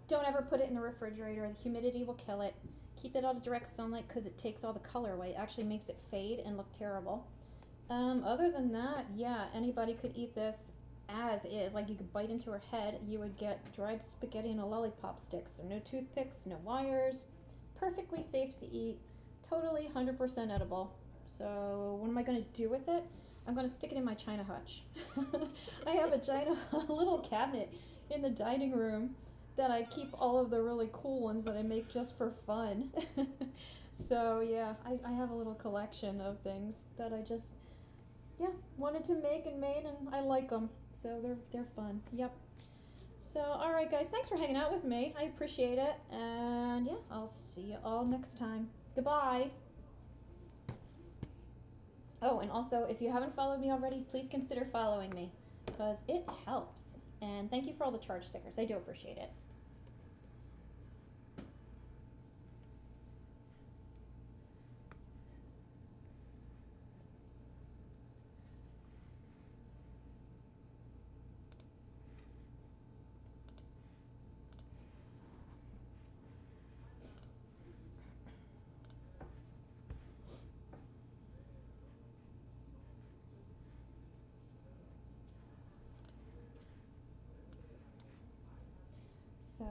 don't ever put it in the refrigerator. The humidity will kill it. Keep it out of direct sunlight because it takes all the color away. It actually makes it fade and look terrible. Other than that, yeah, anybody could eat this as is. Like, you could bite into her head, you would get dried spaghetti and a lollipop stick. So no toothpicks, no wires. Perfectly safe to eat. Totally 100% edible. So what am I going to do with it? I'm going to stick it in my china hutch. I have a little cabinet in the dining room that I keep all of the really cool ones that I make just for fun. So yeah, I have a little collection of things that I just, yeah, wanted to make and made, and I like them. So they're fun. Yep. So all right, guys, thanks for hanging out with me. I appreciate it. And yeah, I'll see you all next time. Goodbye. Oh, and also, if you haven't followed me already, please consider following me, because it helps. And thank you for all the charge stickers. I do appreciate it. So